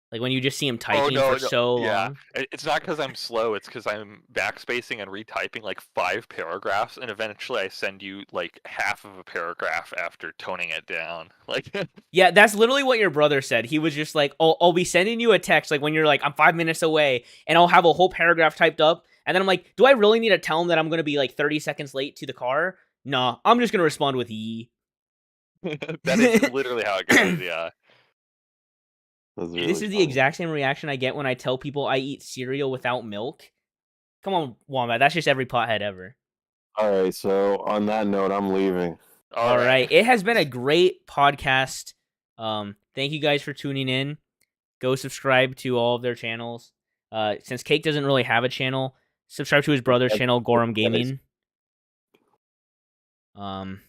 Like when you just see him typing for so long. It's not because I'm slow. It's because I'm backspacing and retyping like 5 paragraphs, and eventually I send you like half of a paragraph after toning it down. Like, Yeah, that's literally what your brother said. He was just like, "Oh, I'll be sending you a text like when you're like, I'm 5 minutes away, and I'll have a whole paragraph typed up." And then I'm like, "Do I really need to tell him that I'm gonna be like 30 seconds late to the car? Nah, I'm just gonna respond with ye." that is literally how it goes. Yeah. Really This is the funny. exact same reaction I get when I tell people I eat cereal without milk. Come on, Wombat. That's just every pothead ever. All right, so on that note, I'm leaving. All right. It has been a great podcast. Thank you guys for tuning in. Go subscribe to all of their channels. Since Cake doesn't really have a channel, subscribe to his brother's channel, Gorham Gaming. I'm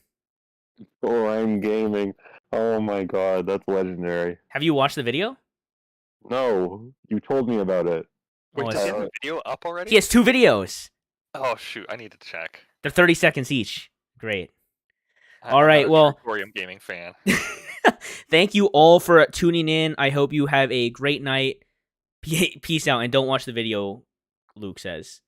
gaming. Oh my god, that's legendary. Have you watched the video? No, you told me about it. Wait, Oh, does he it's- have a video up already? He has 2 videos. Oh shoot, I need to check. They're 30 seconds each. Great. I'm All right, not a well- true Corium gaming fan. Thank you all for tuning in. I hope you have a great night. Peace out, and don't watch the video, Luke says.